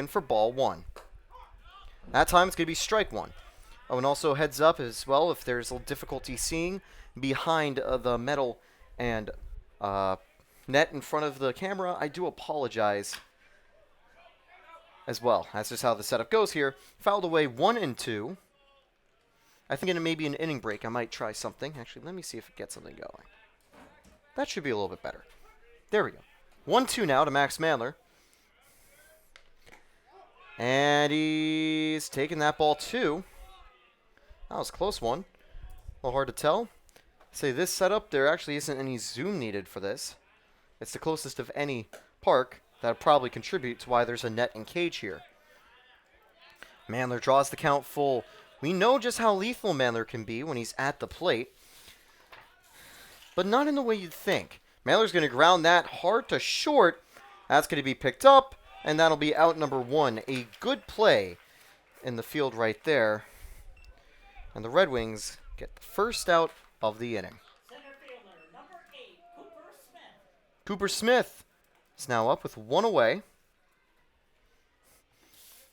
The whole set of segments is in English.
for ball one. That time it's going to be strike one. Oh, and also heads up as well if there's a little difficulty seeing behind the metal and net in front of the camera, I do apologize as well. That's just how the setup goes here. Fouled away 1 and 2. I think in maybe an inning break I might try something. Actually, let me see if it gets something going. That should be a little bit better. There we go. 1-2 now to Max Mandler. And he's taking that ball too. That was a close one. A little hard to tell. Say this setup, there actually isn't any zoom needed for this. It's the closest of any park that would probably contribute to why there's a net and cage here. Mandler draws the count full. We know just how lethal Mandler can be when he's at the plate, but not in the way you'd think. Mandler's going to ground that hard to short. That's going to be picked up, and that'll be out number 1. A good play in the field right there. And the Red Wings get the first out of the inning. Center fielder, number 8, Cooper Smith. Cooper Smith is now up with 1 away.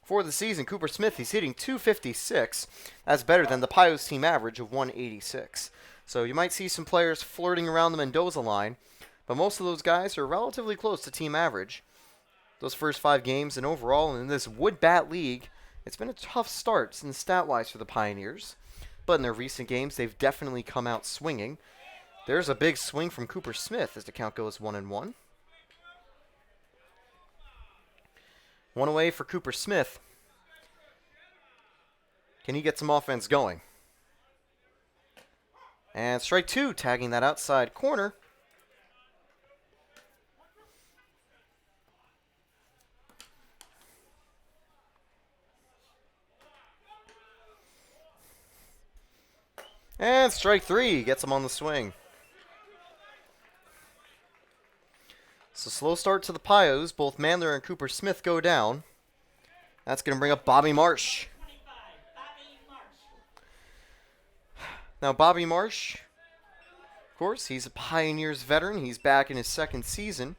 For the season, Cooper Smith, he's hitting .256. That's better than the Pios team average of .186. So you might see some players flirting around the Mendoza line, but most of those guys are relatively close to team average. Those first 5 games and overall in this wood bat league, it's been a tough start since stat-wise for the Pioneers. But in their recent games, they've definitely come out swinging. There's a big swing from Cooper Smith as the count goes 1-1. 1 away for Cooper Smith. Can he get some offense going? And strike 2, tagging that outside corner. And strike 3 gets him on the swing. So slow start to the Pios. Both Mandler and Cooper Smith go down. That's going to bring up Bobby Marsh. 25, Bobby Marsh. Now Bobby Marsh, of course, he's a Pioneers veteran. He's back in his 2nd season.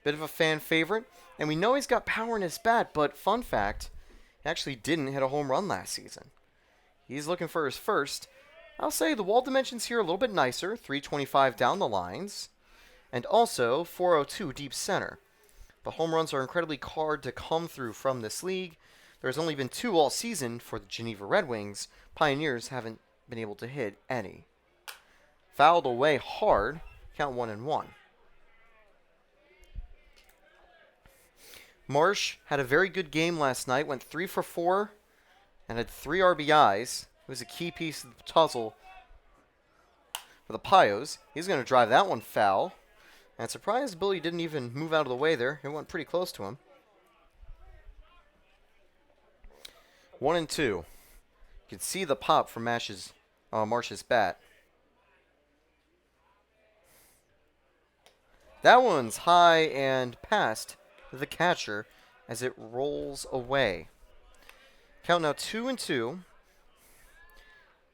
Bit of a fan favorite. And we know he's got power in his bat, but fun fact, he actually didn't hit a home run last season. He's looking for his first. I'll say the wall dimensions here are a little bit nicer. 325 down the lines. And also 402 deep center. The home runs are incredibly hard to come through from this league. There's only been 2 all season for the Geneva Red Wings. Pioneers haven't been able to hit any. Fouled away hard. Count 1-1. Marsh had a very good game last night. Went 3 for 4 and had 3 RBIs. It was a key piece of the puzzle for the Pios. He's going to drive that one foul. And surprised Billy didn't even move out of the way there. It went pretty close to him. 1-2. You can see the pop from Marsh's bat. That one's high and past the catcher as it rolls away. Count now 2-2.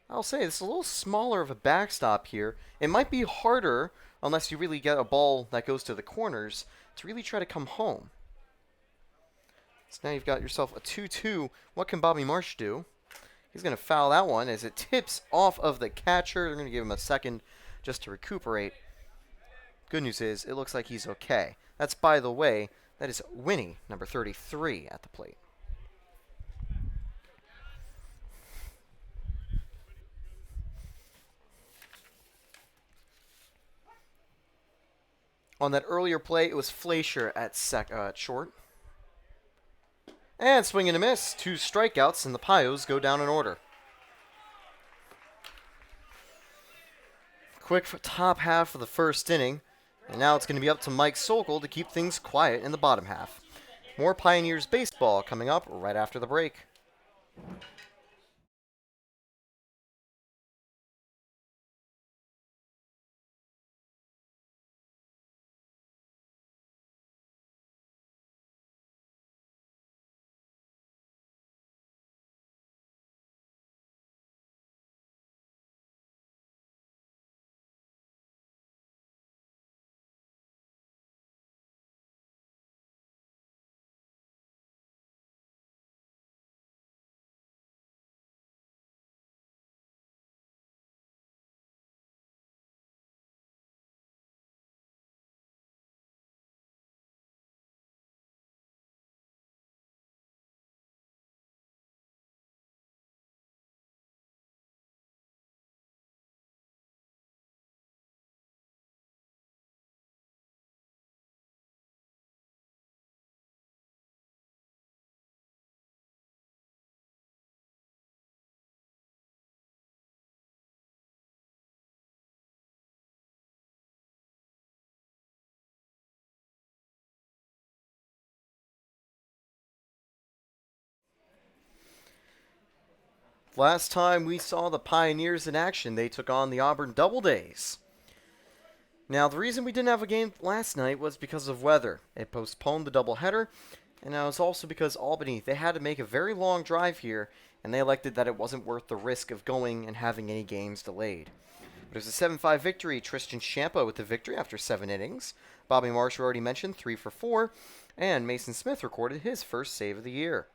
I'll say it's a little smaller of a backstop here. It might be harder, unless you really get a ball that goes to the corners, to really try to come home. So now you've got yourself a 2-2. What can Bobby Marsh do? He's going to foul that one as it tips off of the catcher. They're going to give him a second just to recuperate. Good news is, it looks like he's okay. That's, by the way, that is Winnie, number 33, at the plate. On that earlier play, it was Fleischer at short. And swing and a miss. 2 strikeouts, and the Pios go down in order. Quick top half of the first inning. And now it's going to be up to Mike Sokol to keep things quiet in the bottom half. More Pioneers baseball coming up right after the break. Last time we saw the Pioneers in action, they took on the Auburn Double Days. Now, the reason we didn't have a game last night was because of weather. It postponed the doubleheader, and it was also because Albany, they had to make a very long drive here, and they elected that it wasn't worth the risk of going and having any games delayed. But it was a 7-5 victory. Tristan Champa with the victory after 7 innings. Bobby Marsh, we already mentioned, 3 for 4, and Mason Smith recorded his first save of the year.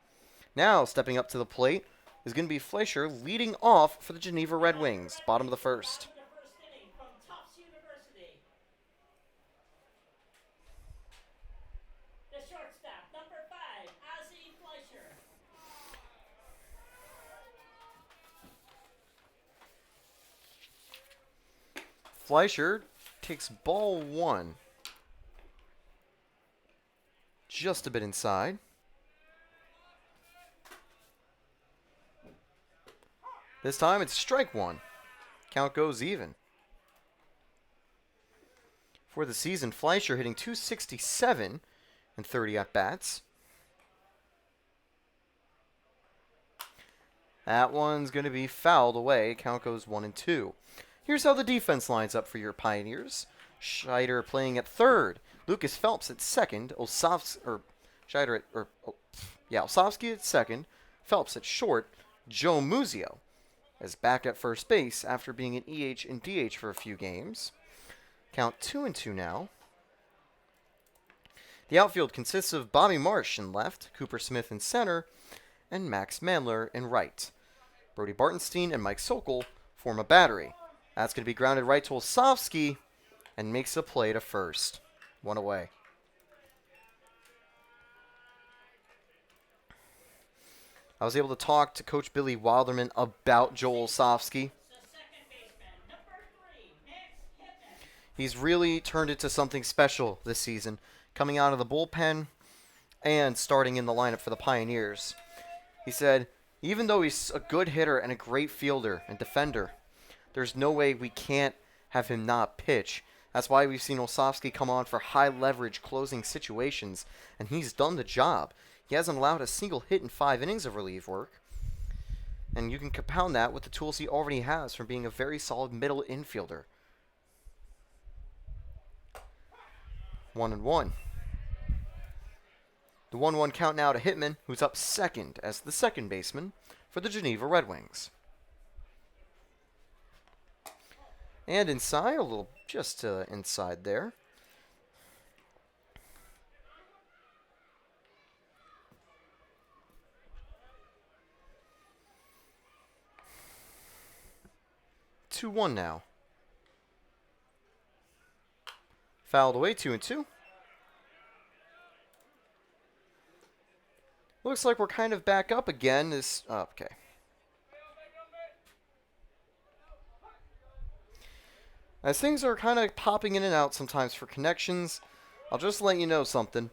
Now, stepping up to the plate is going to be Fleischer leading off for the Geneva Red Wings, bottom of the first. The first inning from Tufts University. The shortstop, number 5, Ozzie Fleischer. Fleischer takes ball 1. Just a bit inside. This time it's strike 1. Count goes even. For the season, Fleischer hitting .267 in 30 at-bats. That one's going to be fouled away. Count goes 1-2. Here's how the defense lines up for your Pioneers. Scheider playing at third. Lucas Phelps at second. Osofsky at second. Phelps at short. Joe Muzio is back at first base after being an EH and DH for a few games. Count 2-2 now. The outfield consists of Bobby Marsh in left, Cooper Smith in center, and Max Mandler in right. Brody Bartenstein and Mike Sokol form a battery. That's going to be grounded right to Osofsky and makes a play to first. 1 away. I was able to talk to Coach Billy Wilderman about Joel Osofsky. The second baseman, number 3, Max Hipman. He's really turned into something special this season, coming out of the bullpen and starting in the lineup for the Pioneers. He said, even though he's a good hitter and a great fielder and defender, there's no way we can't have him not pitch. That's why we've seen Osofsky come on for high leverage closing situations, and he's done the job. He hasn't allowed a single hit in 5 innings of relief work. And you can compound that with the tools he already has from being a very solid middle infielder. 1-1. The 1-1 count now to Hitman, who's up second as the second baseman for the Geneva Red Wings. And inside, a little just inside there. Two one now. Fouled away, 2-2. Looks like we're kind of back up again. Okay. As things are kind of popping in and out sometimes for connections, I'll just let you know something.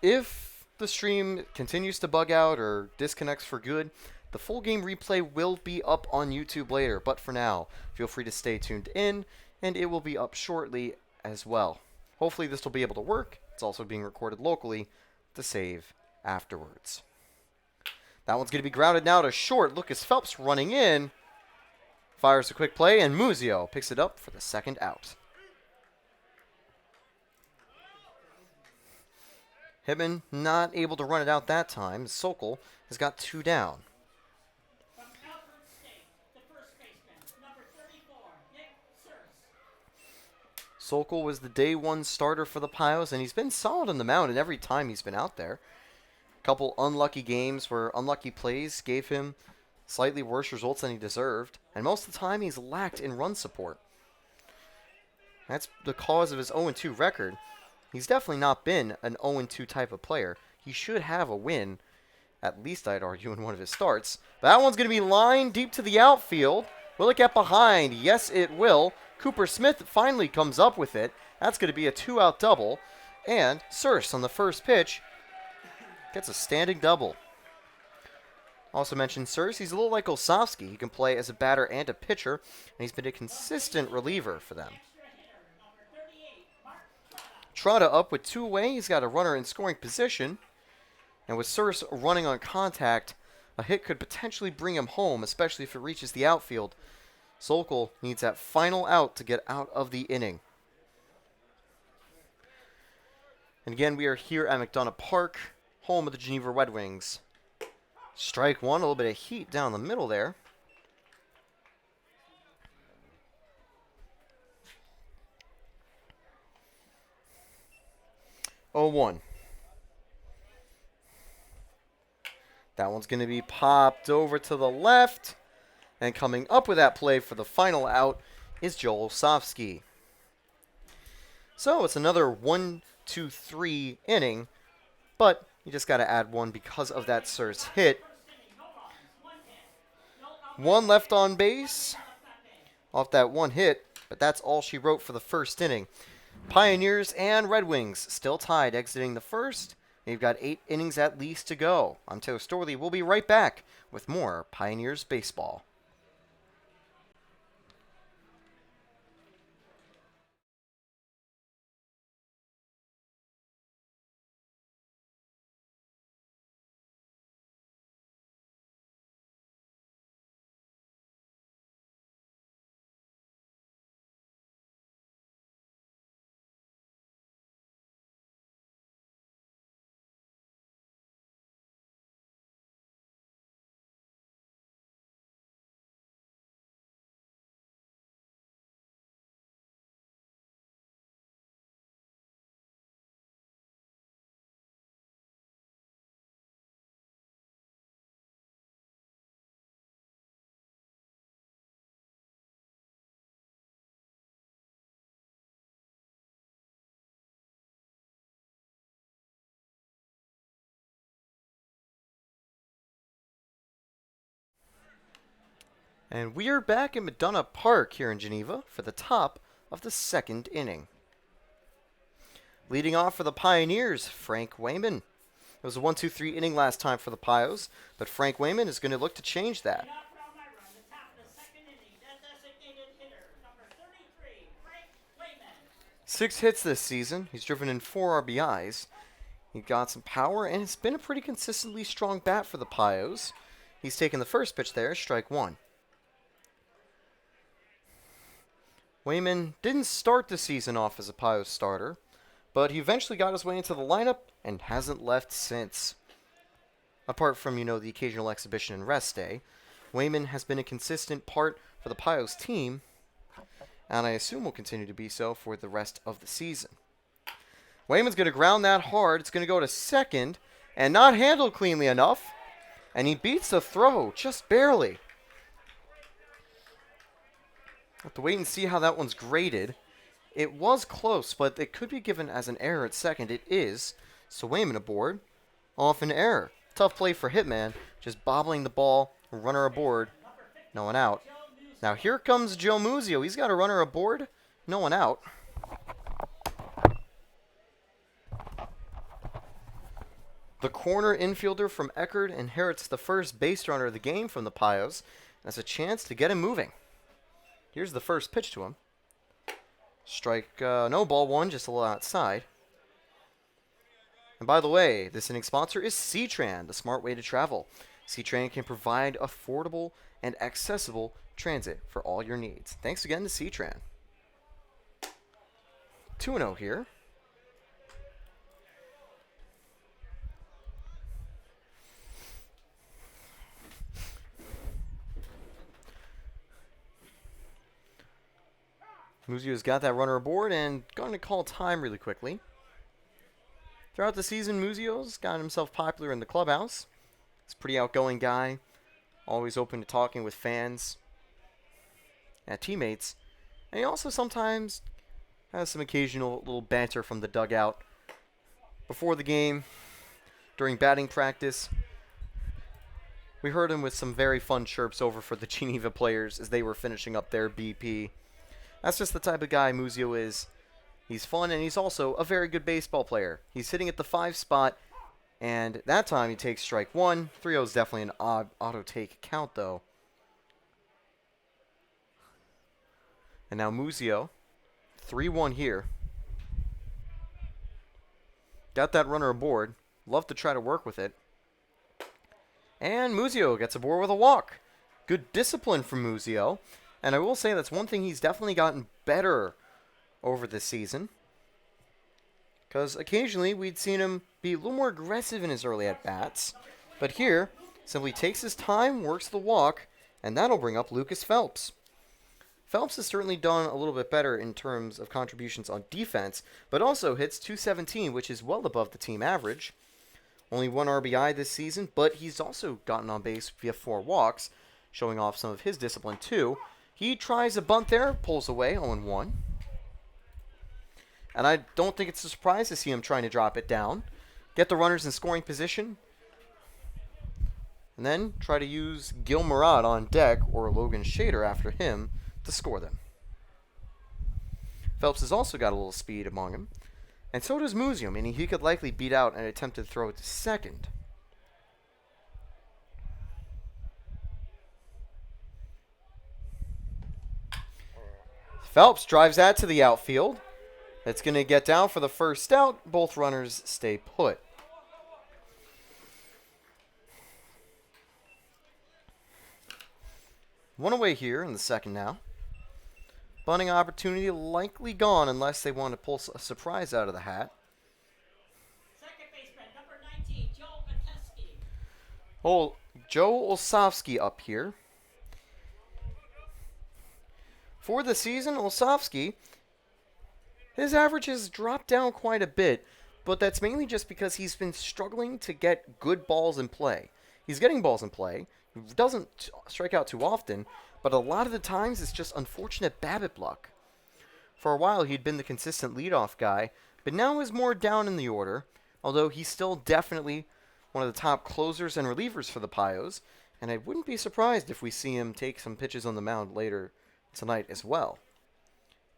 If the stream continues to bug out or disconnects for good, the full game replay will be up on YouTube later. But for now, feel free to stay tuned in, and it will be up shortly as well. Hopefully this will be able to work. It's also being recorded locally to save afterwards. That one's going to be grounded now to short. Lucas Phelps running in. Fires a quick play, and Muzio picks it up for the second out. Hitman not able to run it out that time. Sokol has got 2 down. From Alfred State, the first baseman, number 34, Nick Searce. Sokol was the day 1 starter for the Pios, and he's been solid on the mound in every time he's been out there. A couple unlucky games where unlucky plays gave him slightly worse results than he deserved, and most of the time he's lacked in run support. That's the cause of his 0-2 record. He's definitely not been an 0-2 type of player. He should have a win, at least I'd argue, in one of his starts. But that one's going to be lined deep to the outfield. Will it get behind? Yes, it will. Cooper Smith finally comes up with it. That's going to be a 2-out double. And Searce on the first pitch gets a standing double. Also mentioned Searce, he's a little like Osofsky. He can play as a batter and a pitcher, and he's been a consistent reliever for them. Extra hitter, number 38, Mark Trotta up with 2 away. He's got a runner in scoring position. And with Searce running on contact, A hit could potentially bring him home, especially if it reaches the outfield. Sokol needs that final out to get out of the inning. And again, we are here at McDonough Park, home of the Geneva Red Wings. Strike one, a little bit of heat down the middle there. Oh, 1. That one's going to be popped over to the left. And coming up with that play for the final out is Joel Sofsky. So it's another 1-2-3 inning, but you just got to add one because of that Sir's hit. One left on base off that one hit, but that's all she wrote for the first inning. Pioneers and Red Wings still tied exiting the first. They've got 8 innings at least to go. I'm Taylor Storley. We'll be right back with more Pioneers baseball. And we are back in McDonough Park here in Geneva for the top of the second inning. Leading off for the Pioneers, Frank Weyman. It was a 1-2-3 inning last time for the Pios, but Frank Weyman is going to look to change that. 6 hits this season. He's driven in 4 RBIs. He got some power, and it's been a pretty consistently strong bat for the Pios. He's taken the first pitch there, strike 1. Weyman didn't start the season off as a Pios starter, but he eventually got his way into the lineup and hasn't left since. Apart from, the occasional exhibition and rest day, Weyman has been a consistent part for the Pios team, and I assume will continue to be so for the rest of the season. Weyman's going to ground that hard. It's going to go to second, and not handled cleanly enough, and he beats the throw just barely. Have to wait and see how that one's graded. It was close, but it could be given as an error at second. It is. So Weyman aboard. Off an error. Tough play for Hitman. Just bobbling the ball. Runner aboard. No one out. Now here comes Joe Muzio. He's got a runner aboard. No one out. The corner infielder from Eckerd inherits the first base runner of the game from the Pios. That's a chance to get him moving. Here's the first pitch to him. Strike, no, ball 1, just a little outside. And by the way, this inning sponsor is C-Tran, the smart way to travel. C-Tran can provide affordable and accessible transit for all your needs. Thanks again to C-Tran. 2-0 here. Muzio's got that runner aboard and going to call time really quickly. Throughout the season, Muzio's gotten himself popular in the clubhouse. He's a pretty outgoing guy, always open to talking with fans and teammates. And he also sometimes has some occasional little banter from the dugout. Before the game, during batting practice, we heard him with some very fun chirps over for the Geneva players as they were finishing up their BP. That's just the type of guy Muzio is. He's fun, and he's also a very good baseball player. He's hitting at the 5 spot, and that time he takes strike 1. 3-0 is definitely an odd auto-take count, though. And now Muzio, 3-1 here. Got that runner aboard. Love to try to work with it. And Muzio gets aboard with a walk. Good discipline from Muzio. And I will say that's one thing he's definitely gotten better over this season. Because occasionally we'd seen him be a little more aggressive in his early at-bats. But here, simply takes his time, works the walk, and that'll bring up Lucas Phelps. Phelps has certainly done a little bit better in terms of contributions on defense, but also hits .217, which is well above the team average. Only 1 RBI this season, but he's also gotten on base via 4 walks, showing off some of his discipline too. He tries a bunt there, pulls away, 0-1. And I don't think it's a surprise to see him trying to drop it down, get the runners in scoring position, and then try to use Gil Murad on deck or Logan Shader after him to score them. Phelps has also got a little speed among him, and so does Muzio, meaning he could likely beat out an attempted throw to second. Phelps drives that to the outfield. It's going to get down for the first out. Both runners stay put. One away here in the second now. Bunting opportunity likely gone unless they want to pull a surprise out of the hat. Second baseman, number 19, Joe Matesky. Oh, Joe Olsavsky up here. For the season, Olsavsky, his average has dropped down quite a bit, but that's mainly just because he's been struggling to get good balls in play. He's getting balls in play. He doesn't strike out too often, but a lot of the times it's just unfortunate BABIP luck. For a while, he'd been the consistent leadoff guy, but now is more down in the order, although he's still definitely one of the top closers and relievers for the Pios, and I wouldn't be surprised if we see him take some pitches on the mound later tonight as well.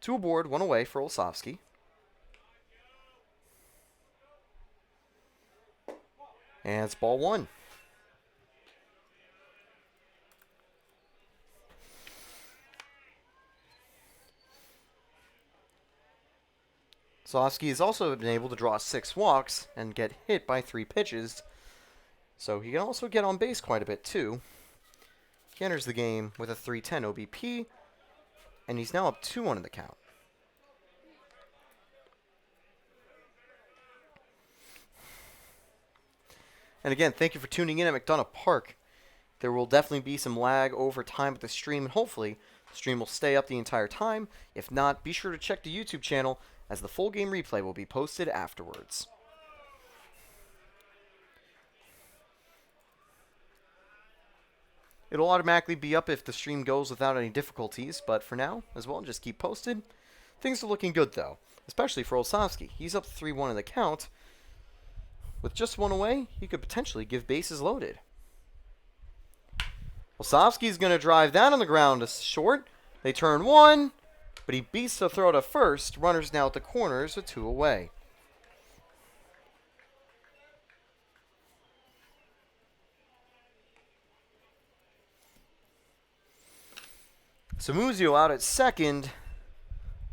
2 aboard, 1 away for Olsavsky. And it's ball 1. Olsavsky has also been able to draw 6 walks and get hit by 3 pitches, so he can also get on base quite a bit too. He enters the game with a .310 OBP, and he's now up 2-1 in the count. And again, thank you for tuning in at McDonough Park. There will definitely be some lag over time with the stream, and hopefully the stream will stay up the entire time. If not, be sure to check the YouTube channel, as the full game replay will be posted afterwards. It'll automatically be up if the stream goes without any difficulties, but for now, as well, just keep posted. Things are looking good, though, especially for Olsavsky. He's up 3-1 in the count. With just 1 away, he could potentially give bases loaded. Olsavsky's going to drive that on the ground to short. They turn 1, but he beats the throw to first. Runners now at the corners with 2 away. So Muzio out at second,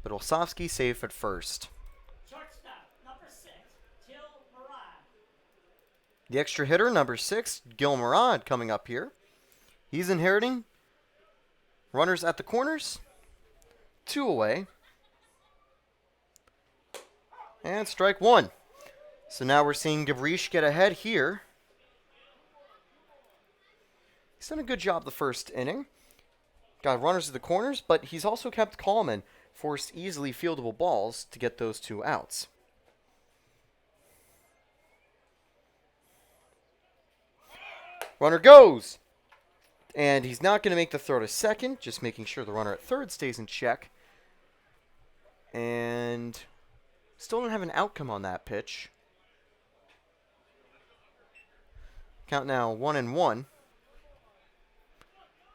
but Olsavsky safe at first. Shortstop, number 6, Till Murad. The extra hitter, number 6, Gil Murad, coming up here. He's inheriting. Runners at the corners. 2 away. And strike 1. So now we're seeing Gabrish get ahead here. He's done a good job the first inning. Got runners at the corners, but he's also kept calm and forced easily fieldable balls to get those 2 outs. Runner goes! And he's not going to make the throw to second, just making sure the runner at third stays in check. And still don't have an outcome on that pitch. Count now 1-1.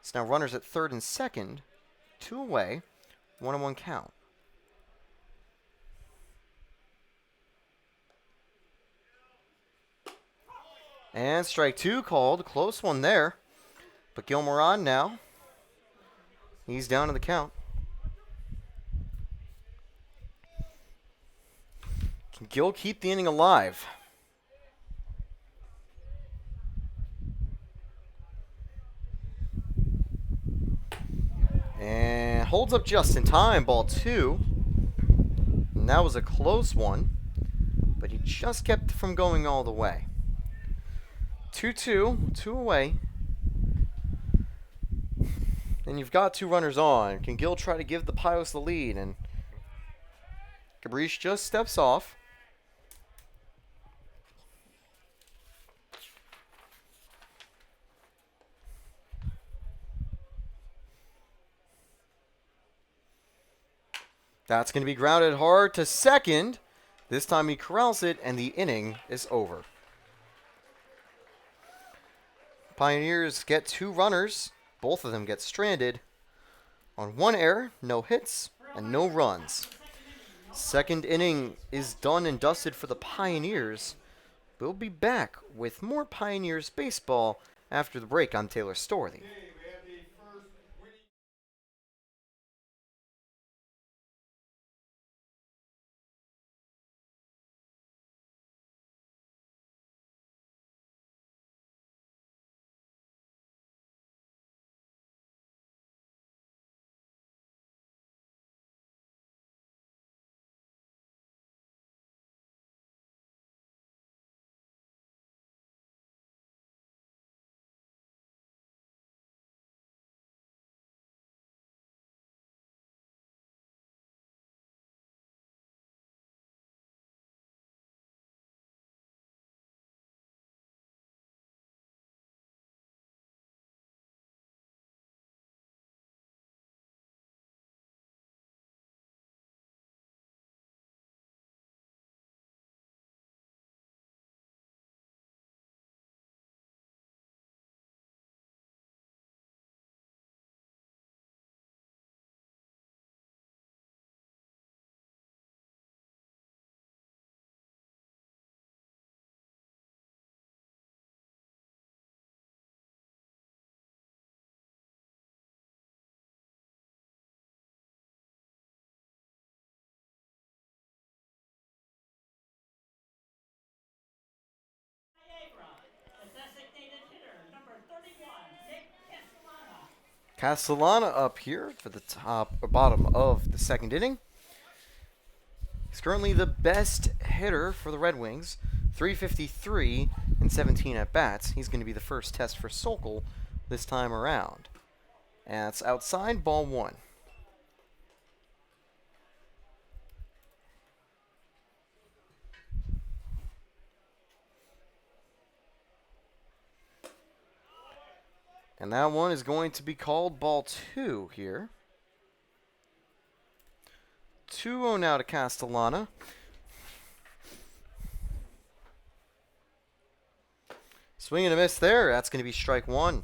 It's now runners at third and second, 2 away, 1-1 count. And strike 2 called, close one there. But Gil Murad now, he's down in the count. Can Gil keep the inning alive? And holds up just in time, ball 2. And that was a close one, but he just kept from going all the way. 2-2, 2 away. And you've got 2 runners on. Can Gill try to give the Pios the lead? And Cabriche just steps off. That's going to be grounded hard to second. This time he corrals it, and the inning is over. Pioneers get 2 runners. Both of them get stranded on 1 error, no hits, and no runs. Second inning is done and dusted for the Pioneers. We'll be back with more Pioneers baseball after the break. I'm Taylor Storley. The designated hitter, number 31, Nick Castellana. Castellana up here for the bottom of the second inning. He's currently the best hitter for the Red Wings. 353 and 17 at bats. He's going to be the first test for Sokol this time around. And it's outside, ball 1. And that one is going to be called ball 2 here. 2-0 now to Castellana. Swing and a miss there. That's going to be strike 1.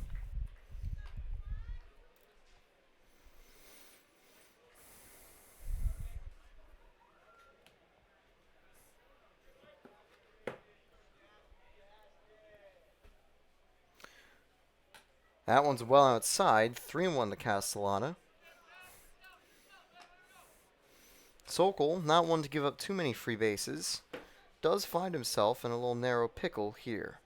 That one's well outside. 3-1 to Castellana. Sokol, not one to give up too many free bases, does find himself in a little narrow pickle here.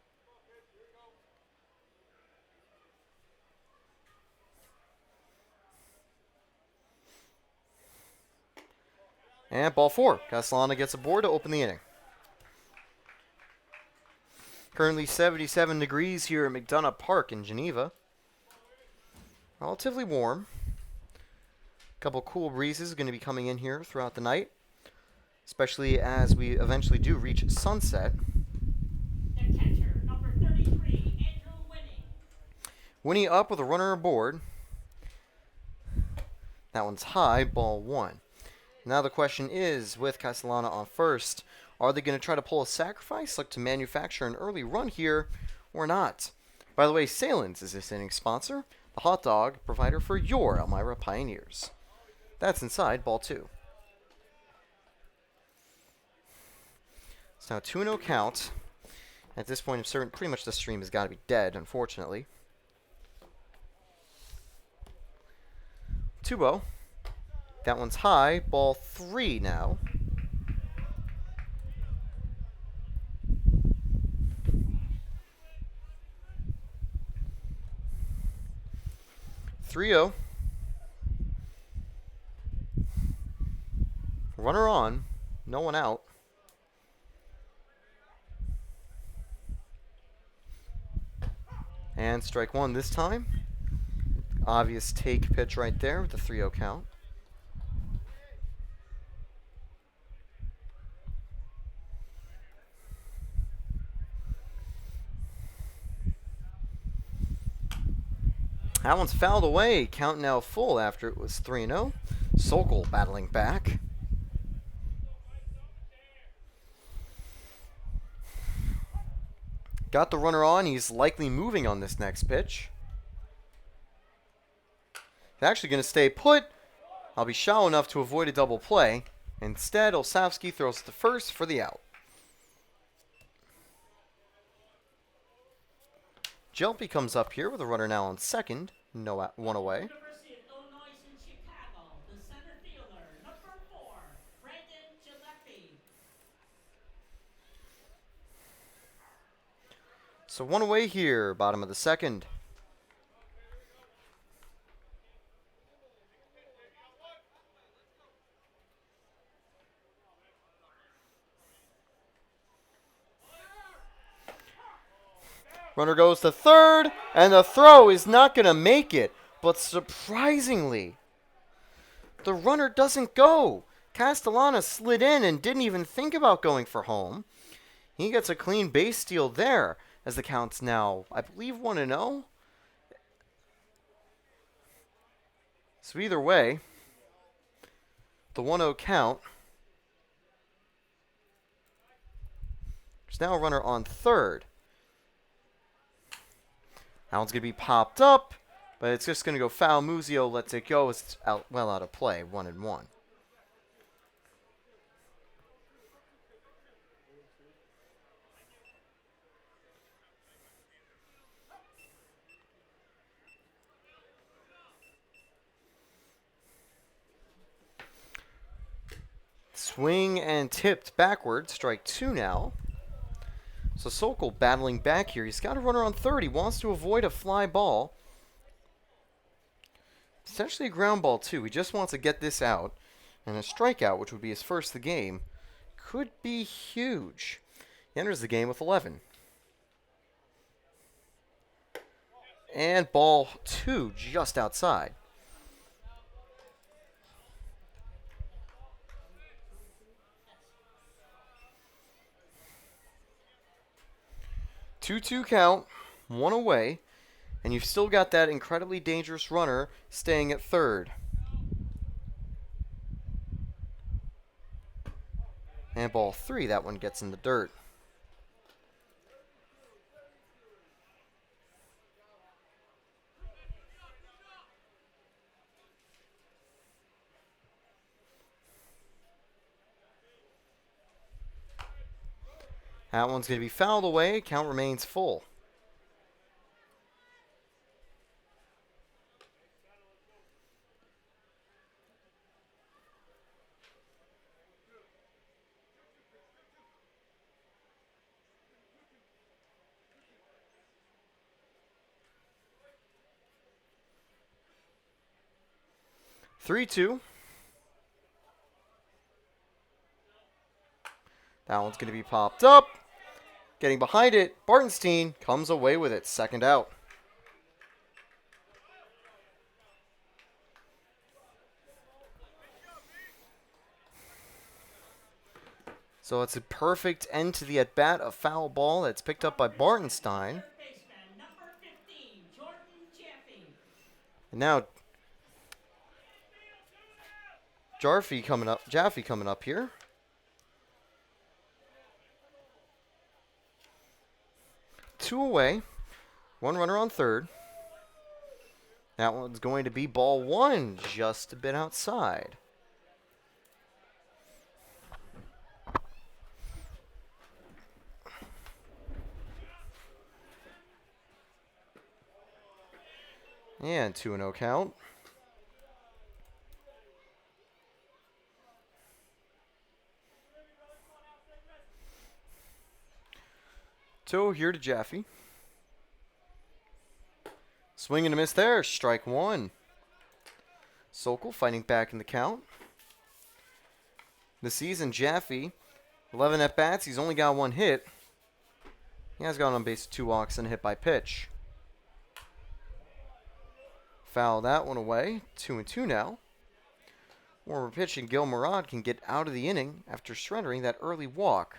And ball 4. Castellana gets aboard to open the inning. Currently 77 degrees here at McDonough Park in Geneva. Relatively warm. A couple cool breezes going to be coming in here throughout the night, especially as we eventually do reach sunset. The catcher, number 33, Andrew Winning. Winnie up with a runner aboard. That one's high, ball 1. Now the question is, with Castellana on first, are they going to try to pull a sacrifice, like to manufacture an early run here, or not? By the way, Salins is this inning's sponsor, the hot dog provider for your Elmira Pioneers. That's inside, ball 2. It's now 2-0 count. At this point, I'm certain pretty much the stream has got to be dead, unfortunately. 2-0. That one's high, ball 3 now. Three-oh. Runner on. No one out. And strike one this time. Obvious take pitch right there with the 3-0 count. That one's fouled away. Count now full after it was 3-0. Sokol battling back. Got the runner on. He's likely moving on this next pitch. He's actually going to stay put. I'll be shallow enough to avoid a double play. Instead, Olszewski throws to first for the out. Jelpy comes up here with a runner now on second. No out, one away. University of Illinois in Chicago, the center fielder, number 4, Brandon Gillespie. So one away here, bottom of the second. Runner goes to third, and the throw is not going to make it. But surprisingly, the runner doesn't go. Castellana slid in and didn't even think about going for home. He gets a clean base steal there, as the count's now, I believe, 1-0. So either way, the 1-0 count. There's now a runner on third. That one's going to be popped up, but it's just going to go foul. Muzio lets it go. It's well out of play, 1-1. Swing and tipped backward. Strike two now. So Sokol battling back here. He's got a runner on third. He wants to avoid a fly ball. Essentially a ground ball, too. He just wants to get this out. And a strikeout, which would be his first of the game, could be huge. He enters the game with 11. And ball 2 just outside. Two count, one away, and you've still got that incredibly dangerous runner staying at third. And ball 3, that one gets in the dirt. That one's going to be fouled away. Count remains full. Three-two. That one's going to be popped up. Getting behind it, Bartenstein comes away with it. Second out. So it's a perfect end to the at-bat. A foul ball that's picked up by Bartenstein. Third baseman, number 15, Jordan Jaffe. And now Jaffe coming up here. Two away. One runner on third. That one's going to be ball 1, just a bit outside. And 2-0 count. So here to Jaffe. Swing and a miss there. Strike one. Sokol fighting back in the count. this season. Jaffe, 11 at-bats. He's only got 1 hit. He has gone on base with 2 walks and a hit by pitch. Foul that one away. 2-2 now. Warmer pitch, and Gil Murad can get out of the inning after surrendering that early walk.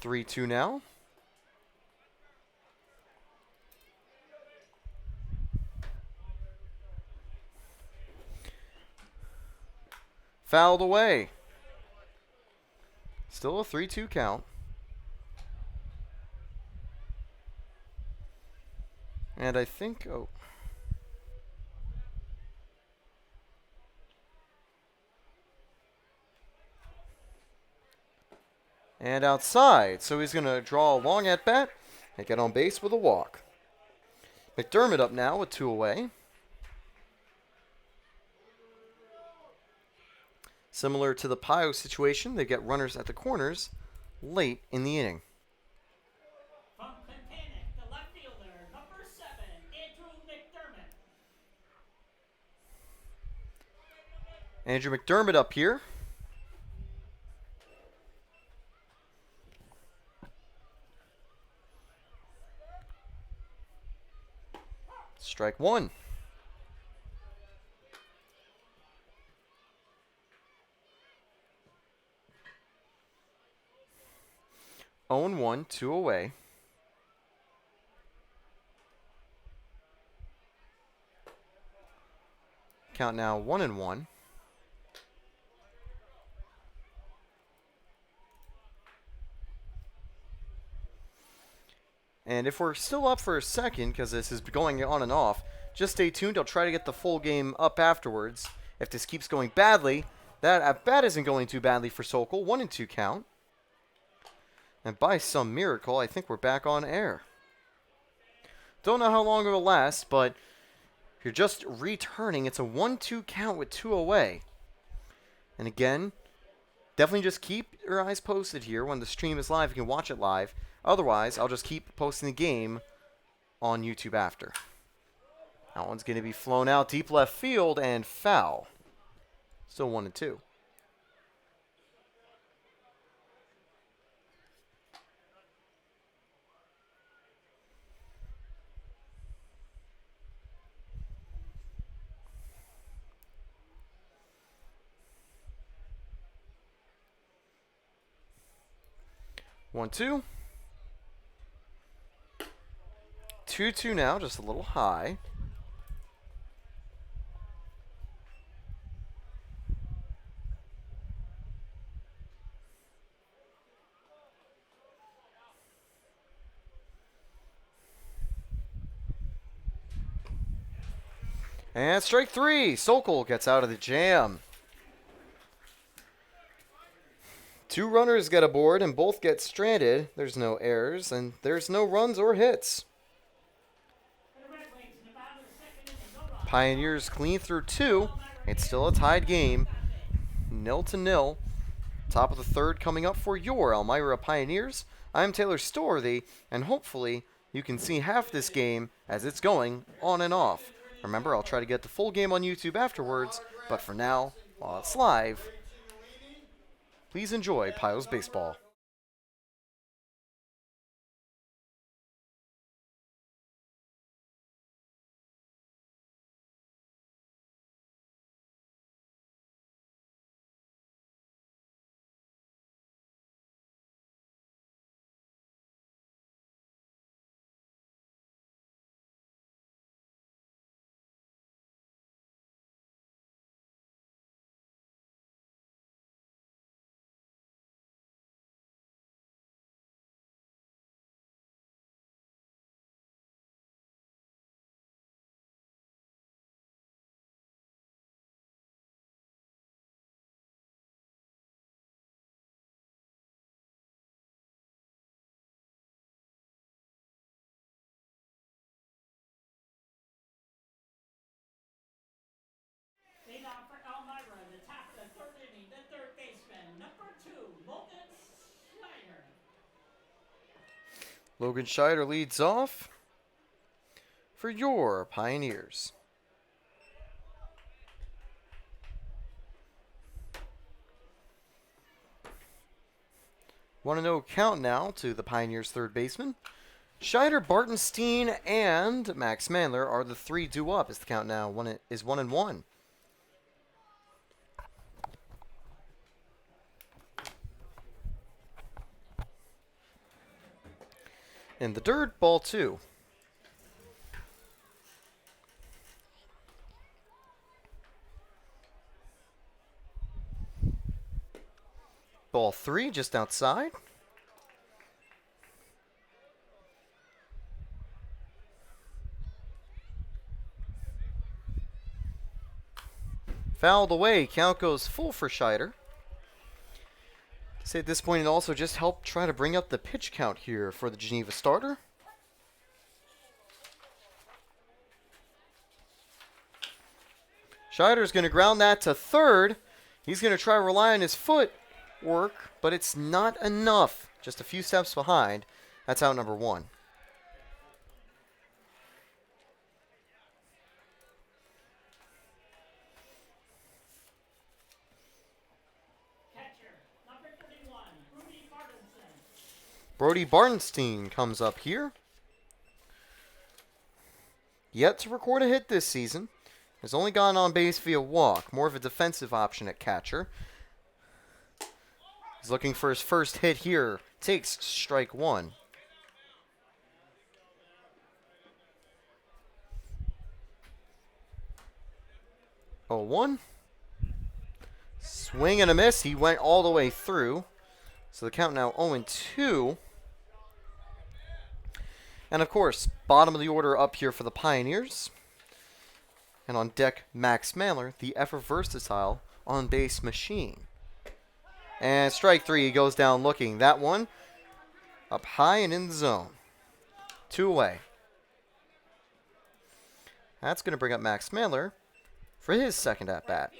Three-two now. Fouled away. Still a 3-2 count. And I think, and outside. So he's going to draw a long at bat and get on base with a walk. McDermott up now with 2 away. Similar to the Pio situation, they get runners at the corners late in the inning. From Clintanic, the left fielder, number 7, Andrew McDermott. Andrew McDermott up here. Strike 1. 0-1, 2 away. Count now 1-1. And if we're still up for a second, because this is going on and off, just stay tuned. I'll try to get the full game up afterwards. If this keeps going badly, that at bat isn't going too badly for Sokol. 1-2 count. And by some miracle, I think we're back on air. Don't know how long it'll last, but if you're just returning, it's a 1-2 count with 2 away. And again, definitely just keep your eyes posted here. When the stream is live, you can watch it live. Otherwise, I'll just keep posting the game on YouTube after. That one's going to be flown out deep left field and foul. Still 1-2. One, 2. 2-2 now, just a little high. And strike 3. Sokol gets out of the jam. 2 runners get aboard and both get stranded. There's no errors and there's no runs or hits. Pioneers clean through 2. It's still a tied game. 0-0. Top of the 3rd coming up for your Elmira Pioneers. I'm Taylor Storthy, and hopefully you can see half this game as it's going on and off. Remember, I'll try to get the full game on YouTube afterwards, but for now, while it's live, please enjoy Pios Baseball. Logan Scheider leads off for your Pioneers. Want to know count now to the Pioneers' third baseman. Scheider, Bartenstein, and Max Mandler are the three due up as the count now is 1-1. In the dirt, ball 2. Ball 3 just outside. Fouled away. Count goes full for Scheider. Say at this point it also just helped try to bring up the pitch count here for the Geneva starter. Scheider's going to ground that to third. He's going to try to rely on his foot work, but it's not enough. Just a few steps behind. That's out number 1. Brody Bartenstein comes up here. Yet to record a hit this season. Has only gone on base via walk. More of a defensive option at catcher. He's looking for his first hit here. Takes strike 1. Oh, 1. Swing and a miss. He went all the way through. So the count now 0-2. And of course, bottom of the order up here for the Pioneers. And on deck, Max Mandler, the ever-versatile on-base machine. And strike 3, he goes down looking. That one up high and in the zone. 2 away. That's going to bring up Max Mandler for his second at-bat.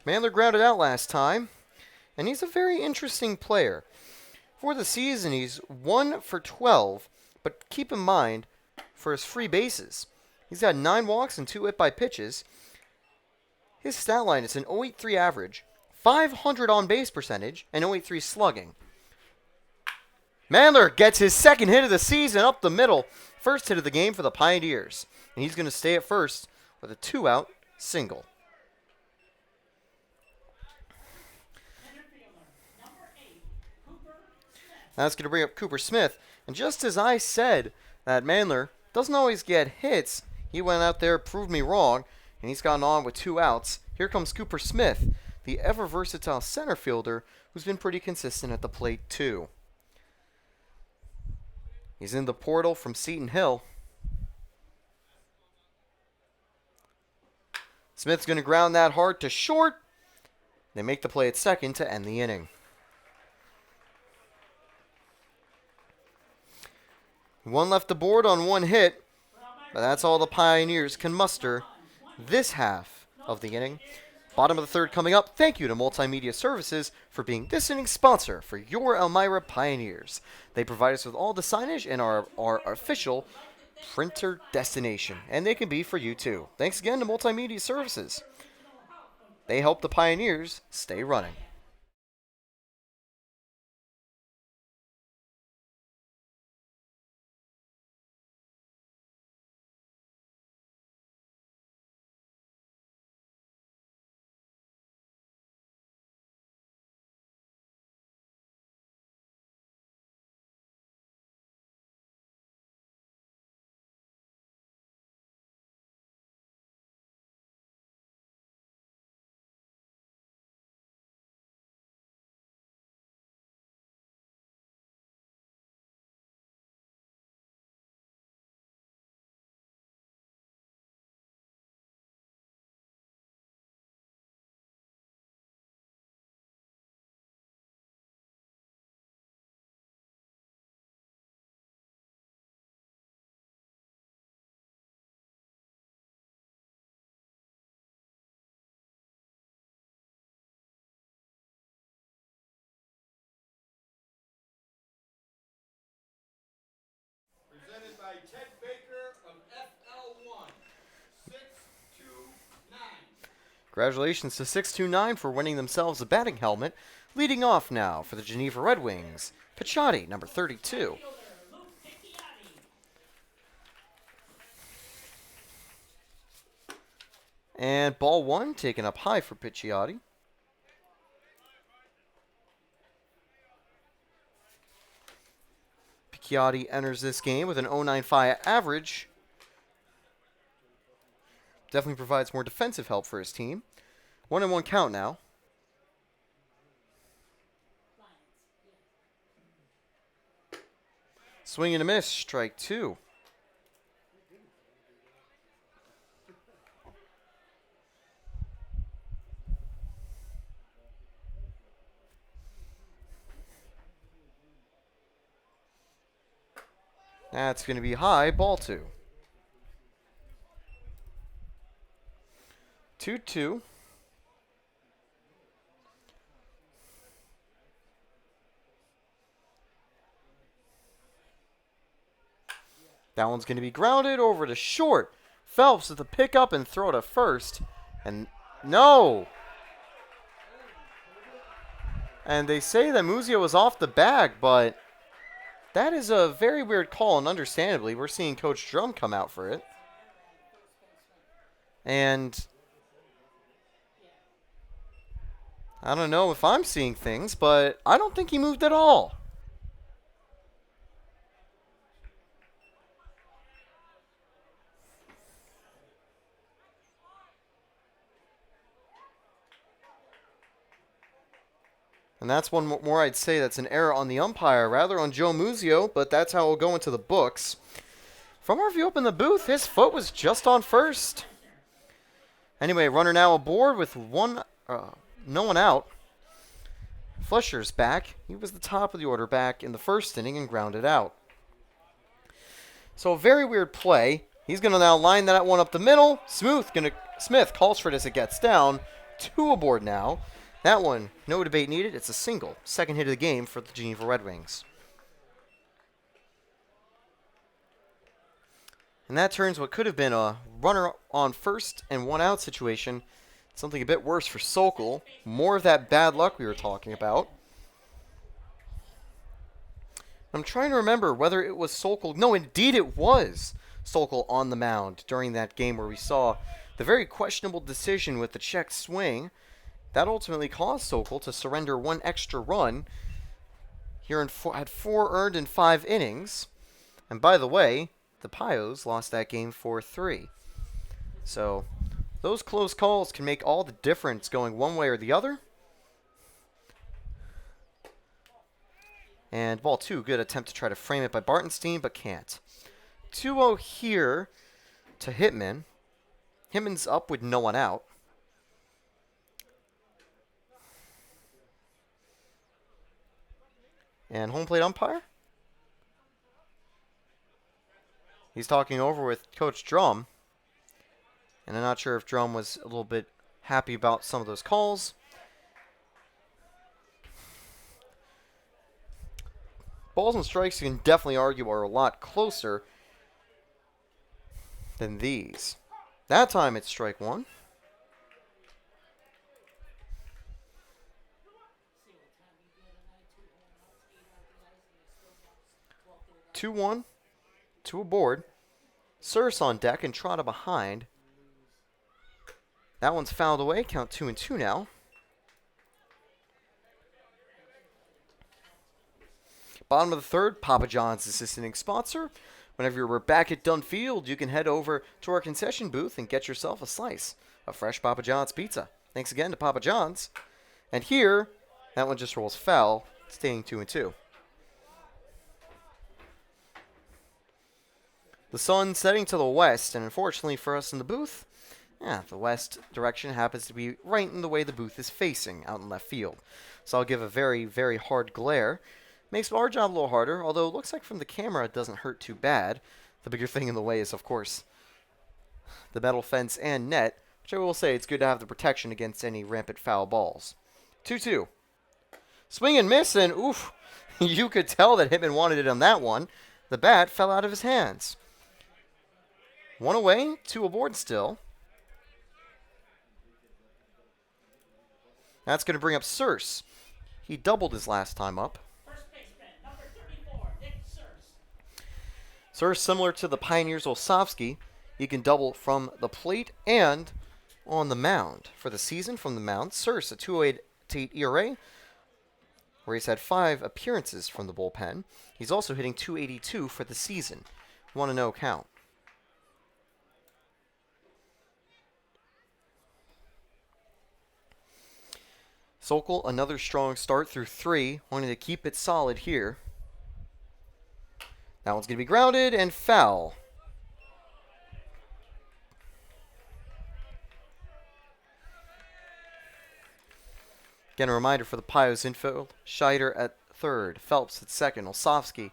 Mandler grounded out last time, and he's a very interesting player. For the season, he's 1 for 12, but keep in mind, for his free bases, he's got 9 walks and 2 hit-by pitches. His stat line is an 0.83 average, 500 on-base percentage, and 0.83 slugging. Mandler gets his second hit of the season up the middle. First hit of the game for the Pioneers. And he's going to stay at first with a 2-out single. That's going to bring up Cooper Smith. And just as I said that Mandler doesn't always get hits, he went out there, proved me wrong, and he's gotten on with 2 outs. Here comes Cooper Smith, the ever-versatile center fielder who's been pretty consistent at the plate too. He's in the portal from Seton Hill. Smith's going to ground that hard to short. They make the play at second to end the inning. One left the board on 1 hit, but that's all the Pioneers can muster this half of the inning. Bottom of the third coming up. Thank you to Multimedia Services for being this inning's sponsor for your Elmira Pioneers. They provide us with all the signage and our official printer destination, and they can be for you too. Thanks again to Multimedia Services. They help the Pioneers stay running. Congratulations to 629 for winning themselves a batting helmet. Leading off now for the Geneva Red Wings, Picciotti, number 32. And ball one taken up high for Picciotti. Picciotti enters this game with an .095 average. Definitely provides more defensive help for his team. 1-1 count now. Swing and a miss, strike two. That's going to be high, ball two. 2-2. That one's going to be grounded over to short. Phelps with the pickup and throw to first. And no. And they say that Muzio was off the bag, but that is a very weird call, and understandably, we're seeing Coach Drum come out for it. And I don't know if I'm seeing things, but I don't think he moved at all. And that's one more I'd say that's an error on the umpire, rather on Joe Muzio, but that's how it will go into the books. From our view up in the booth, his foot was just on first. Anyway, runner now aboard with no one out. Fletcher's back. He was the top of the order back in the first inning and grounded out. So a very weird play. He's going to now line that one up the middle. Smith calls for it as it gets down. Two aboard now. That one, no debate needed. It's a single. Second hit of the game for the Geneva Red Wings. And that turns what could have been a runner on first and one out situation. Something a bit worse for Sokol. More of that bad luck we were talking about. I'm trying to remember whether it was Sokol. No, indeed it was Sokol on the mound during that game where we saw the very questionable decision with the check swing. That ultimately caused Sokol to surrender one extra run. Here had 4 earned in 5 innings. And by the way, the Pios lost that game 4-3. So those close calls can make all the difference going one way or the other. And ball 2, good attempt to try to frame it by Bartenstein, but can't. 2-0 here to Hitman. Hitman's up with no one out. And home plate umpire? He's talking over with Coach Drum. And I'm not sure if Drum was a little bit happy about some of those calls. Balls and strikes, you can definitely argue, are a lot closer than these. That time it's strike one. 2-1, 2 aboard. Surse on deck and Trotta behind. That one's fouled away. Count 2-2 now. Bottom of the third, Papa John's assistant sponsor. Whenever we're back at Untitled, you can head over to our concession booth and get yourself a slice of fresh Papa John's pizza. Thanks again to Papa John's. And here, that one just rolls foul, staying 2-2. The sun setting to the west, and unfortunately for us in the booth, the west direction happens to be right in the way the booth is facing, out in left field. So I'll give a very, very hard glare. Makes our job a little harder, although it looks like from the camera it doesn't hurt too bad. The bigger thing in the way is, of course, the metal fence and net, which I will say it's good to have the protection against any rampant foul balls. 2-2. Swing and miss, and oof, you could tell that Hitman wanted it on that one. The bat fell out of his hands. 1 away, 2 aboard still. That's going to bring up Circe. He doubled his last time up. First baseman, number 34, Nick Circe. Circe, similar to the Pioneers' Olsovsky, he can double from the plate and on the mound. For the season from the mound, Circe, a 2.88 ERA, where he's had 5 appearances from the bullpen. He's also hitting 282 for the season. 1-0 count. Sokol, another strong start through 3, wanting to keep it solid here. That one's going to be grounded and foul. Again, a reminder for the Pios infield. Scheider at third, Phelps at second, Olsovsky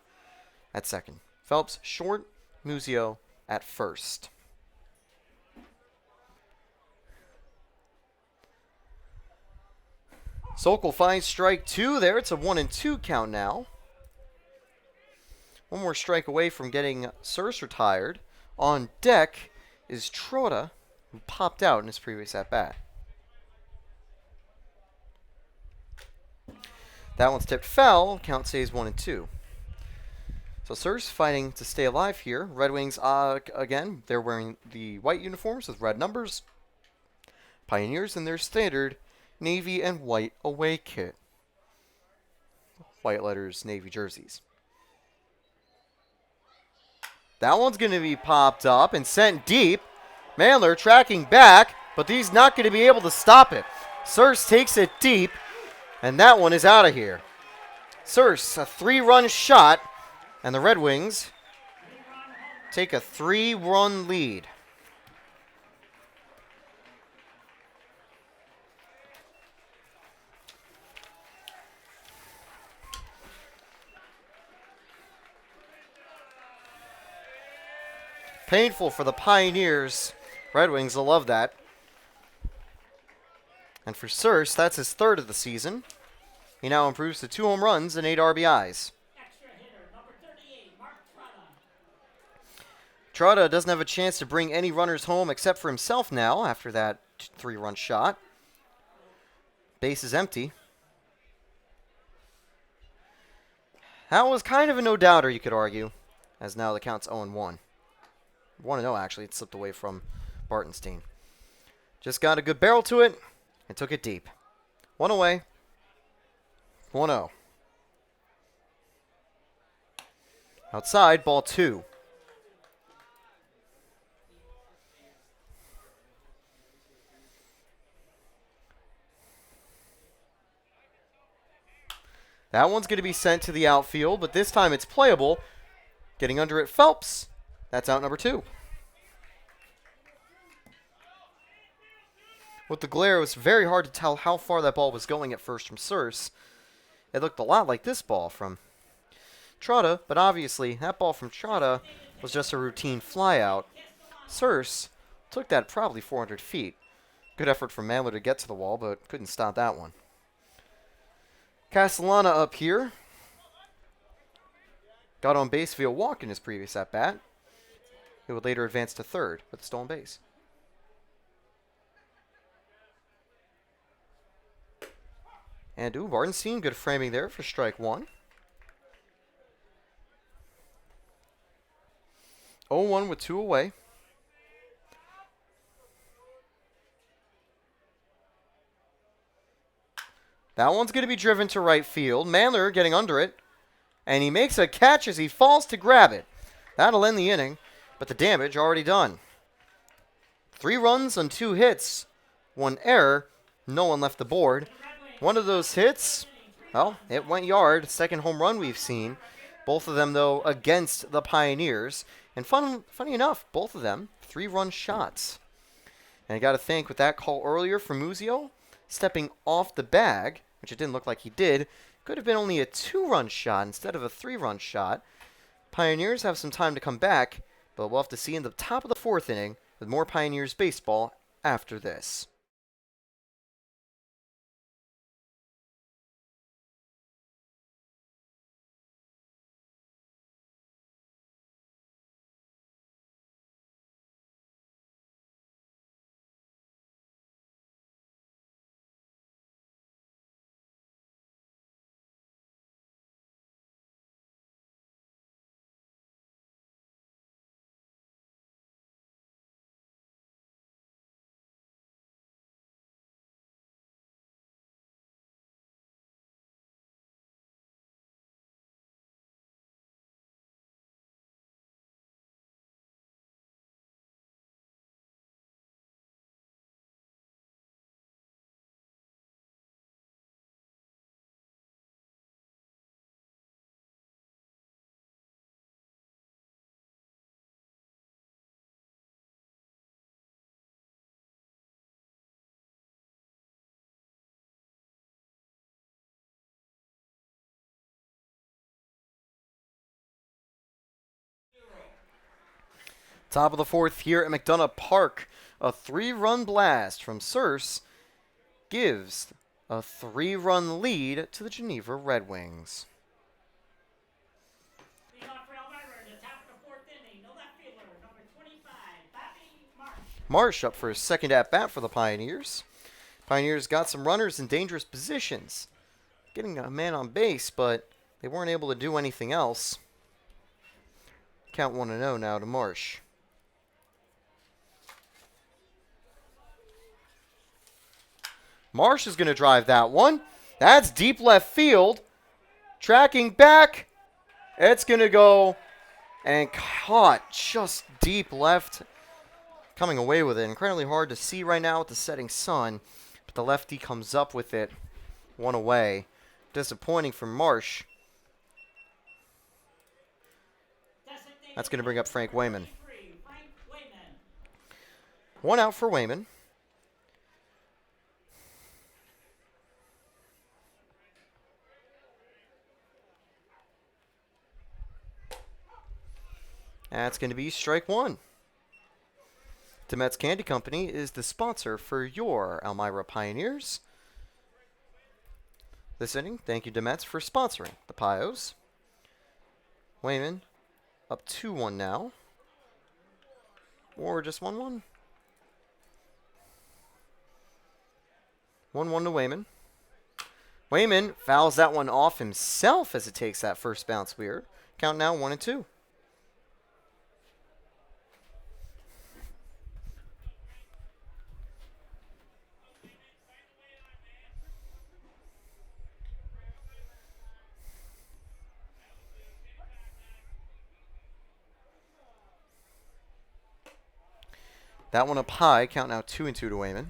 at second. Phelps short, Muzio at first. Sokol finds strike 2 there. It's a 1-2 count now. One more strike away from getting Circe retired. On deck is Trotta, who popped out in his previous at-bat. That one's tipped foul. Count stays 1-2. So Circe fighting to stay alive here. Red Wings, again, they're wearing the white uniforms with red numbers. Pioneers in their standard navy and white away kit. White letters, navy jerseys. That one's going to be popped up and sent deep. Mandler tracking back, but he's not going to be able to stop it. Circe takes it deep, and that one is out of here. Circe, a 3-run shot, and the Red Wings take a 3-run lead. Painful for the Pioneers. Red Wings will love that. And for Circe, that's his 3rd of the season. He now improves to 2 home runs and 8 RBIs. Extra hitter, number 38, Mark Trotta. Trotta doesn't have a chance to bring any runners home except for himself now after that 3-run shot. Base is empty. That was kind of a no-doubter, you could argue, as now the count's 0-1. 1-0, actually. It slipped away from Bartenstein. Just got a good barrel to it and took it deep. 1 away. 1-0. Outside, ball 2. That one's going to be sent to the outfield, but this time it's playable. Getting under it, Phelps. That's out number 2. With the glare, it was very hard to tell how far that ball was going at first from Circe. It looked a lot like this ball from Trotta, but obviously that ball from Trotta was just a routine flyout. Circe took that probably 400 feet. Good effort from Mandler to get to the wall, but couldn't stop that one. Castellana up here. Got on base via walk in his previous at-bat. He would later advance to 3rd with a stolen base. And Bartenstein, good framing there for strike 1. 0-1 with 2 away. That one's going to be driven to right field. Mandler getting under it. And he makes a catch as he falls to grab it. That'll end the inning, but the damage already done. 3 runs on 2 hits. 1 error. No one left the board. One of those hits, well, it went yard. 2nd home run we've seen. Both of them, though, against the Pioneers. And funny enough, both of them 3-run shots. And I got to think with that call earlier from Muzio, stepping off the bag, which it didn't look like he did, could have been only a 2-run shot instead of a 3-run shot. Pioneers have some time to come back, but we'll have to see in the top of the 4th inning with more Pioneers baseball after this. Top of the fourth here at McDonough Park. A 3-run blast from Circe gives a 3-run lead to the Geneva Red Wings. The off-rail driver in the top of the fourth inning, the left fielder, number 25, Bobby Marsh. Marsh up for his second at-bat for the Pioneers. Pioneers got some runners in dangerous positions, getting a man on base, but they weren't able to do anything else. Count 1-0 now to Marsh. Marsh is going to drive that one. That's deep left field. Tracking back. It's going to go and caught just deep left. Coming away with it. Incredibly hard to see right now with the setting sun. But the lefty comes up with it. One away. Disappointing for Marsh. That's going to bring up Frank Weyman. One out for Weyman. That's going to be strike one. Demet's Candy Company is the sponsor for your Elmira Pioneers. This inning, thank you Demet's for sponsoring the Pios. Weyman up 2-1 now. Or just 1-1. 1-1 to Weyman. Weyman fouls that one off himself as it takes that first bounce weird. Count now 1-2. That one up high. Count now 2-2 to Weyman.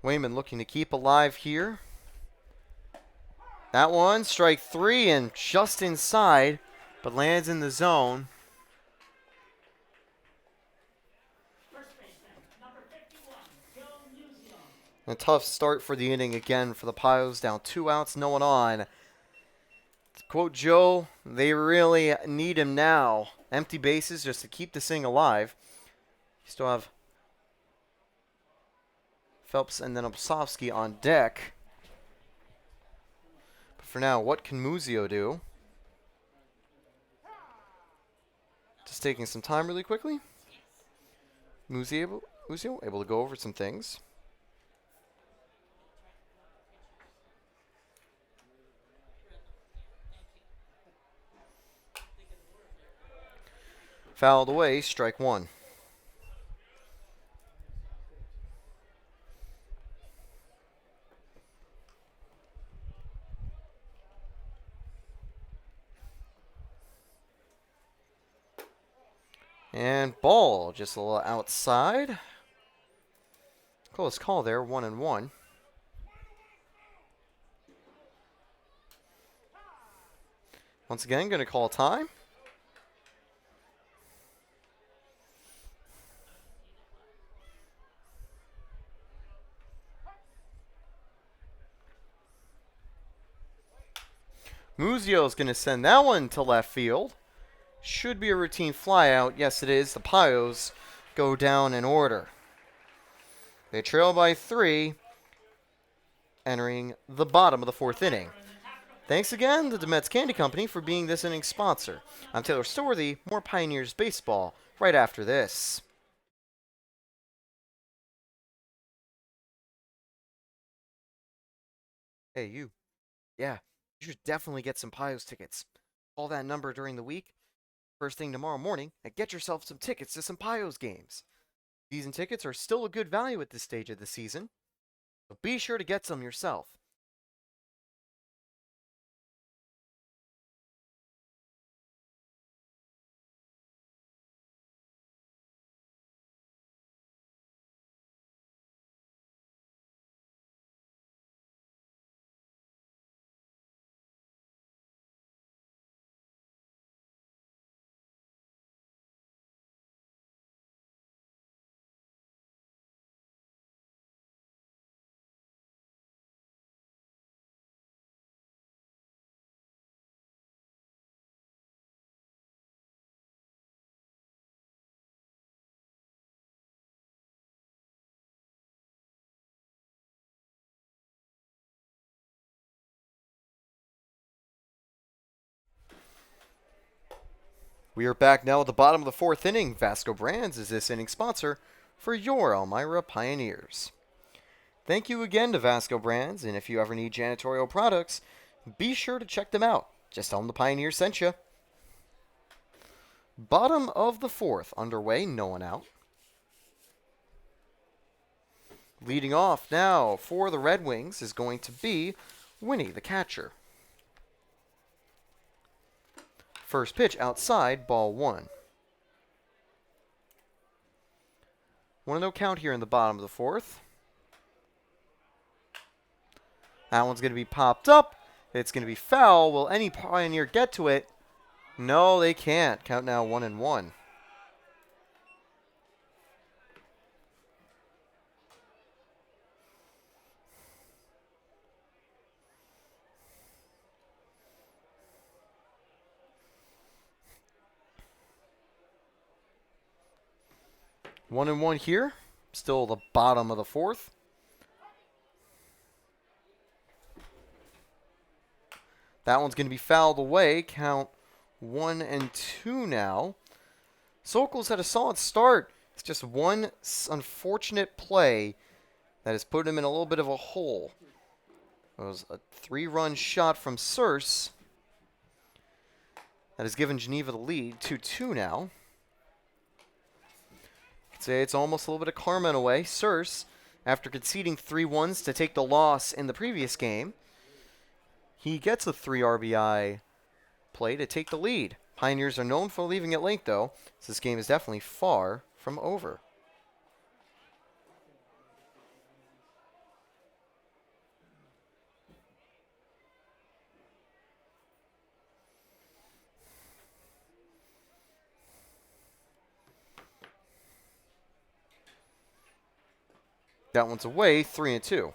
Weyman looking to keep alive here. That one, strike 3 and just inside, but lands in the zone. A tough start for the inning again for the Pios. Down 2 outs, no one on. To quote Joe, they really need him now. Empty bases just to keep this thing alive. You still have Phelps and then Opsovsky on deck. But for now, what can Muzio do? Just taking some time really quickly. Muzio able to go over some things. Fouled away, strike 1. And ball, just a little outside. Close call there, 1-1. Once again, going to call time. Muzio is going to send that one to left field. Should be a routine flyout. Yes, it is. The Pios go down in order. They trail by 3, entering the bottom of the 4th inning. Thanks again to Demet's Candy Company for being this inning's sponsor. I'm Taylor Storthy. More Pioneers baseball right after this. Hey, you. Yeah, you should definitely get some Pios tickets. Call that number during the week, first thing tomorrow morning, and get yourself some tickets to some Pios games. Season tickets are still a good value at this stage of the season, so be sure to get some yourself. We are back now at the bottom of the fourth inning. Vasco Brands is this inning sponsor for your Elmira Pioneers. Thank you again to Vasco Brands, and if you ever need janitorial products, be sure to check them out. Just tell them the Pioneers sent you. Bottom of the fourth underway, no one out. Leading off now for the Red Wings is going to be Winnie, the catcher. First pitch outside, ball one. 1-0 count here in the bottom of the fourth. That one's going to be popped up. It's going to be foul. Will any Pioneer get to it? No, they can't. Count now 1-1. One and one here. Still the bottom of the fourth. That one's going to be fouled away. Count 1-2 now. Sokol's had a solid start. It's just one unfortunate play that has put him in a little bit of a hole. It was a 3-run shot from Circe that has given Geneva the lead. 2-2 now. I'd say it's almost a little bit of karma in a way. Circe, after conceding 3 ones to take the loss in the previous game, he gets a 3 RBI play to take the lead. Pioneers are known for leaving it late, though, so this game is definitely far from over. That one's away, 3-2.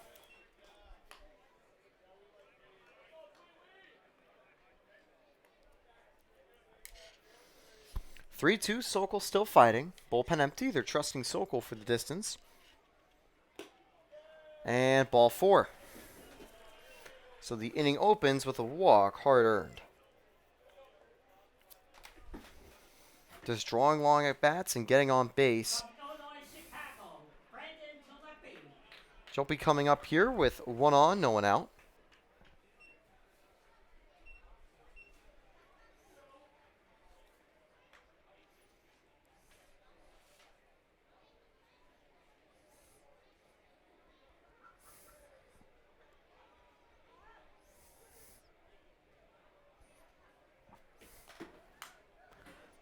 3-2, Sokol still fighting. Bullpen empty. They're trusting Sokol for the distance. And ball 4. So the inning opens with a walk, hard earned. Just drawing long at bats and getting on base. Jopie coming up here with 1 on, no one out.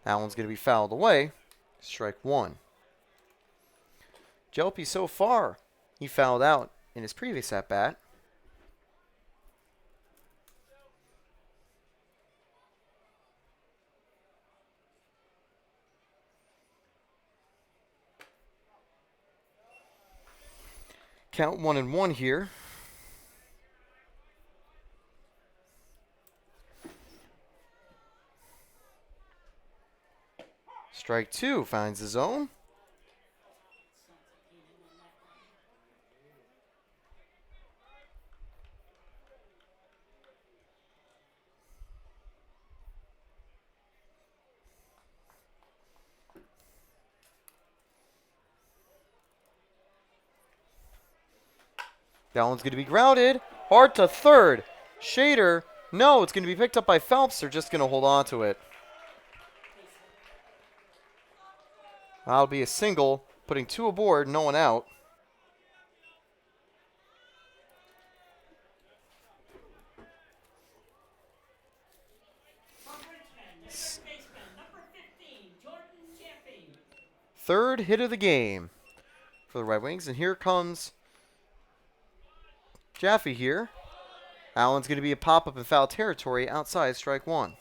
That one's going to be fouled away. Strike 1. Jopie so far, he fouled out in his previous at-bat. Count 1-1 here. Strike 2 finds the zone. That one's going to be grounded. Hard to third. Shader. No, it's going to be picked up by Phelps. They're just going to hold on to it. That'll be a single, putting 2 aboard, no one out. Third hit of the game for the Red Wings, and here comes Jaffe here. Allen's going to be a pop-up in foul territory outside strike 1.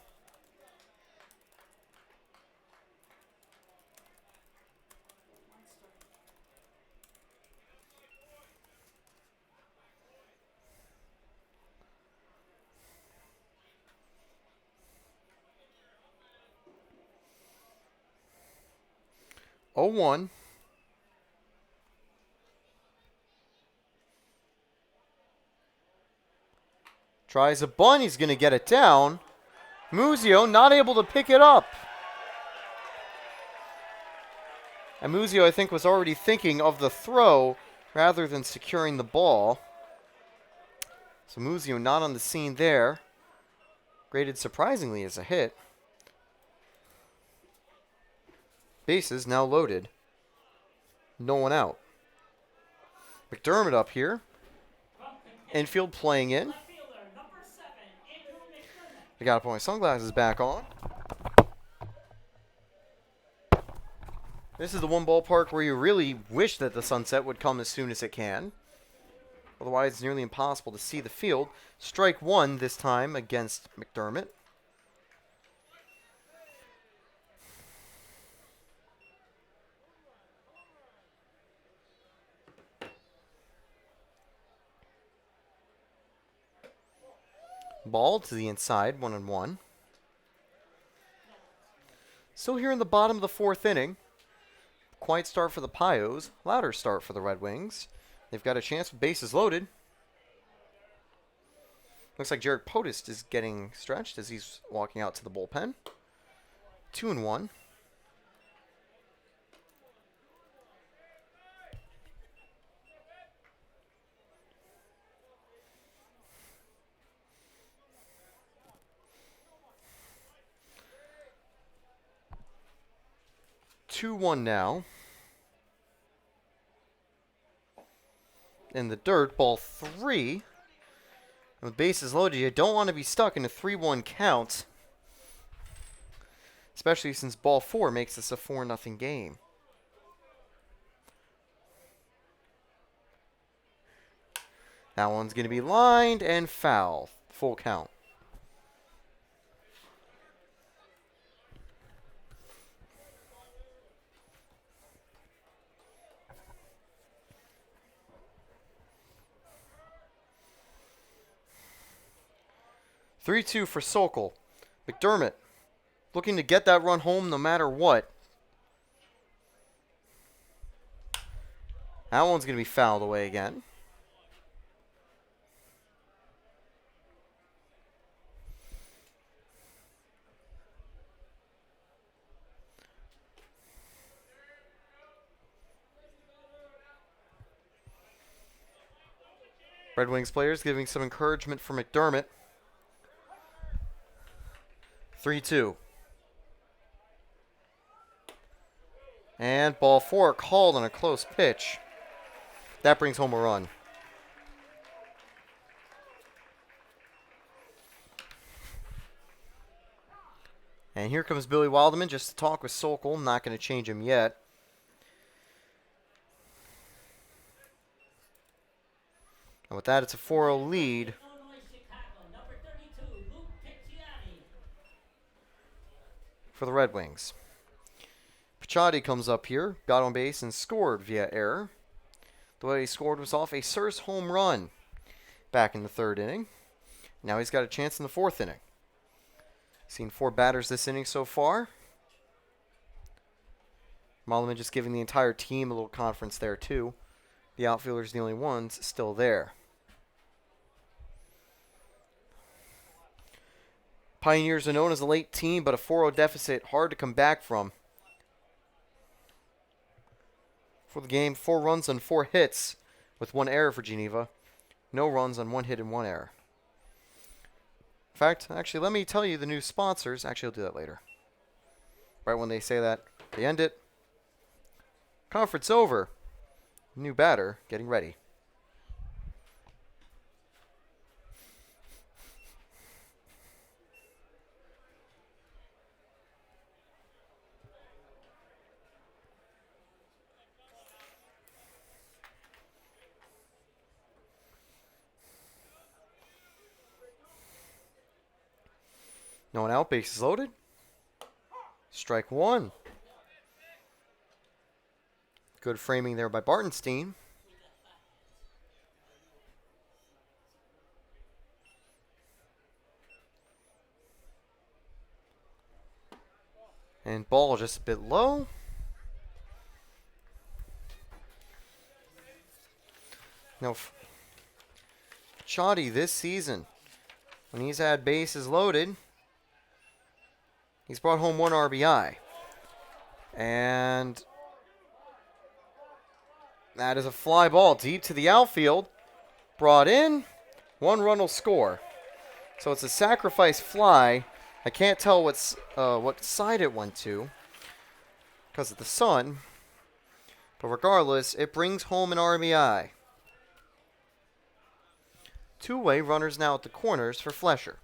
Oh, 1. Tries a bunt. He's going to get it down. Muzio not able to pick it up. And Muzio, I think, was already thinking of the throw rather than securing the ball. So Muzio not on the scene there. Graded surprisingly as a hit. Bases now loaded. No one out. McDermott up here. Infield playing in. Left fielder, number 7, Andrew McDermott. I gotta put my sunglasses back on. This is the one ballpark where you really wish that the sunset would come as soon as it can. Otherwise, it's nearly impossible to see the field. Strike one this time against McDermott. Ball to the inside, 1-1. Still here in the bottom of the fourth inning. Quiet start for the Pios. Louder start for the Red Wings. They've got a chance with bases loaded. Looks like Jared Podest is getting stretched as he's walking out to the bullpen. 2-1. Now. In the dirt, ball 3. And with bases loaded, you don't want to be stuck in a 3-1 count. Especially since ball 4 makes this a 4-0 game. That one's going to be lined and foul. Full count. Three-two for Sokol. McDermott looking to get that run home no matter what. That one's going to be fouled away again. Red Wings players giving some encouragement for McDermott. 3-2. And ball 4 called on a close pitch. That brings home a run. And here comes Billy Wilderman just to talk with Sokol. Not going to change him yet. And with that, it's a 4-0 lead for the Red Wings. Picciotti comes up here, got on base and scored via error. The way he scored was off a Surse home run back in the third inning. Now he's got a chance in the fourth inning. Seen 4 batters this inning so far. Molliman just giving the entire team a little conference there too. The outfielders the only ones still there. Pioneers are known as a late team, but a 4-0 deficit hard to come back from. For the game, 4 runs on 4 hits with 1 error for Geneva. No runs on 1 hit and 1 error. In fact, actually, let me tell you the new sponsors. Actually, I'll do that later. Right when they say that, they end it. Conference over. New batter getting ready. No one out, bases loaded. Strike 1. Good framing there by Bartenstein. And ball just a bit low. Now, Picciotti this season, when he's had bases loaded, he's brought home 1 RBI. And That is a fly ball deep to the outfield. Brought in. 1 run will score. So it's a sacrifice fly. I can't tell what side it went to because of the sun. But regardless, it brings home an RBI. Two-way runners now at the corners for Flesher.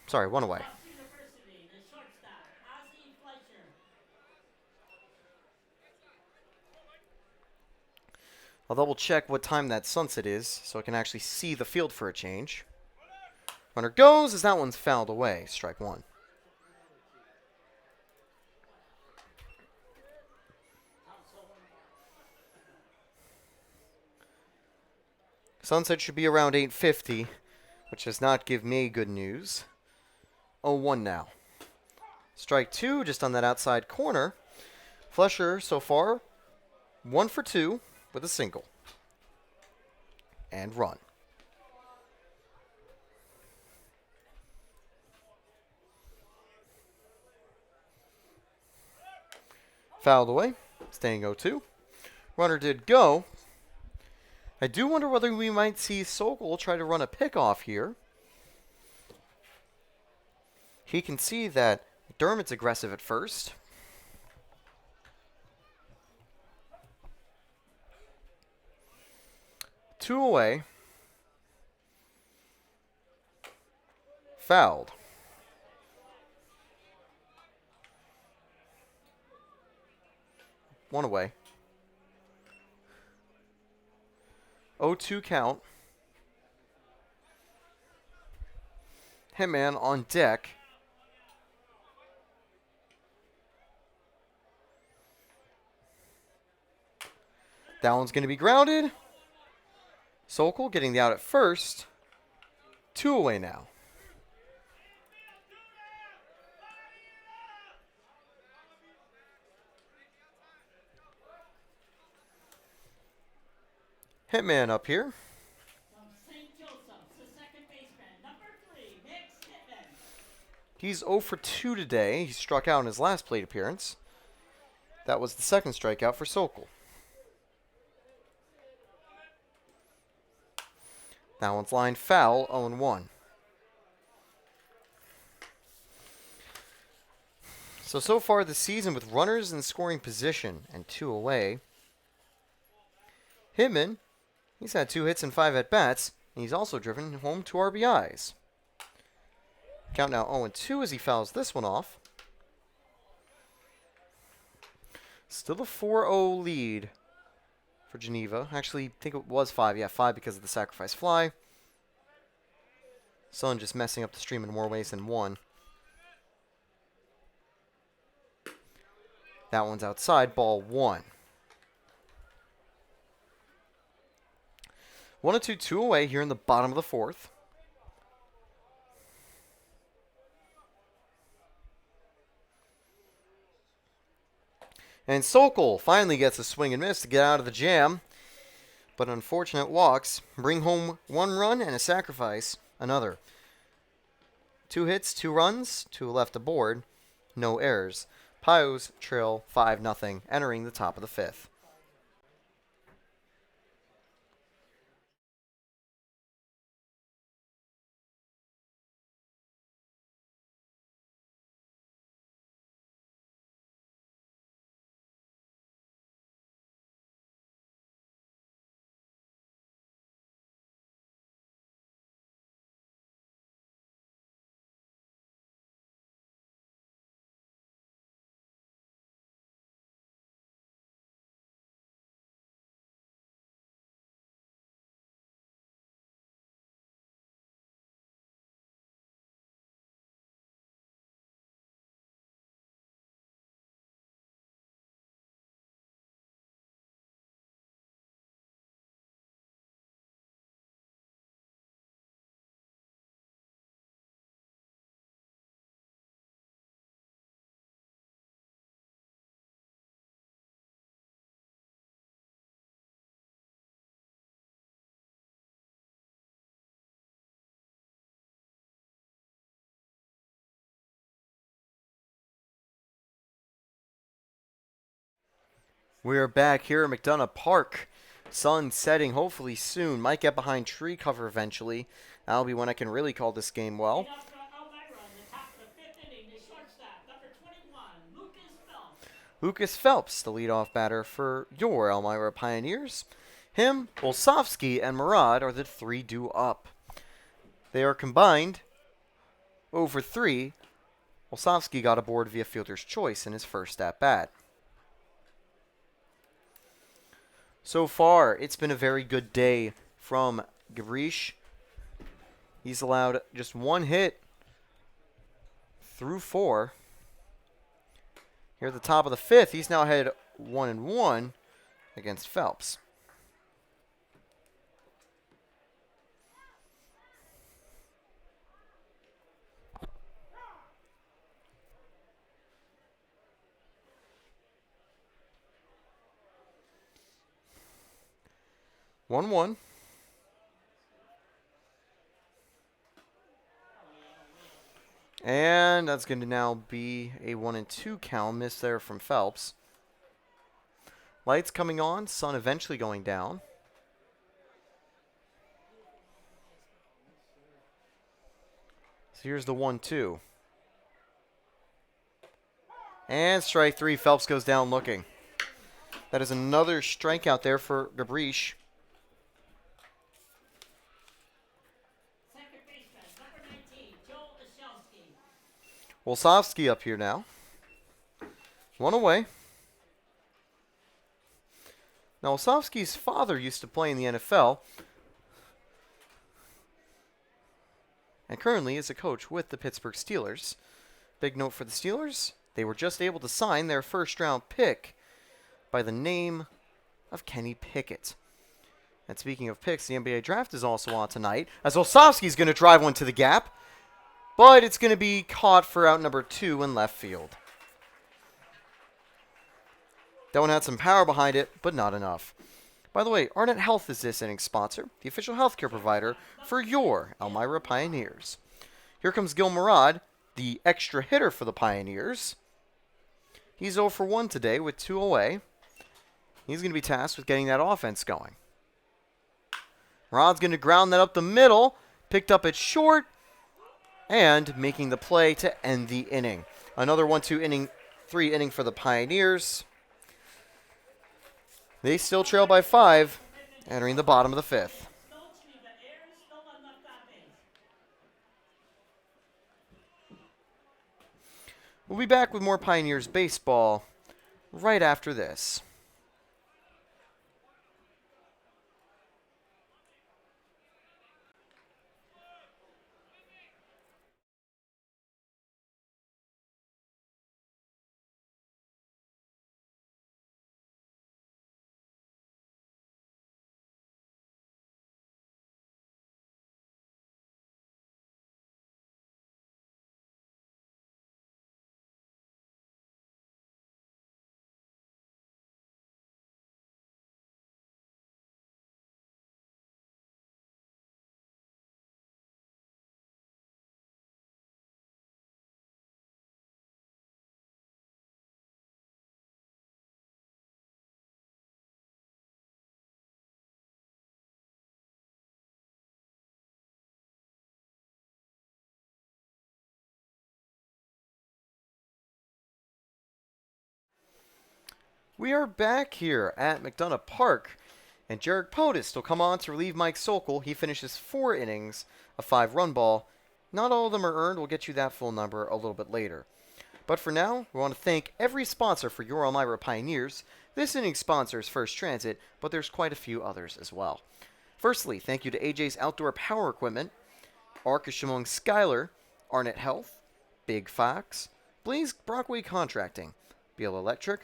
Sorry, one away. Tufts University, the shortstop, Ozzie Fleischer. I'll double check what time that sunset is so I can actually see the field for a change. Runner goes as that one's fouled away. Strike 1. Sunset should be around 8:50, which does not give me good news. 0-1 now. Strike 2 just on that outside corner. Flesher so far 1 for 2 with a single. And run. Fouled away. Staying 0-2. Runner did go. I do wonder whether we might see Sokol try to run a pickoff here. He can see that Dermott's aggressive at first. Two away. Fouled. One away. 0-2 count. Hitman on deck. That one's going to be grounded. Sokol getting the out at first. 2 away now. Hitman up here. From St. Joseph's, the second baseman, number 3, Mix Hitman. He's 0 for 2 today. He struck out in his last plate appearance. That was the second strikeout for Sokol. That one's lined foul, 0-1. So far this season with runners in scoring position and 2 away, Hitman, he's had 2 hits and 5 at-bats, and he's also driven home 2 RBIs. Count now 0-2 as he fouls this one off. Still a 4-0 lead for Geneva. Actually, I think it was 5. Yeah, 5 because of the sacrifice fly. Sun just messing up the stream in more ways than one. That one's outside, ball 1. 1-2, 2 away here in the bottom of the 4th. And Sokol finally gets a swing and miss to get out of the jam. But unfortunate walks bring home 1 run and a sacrifice, another. 2 hits, 2 runs, 2 left aboard, no errors. Pios trail 5-0, entering the top of the 5th. We're back here at McDonough Park. Sun setting hopefully soon. Might get behind tree cover eventually. That'll be when I can really call this game well. Leading off for Elmira in the top of the 5th inning, the shortstop, number 21, Lucas Phelps. Lucas Phelps, the leadoff batter for your Elmira Pioneers. Him, Olsovsky, and Murad are the three due up. They are combined over 3. Olsovsky got aboard via fielder's choice in his first at-bat. So far, it's been a very good day from Gabrish. He's allowed just 1 hit through 4. Here at the top of the 5th, he's now had 1-1 against Phelps. One. And that's going to now be a 1-2 count. Miss there from Phelps. Lights coming on. Sun eventually going down. So here's the 1-2. And strike 3. Phelps goes down looking. That is another strikeout there for Gabrish. Second baseman, number 19, Joel Ashelski. Wolsowski up here now. 1 away. Now, Wolsowski's father used to play in the NFL and currently is a coach with the Pittsburgh Steelers. Big note for the Steelers, they were just able to sign their first-round pick by the name of Kenny Pickett. And speaking of picks, the NBA draft is also on tonight, as Olsowski's going to drive one to the gap, but it's going to be caught for out number 2 in left field. That one had some power behind it, but not enough. By the way, Arnett Health is this inning's sponsor, the official healthcare provider for your Elmira Pioneers. Here comes Gil Murad, the extra hitter for the Pioneers. He's 0 for 1 today with 2 away. He's going to be tasked with getting that offense going. Murad's going to ground that up the middle, picked up at short, and making the play to end the inning. Another 1-2 inning, 3 inning for the Pioneers. They still trail by 5, entering the bottom of the 5th. No Geneva errors, no one left on base. We'll be back with more Pioneers baseball right after this. We are back here at McDonough Park, and Jarek Podest will come on to relieve Mike Sokol. He finishes 4 innings, a 5-run ball. Not all of them are earned. We'll get you that full number a little bit later. But for now, we want to thank every sponsor for your Elmira Pioneers. This inning sponsors First Transit, but there's quite a few others as well. Firstly, thank you to AJ's Outdoor Power Equipment, Arkashimong Skyler, Arnett Health, Big Fox, Blaze Brockway Contracting, Beal Electric,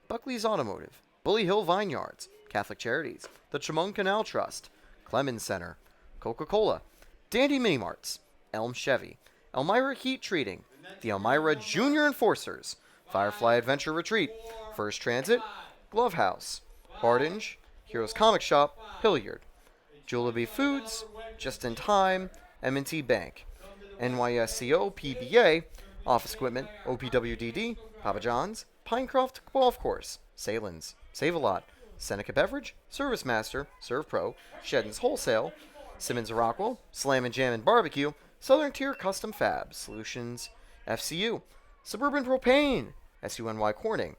Buckley's Automotive, Bully Hill Vineyards, Catholic Charities, the Chemung Canal Trust, Clemens Center, Coca-Cola, Dandy Mini Marts, Elm Chevy, Elmira Heat Treating, the Elmira Junior Enforcers, Firefly Adventure Retreat, First Transit, Glove House, Hardinge, Heroes Comic Shop, Hilliard, Jollibee Foods, Just in Time, M&T Bank, NYSCO PBA, Office Equipment, OPWDD, Papa John's, Pinecroft Golf Course, Salins, Save-A-Lot, Seneca Beverage, Service Master, Serve Pro, Shedden's Wholesale, Simmons Rockwell, Slam and Jam and Barbecue, Southern Tier Custom Fab, Solutions, FCU, Suburban Propane, SUNY Corning,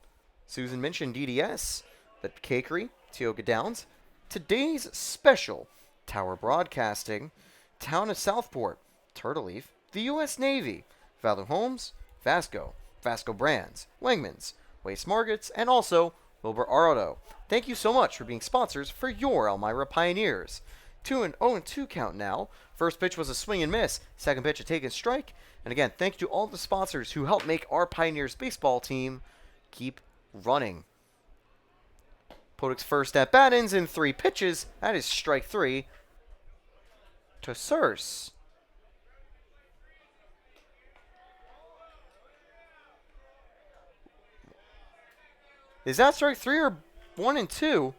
Susan Minchin DDS, The Cakery, Tioga Downs, Today's Special, Tower Broadcasting, Town of Southport, Turtle Leaf, the U.S. Navy, Valor Homes, Vasco, Vasco Brands, Weyman's, Waste Markets, and also Wilbur Auto. Thank you so much for being sponsors for your Elmira Pioneers. 2-0-2 count now. First pitch was a swing and miss. Second pitch a take and strike. And again, thank you to all the sponsors who help make our Pioneers baseball team keep running. Podik's first at bat ends in 3 pitches. That is strike 3 to Surse. Is that strike 3 or 1 and 2?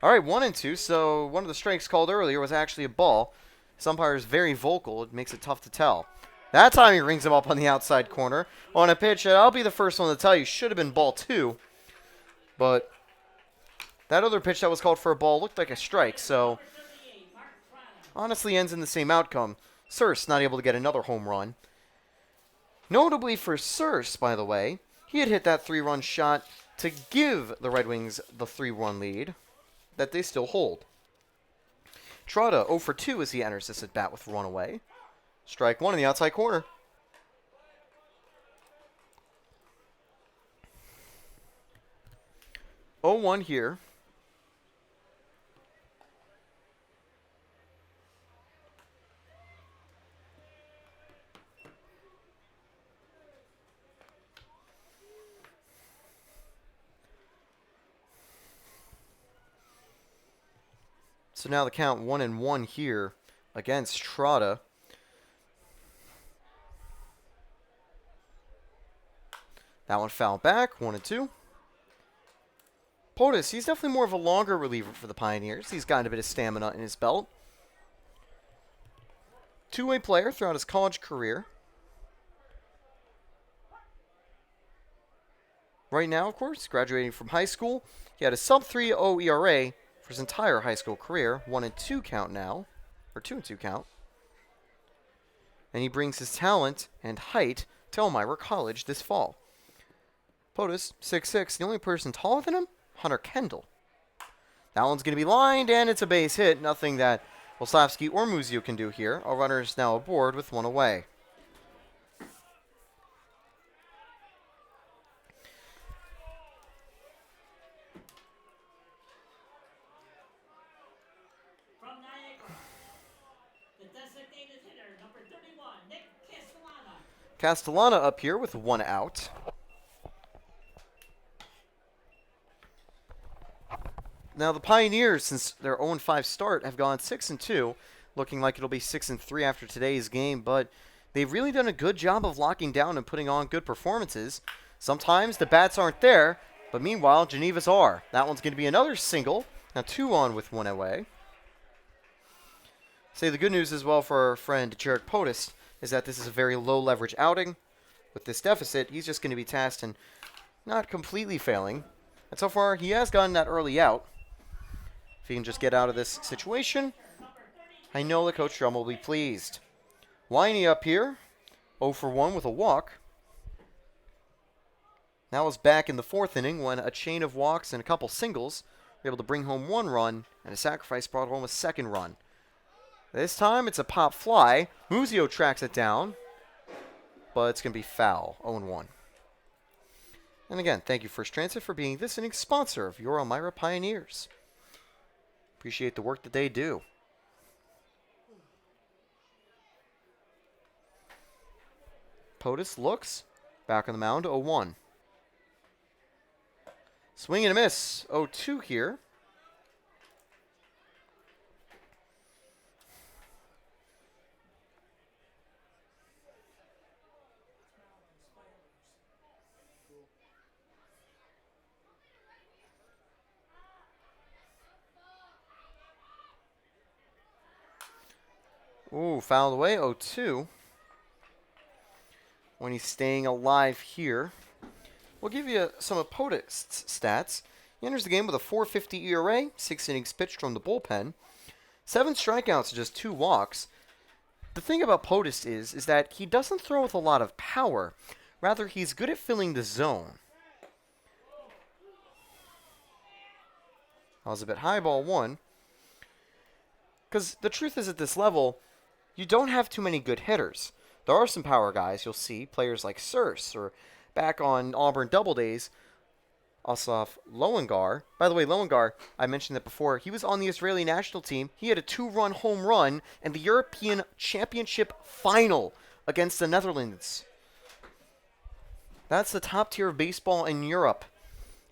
All right, 1 and 2. So one of the strikes called earlier was actually a ball. This umpire is very vocal. It makes it tough to tell. That time he rings him up on the outside corner on a pitch that I'll be the first one to tell you should have been ball 2. But that other pitch that was called for a ball looked like a strike. So honestly ends in the same outcome. Surse not able to get another home run. Notably for Surse, by the way, he had hit that 3-run shot to give the Red Wings the 3-1 lead that they still hold. Trotta 0 for 2 as he enters this at bat with runaway. Strike 1 in the outside corner. Oh 1 here. So now the count 1-1 here against Trotta. That one fouled back, 1-2. POTUS, he's definitely more of a longer reliever for the Pioneers. He's gotten a bit of stamina in his belt. Two-way player throughout his college career. Right now, of course, graduating from high school, he had a sub 3.0 ERA for his entire high school career. 1-2 count now, or 2-2 count. And he brings his talent and height to Elmira College this fall. POTUS, 6'6", the only person taller than him, Hunter Kendall. That one's going to be lined, and it's a base hit. Nothing that Woslavsky or Muzio can do here. Our runner is now aboard with 1 away. From Niagara, the designated hitter, number 31, Nick Castellana. Castellana up here with 1 out. Now the Pioneers, since their 0-5 start, have gone 6-2, looking like it'll be 6-3 after today's game, but they've really done a good job of locking down and putting on good performances. Sometimes the bats aren't there, but meanwhile, Geneva's are. That one's going to be another single. Now 2 on with 1 away. Say the good news as well for our friend Jarek POTUS is that this is a very low leverage outing. With this deficit, he's just going to be tasked and not completely failing. And so far, he has gotten that early out. If he can just get out of this situation, I know that Coach Drum will be pleased. Winey up here, 0 for 1 with a walk. Now is back in the 4th inning when a chain of walks and a couple singles were able to bring home 1 run, and a sacrifice brought home a 2nd run. This time it's a pop fly. Muzio tracks it down, but it's going to be foul, 0-1. And again, thank you First Transit for being this inning's sponsor of your Elmira Pioneers. Appreciate the work that they do. POTUS looks. Back on the mound, 0-1. Swing and a miss, 0-2 here. Ooh, fouled away, 0-2. When he's staying alive here. We'll give you some of POTUS' stats. He enters the game with a 4.50 ERA, 6 innings pitched from the bullpen, 7 strikeouts and just 2 walks. The thing about POTUS is that he doesn't throw with a lot of power. Rather, he's good at filling the zone. That was a bit high, ball 1. Because the truth is, at this level, you don't have too many good hitters. There are some power guys. You'll see players like Surse, or back on Auburn Double Days, Asaf Lowengar. By the way, Lowengar, I mentioned that before, he was on the Israeli national team. He had a 2-run home run in the European Championship final against the Netherlands. That's the top tier of baseball in Europe.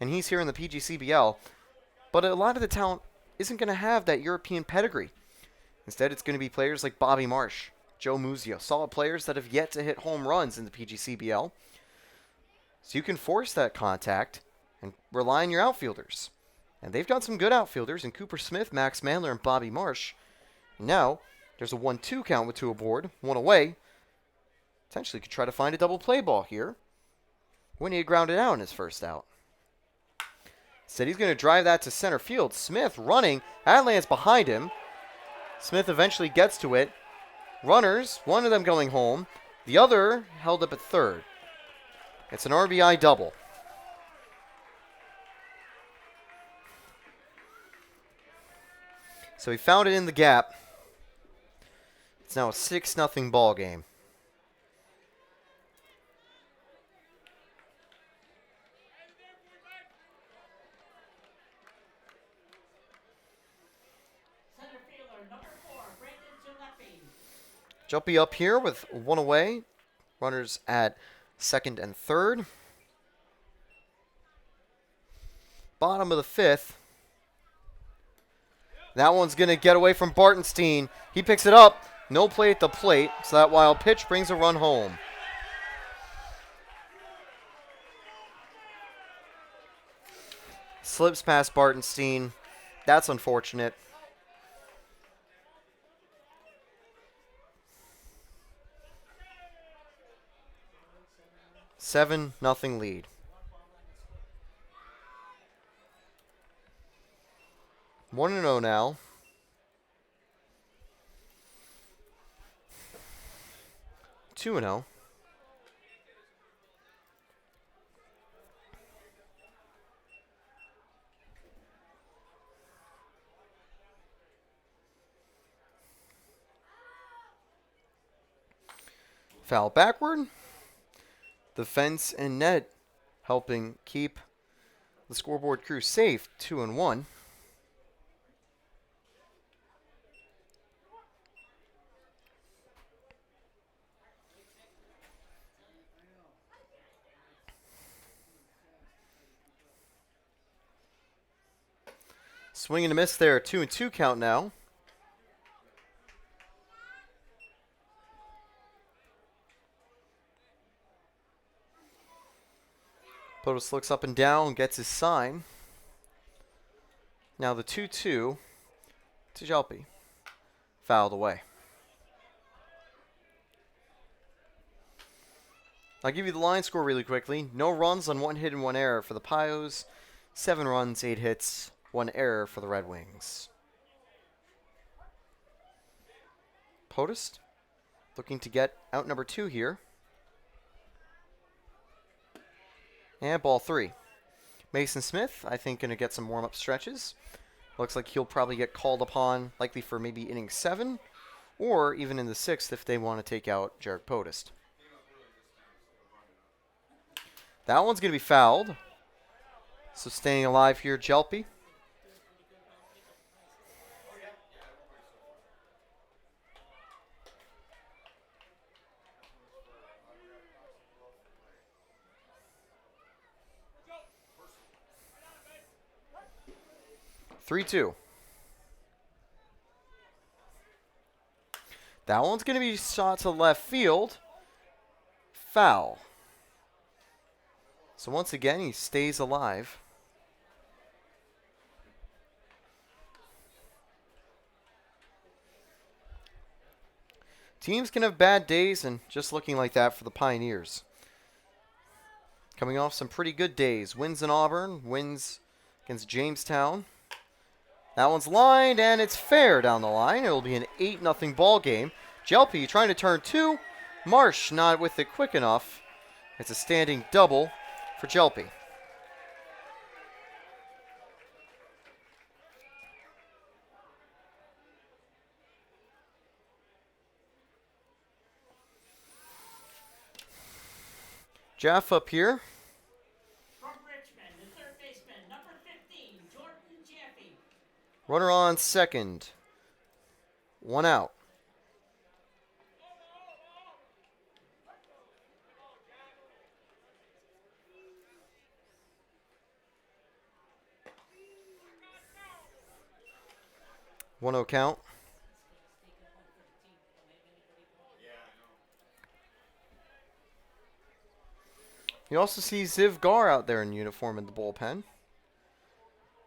And he's here in the PGCBL. But a lot of the talent isn't going to have that European pedigree. Instead, it's going to be players like Bobby Marsh, Joe Muzio, solid players that have yet to hit home runs in the PGCBL. So you can force that contact and rely on your outfielders. And they've got some good outfielders in Cooper Smith, Max Mandler, and Bobby Marsh. And now, there's a 1-2 count with 2 aboard, 1 away. Potentially could try to find a double play ball here. When he grounded out in his first out. Said he's going to drive that to center field. Smith running. That lands behind him. Smith eventually gets to it. Runners, one of them going home. The other held up at third. It's an RBI double. So he found it in the gap. It's now a 6-0 ball game. Jumpy up here with 1 away. Runners at second and third. Bottom of the 5th. That one's going to get away from Bartenstein. He picks it up. No play at the plate. So that wild pitch brings a run home. Slips past Bartenstein. That's unfortunate. 7-0 lead. One and 0 now. Two and 0. Foul backward. The fence and net helping keep the scoreboard crew safe. 2 and 1. Swing and a miss there. 2 and 2 count now. POTUS looks up and down, gets his sign. Now the 2-2 to Jalpi. Fouled away. I'll give you the line score really quickly. No runs on 1 hit and 1 error for the Pios. 7 runs, 8 hits, 1 error for the Red Wings. POTUS looking to get out number 2 here. And ball 3. Mason Smith, I think, going to get some warm-up stretches. Looks like he'll probably get called upon, likely for maybe inning 7, or even in the 6th if they want to take out Jarek POTUS. That one's going to be fouled. So staying alive here, Jalpi. Three-two. That one's going to be shot to left field. Foul. So once again, he stays alive. Teams can have bad days, and just looking like that for the Pioneers. Coming off some pretty good days. Wins in Auburn, wins against Jamestown. That one's lined, and it's fair down the line. It'll be an 8-0 ball game. Jelpy trying to turn 2. Marsh not with it quick enough. It's a standing double for Jelpy. Jeff up here. From Richmond, the third baseman, number 15, Jordan Jeffy. Runner on second. 1 out. One 0 count. You also see Ziv Gar out there in uniform in the bullpen.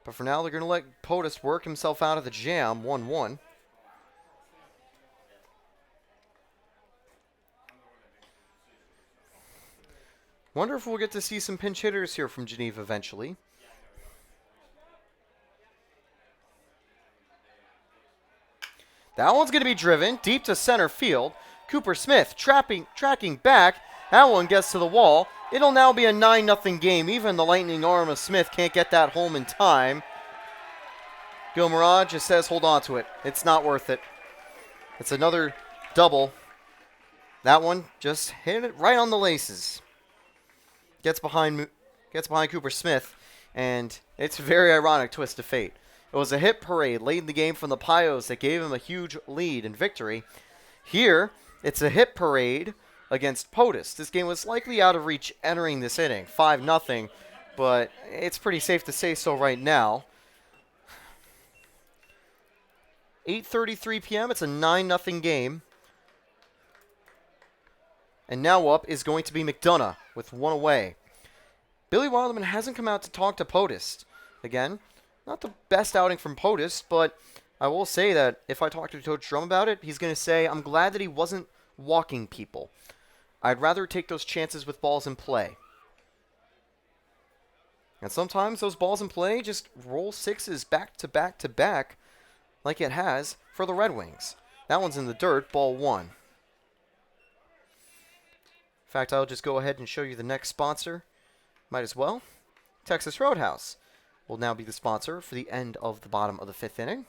But for now, they're going to let POTUS work himself out of the jam, 1-1. Wonder if we'll get to see some pinch hitters here from Geneva eventually. That one's going to be driven deep to center field. Cooper Smith tracking back. That one gets to the wall. It'll now be a 9-0 game. Even the lightning arm of Smith can't get that home in time. Gil Mirage just says hold on to it. It's not worth it. It's another double. That one just hit it right on the laces. Gets behind Cooper Smith, and it's a very ironic twist of fate. It was a hit parade late in the game from the Pios that gave him a huge lead and victory. Here, it's a hit parade against POTUS. This game was likely out of reach entering this inning, 5-0, but it's pretty safe to say so right now. 8:33 p.m., it's a 9-0 game. And now up is going to be McDonough with 1 away. Billy Wilderman hasn't come out to talk to POTUS. Again, not the best outing from POTUS, but I will say that if I talk to Coach Drum about it, he's going to say, I'm glad that he wasn't walking people. I'd rather take those chances with balls in play. And sometimes those balls in play just roll sixes back to back to back like it has for the Red Wings. That one's in the dirt, ball 1. In fact, I'll just go ahead and show you the next sponsor. Might as well. Texas Roadhouse will now be the sponsor for the end of the bottom of the 5th inning.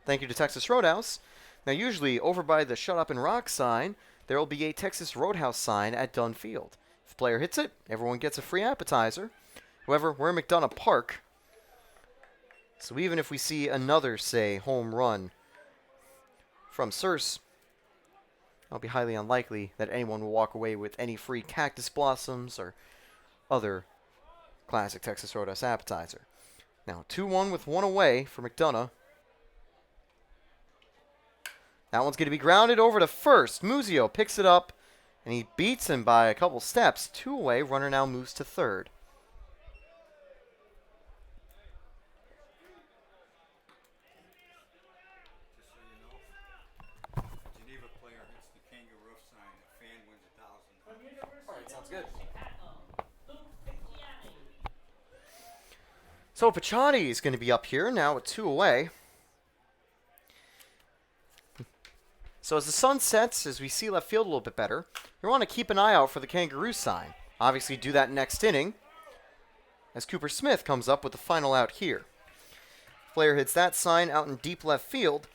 Thank you to Texas Roadhouse. Now, usually over by the Shut Up and Rock sign, there will be a Texas Roadhouse sign at Dunfield. If the player hits it, everyone gets a free appetizer. However, we're in McDonough Park, so even if we see another, say, home run from Circe, it'll be highly unlikely that anyone will walk away with any free cactus blossoms or other classic Texas Roadhouse appetizer. Now, 2-1 with 1 away for McDonough. That one's going to be grounded over to first. Muzio picks it up, and he beats him by a couple steps. 2 away, runner now moves to third. Just so you know, Geneva player hits the kangaroo sign, a fan wins $1,000. From University All right, sounds good. of Chicago, Luke Picciani. So Pachani is going to be up here now with 2 away. So as the sun sets, as we see left field a little bit better, you want to keep an eye out for the kangaroo sign. Obviously do that next inning as Cooper Smith comes up with the final out here. Player hits that sign out in deep left field.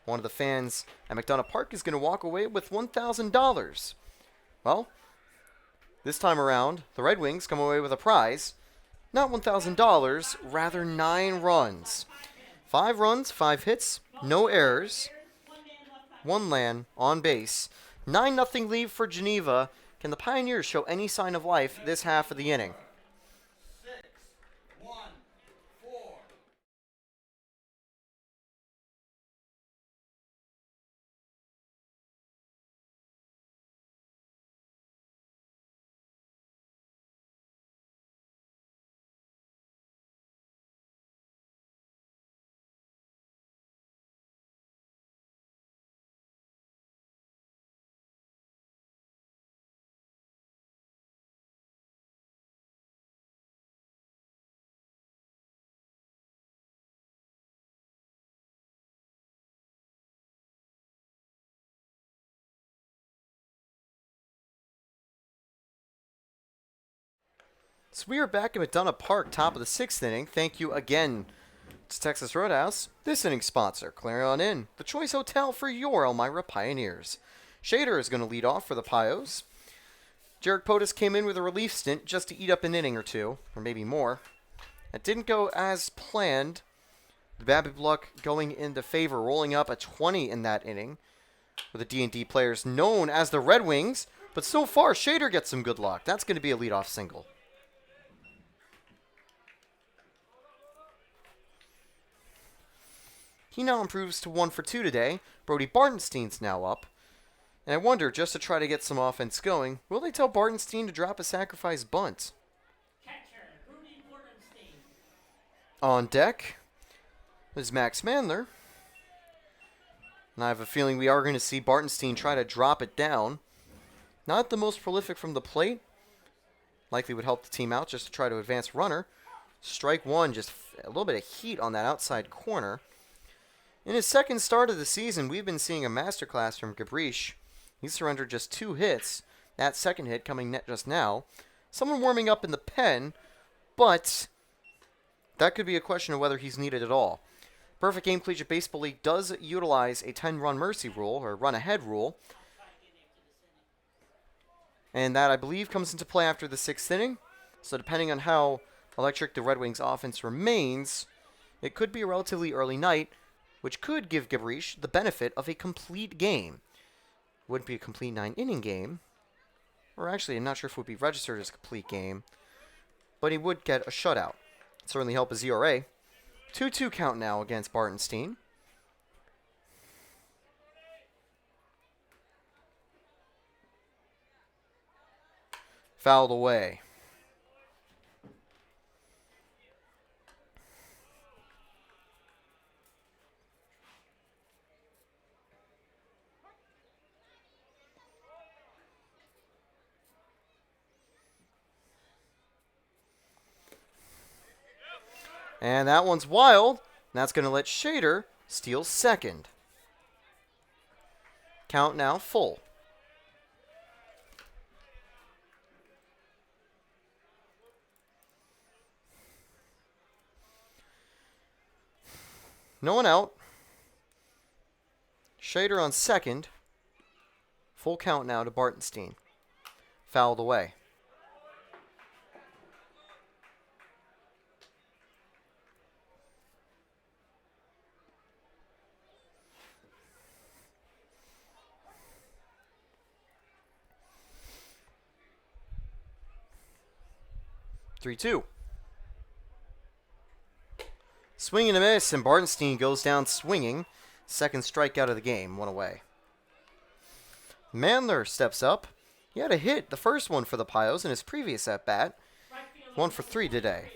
One of the fans at McDonough Park is going to walk away with $1,000. Well, this time around, the Red Wings come away with a prize. Not $1,000, rather 9 runs. 5 runs, 5 hits, no errors. 1 land on base. 9-0 lead for Geneva. Can the Pioneers show any sign of life this half of the inning? So we are back in McDonough Park, top of the 6th inning. Thank you again to Texas Roadhouse, this inning sponsor, Clarion Inn, the choice hotel for your Elmira Pioneers. Shader is going to lead off for the Pios. Jarek Potus came in with a relief stint just to eat up an inning or two, or maybe more. It didn't go as planned. The Babbitt luck going into favor, rolling up a 20 in that inning with the D&D players known as the Red Wings. But so far, Shader gets some good luck. That's going to be a leadoff single. He now improves to 1 for 2 today. Brody Bartenstein's now up. And I wonder, just to try to get some offense going, will they tell Bartenstein to drop a sacrifice bunt? Catcher, Rudy Bordenstein. On deck is Max Mandler. And I have a feeling we are going to see Bartenstein try to drop it down. Not the most prolific from the plate. Likely would help the team out just to try to advance runner. Strike one, just a little bit of heat on that outside corner. In his second start of the season, we've been seeing a masterclass from Gabrish. He surrendered just 2 hits. That second hit coming net just now. Someone warming up in the pen, but that could be a question of whether he's needed at all. Perfect Game Collegiate Baseball League does utilize a 10-run mercy rule, or run-ahead rule. And that, I believe, comes into play after the 6th inning. So depending on how electric the Red Wings offense remains, it could be a relatively early night, which could give Gabrish the benefit of a complete game. Wouldn't be a complete 9-inning game. Or actually, I'm not sure if it would be registered as a complete game. But he would get a shutout. It'd certainly help his ERA. 2-2 count now against Bartenstein. Fouled away. And that one's wild. And that's going to let Shader steal second. Count now full. No one out. Shader on second. Full count now to Bartenstein. Fouled away. Three-two. Swing and a miss, and Bartenstein goes down swinging. Second strikeout of the game, 1 away. Mandler steps up. He had a hit, the first one for the Pios in his previous at-bat. 1 for 3 today.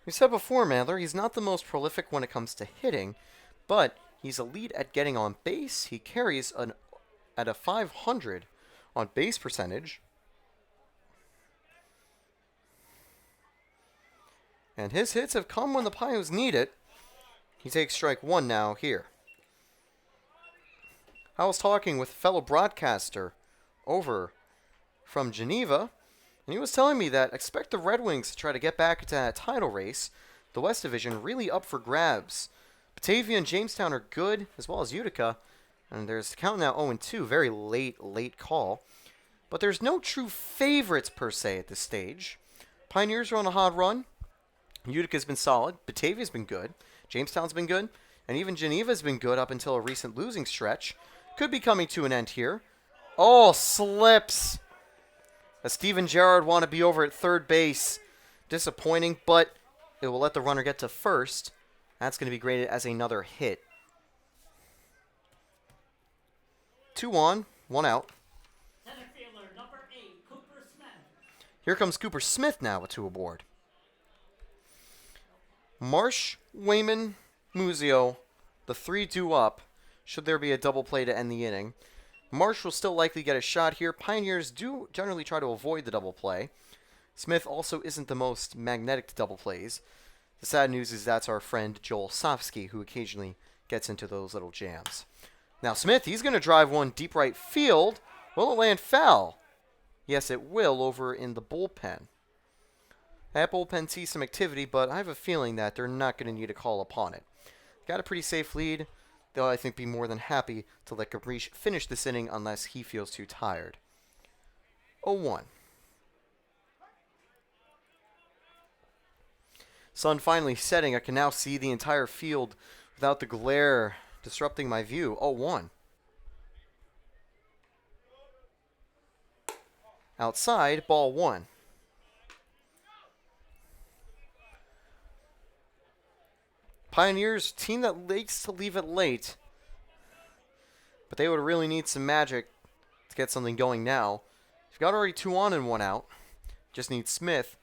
We said before, Mandler, he's not the most prolific when it comes to hitting, but he's elite at getting on base. He carries at a 500 on base percentage. And his hits have come when the Pios need it. He takes strike 1 now here. I was talking with a fellow broadcaster over from Geneva, and he was telling me that expect the Red Wings to try to get back into that title race. The West Division really up for grabs. Batavia and Jamestown are good, as well as Utica. And there's count now 0-2, very late call. But there's no true favorites per se at this stage. Pioneers are on a hot run. Utica's been solid. Batavia's been good. Jamestown's been good. And even Geneva's been good up until a recent losing stretch. Could be coming to an end here. Oh, slips. A Steven Gerrard want to be over at third base. Disappointing, but it will let the runner get to first. That's going to be graded as another hit. 2 on, 1 out. Center fielder, number 8, Cooper Smith. Here comes Cooper Smith now with 2 aboard. Marsh, Weyman, Muzio, the 3 due up, should there be a double play to end the inning. Marsh will still likely get a shot here. Pioneers do generally try to avoid the double play. Smith also isn't the most magnetic to double plays. The sad news is that's our friend Joel Sofsky, who occasionally gets into those little jams. Now Smith, he's going to drive one deep right field. Will it land foul? Yes, it will over in the bullpen. That bullpen sees some activity, but I have a feeling that they're not going to need a call upon it. Got a pretty safe lead. They'll, I think, be more than happy to let Caprice finish this inning unless he feels too tired. 0-1. Sun finally setting. I can now see the entire field without the glare disrupting my view. 0-1. Outside, ball 1. Pioneers, team that likes to leave it late, but they would really need some magic to get something going now. You've got already 2 on and 1 out. Just need Smith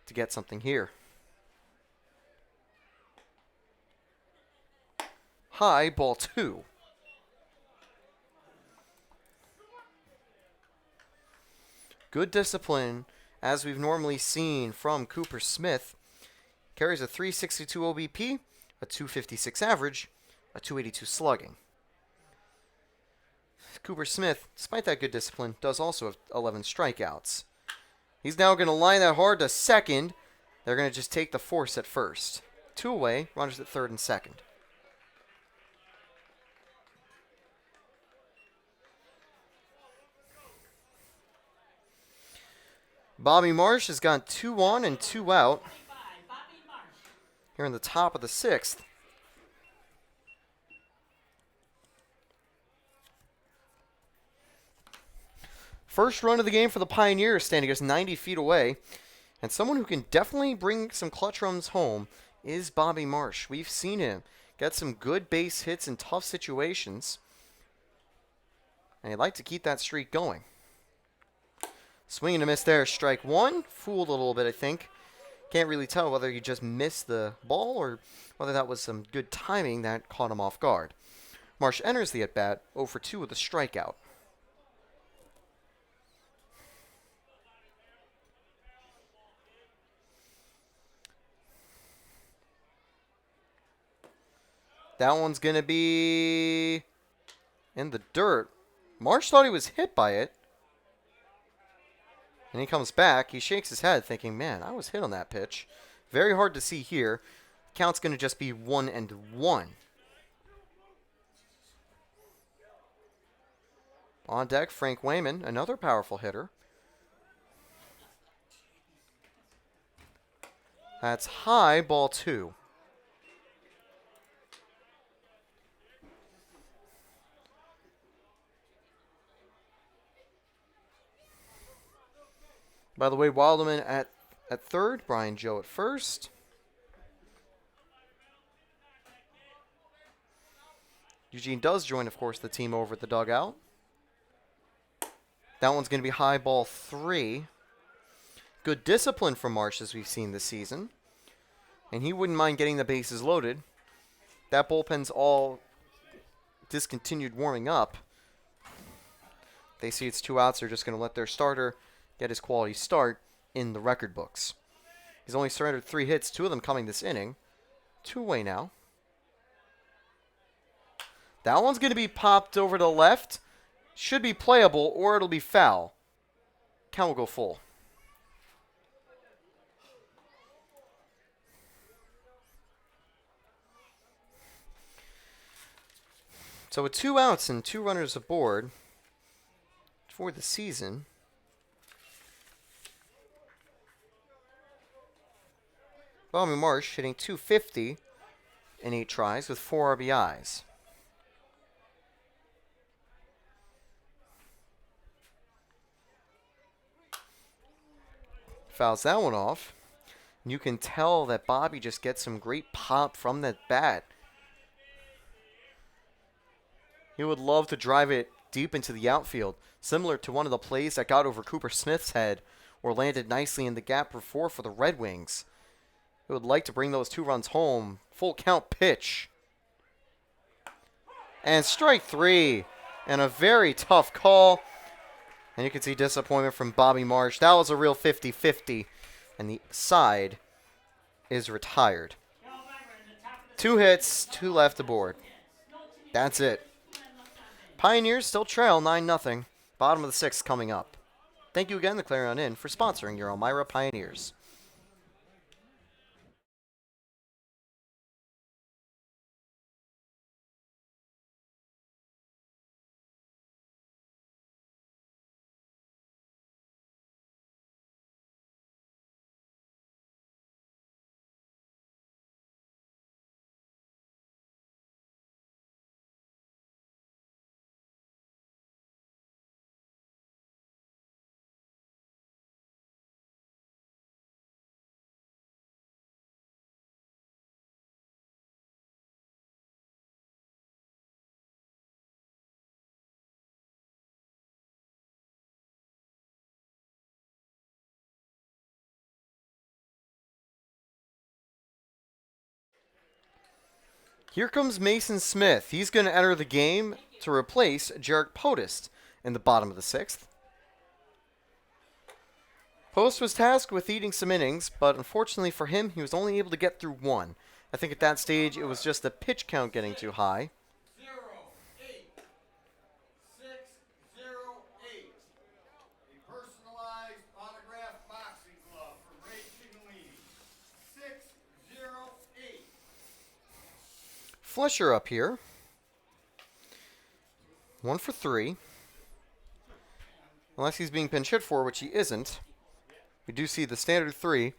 to get something here. High, ball 2. Good discipline, as we've normally seen from Cooper Smith. Carries a 362 OBP, a 256 average, a 282 slugging. Cooper Smith, despite that good discipline, does also have 11 strikeouts. He's now going to line that hard to second. They're going to just take the force at first. 2 away, runners at third and second. Bobby Marsh has gone 2 on and 2 out here in the top of the 6th. First run of the game for the Pioneers, standing just 90 feet away. And someone who can definitely bring some clutch runs home is Bobby Marsh. We've seen him get some good base hits in tough situations. And he'd like to keep that streak going. Swing and a miss there, strike 1. Fooled a little bit, I think. Can't really tell whether he just missed the ball or whether that was some good timing that caught him off guard. Marsh enters the at-bat, 0 for 2 with a strikeout. That one's going to be in the dirt. Marsh thought he was hit by it. And he comes back. He shakes his head thinking, man, I was hit on that pitch. Very hard to see here. Count's going to just be 1-1. On deck, Frank Weyman, another powerful hitter. That's high, ball 2. By the way, Wilderman at third, Brian Joe at first. Eugene does join, of course, the team over at the dugout. That one's going to be high, ball 3. Good discipline from Marsh, as we've seen this season. And he wouldn't mind getting the bases loaded. That bullpen's all discontinued warming up. They see it's 2 outs, they're just going to let their starter get his quality start in the record books. He's only surrendered 3 hits, 2 of them coming this inning. 2 away now. That one's going to be popped over to the left. Should be playable, or it'll be foul. Count will go full. So with 2 outs and 2 runners aboard for the season, Bobby Marsh hitting .250 in 8 tries with 4 RBIs. Fouls that one off. You can tell that Bobby just gets some great pop from that bat. He would love to drive it deep into the outfield, similar to one of the plays that got over Cooper Smith's head or landed nicely in the gap before for the Red Wings. He would like to bring those 2 runs home. Full count pitch. And strike 3. And a very tough call. And you can see disappointment from Bobby Marsh. That was a real 50-50. And the side is retired. 2 hits, 2 left aboard. That's it. Pioneers still trail 9-0. Bottom of the 6th coming up. Thank you again to Clarion Inn for sponsoring your Elmira Pioneers. Here comes Mason Smith. He's going to enter the game to replace Jarek Podest in the bottom of the 6th. Post was tasked with eating some innings, but unfortunately for him, he was only able to get through 1. I think at that stage, it was just the pitch count getting too high. 608. A personalized autographed boxing glove for Ray Cignolini. 608. Flesher up here. 1 for 3. Unless he's being pinch hit for, which he isn't. We do see the standard 3.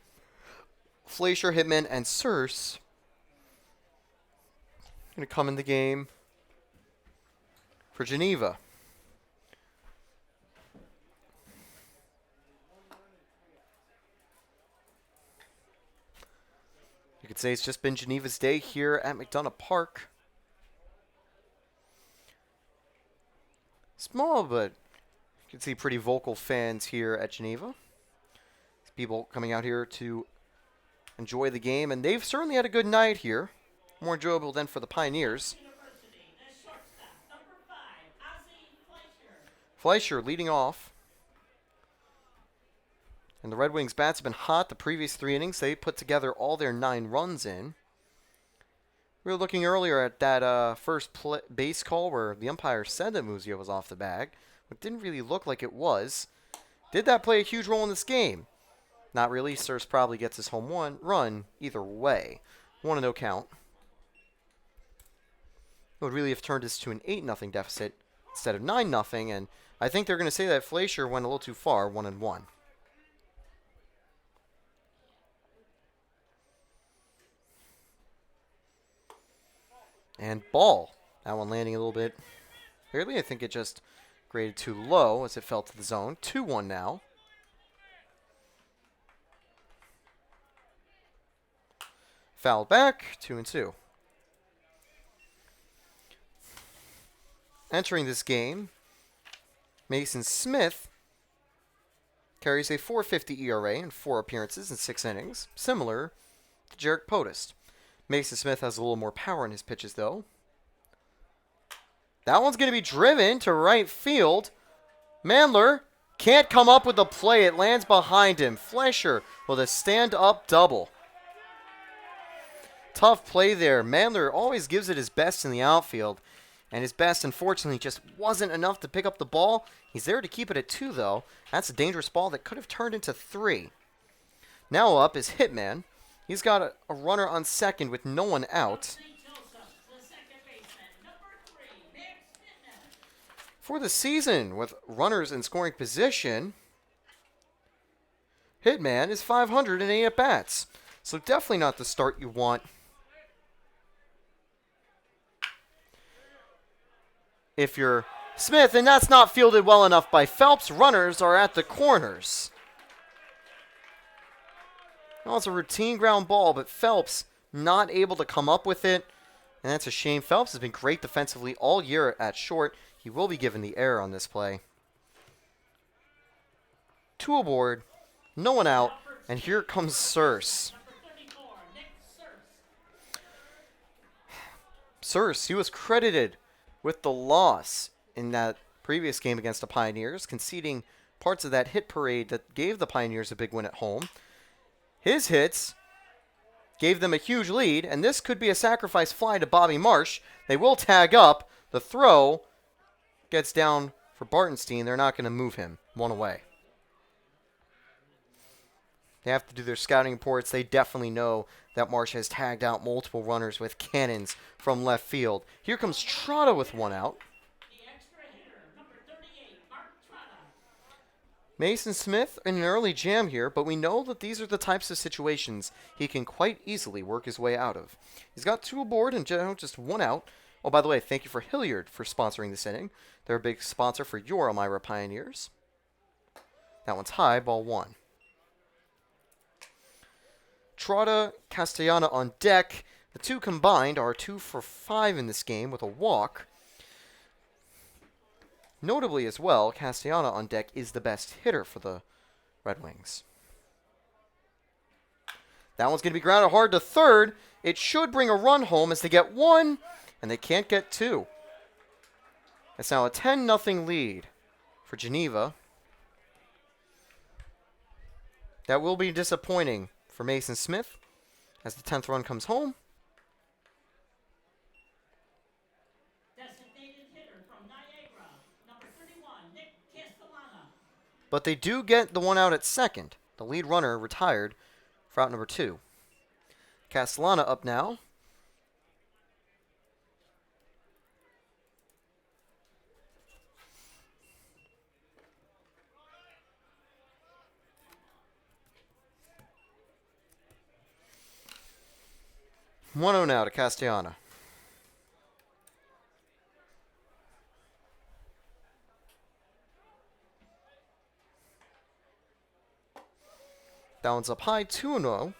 Fleischer, Hitman, and Circe going to come in the game for Geneva. You could say it's just been Geneva's day here at McDonough Park. Small, but you can see pretty vocal fans here at Geneva. People coming out here to enjoy the game, and they've certainly had a good night here. More enjoyable than for the Pioneers. University, the shortstop, number 5, Ozzie Fleischer. Fleischer leading off. And the Red Wings bats have been hot the previous 3 innings. They put together all their 9 runs in. We were looking earlier at that first base call where the umpire said that Muzio was off the bag. It didn't really look like it was. Did that play a huge role in this game? Not really. Circe probably gets his home run either way. 1-0 count. It would really have turned this to an 8-0 deficit instead of 9-0, and I think they're going to say that Fleischer went a little too far, 1-1. And ball. That one landing a little bit early. I think it just graded too low as it fell to the zone. 2-1 now. Foul back, 2-2. Entering this game, Mason Smith carries a .450 ERA in 4 appearances in 6 innings, similar to Jarek Podest. Mason Smith has a little more power in his pitches, though. That one's going to be driven to right field. Mandler can't come up with the play. It lands behind him. Fleischer with a stand-up double. Tough play there. Mandler always gives it his best in the outfield. And his best, unfortunately, just wasn't enough to pick up the ball. He's there to keep it at 2, though. That's a dangerous ball that could have turned into 3. Now up is Hitman. He's got a runner on second with no one out. For the season, with runners in scoring position, Hitman is 508 at-bats. So definitely not the start you want. If you're Smith, and that's not fielded well enough by Phelps. Runners are at the corners. Well, it's a routine ground ball, but Phelps not able to come up with it. And that's a shame. Phelps has been great defensively all year at short. He will be given the error on this play. 2 aboard, no one out, and here comes Circe. Circe, he was credited with the loss in that previous game against the Pioneers, conceding parts of that hit parade that gave the Pioneers a big win at home. His hits gave them a huge lead, and this could be a sacrifice fly to Bobby Marsh. They will tag up. The throw gets down for Bartenstein. They're not going to move him. 1 away. They have to do their scouting reports. They definitely know that Marsh has tagged out multiple runners with cannons from left field. Here comes Trotta with one out. The extra hitter, number 38, Mark Trotta. Mason Smith in an early jam here, but we know that these are the types of situations he can quite easily work his way out of. He's got 2 aboard and just 1 out. Oh, by the way, thank you for Hilliard for sponsoring this inning. They're a big sponsor for your Elmira Pioneers. That one's high, ball 1. Trotta, Castellana on deck. The 2 combined are 2 for 5 in this game with a walk. Notably as well, Castellana on deck is the best hitter for the Red Wings. That one's going to be grounded hard to third. It should bring a run home as they get 1, and they can't get 2. It's now a 10-0 lead for Geneva. That will be disappointing for Mason Smith as the 10th run comes home. Designated hitter from Niagara, number 31, Nick Castellana. But they do get the 1 out at second. The lead runner retired for out number 2. Castellana up now. One 0 now to Castellana. That one's up high, 2-0.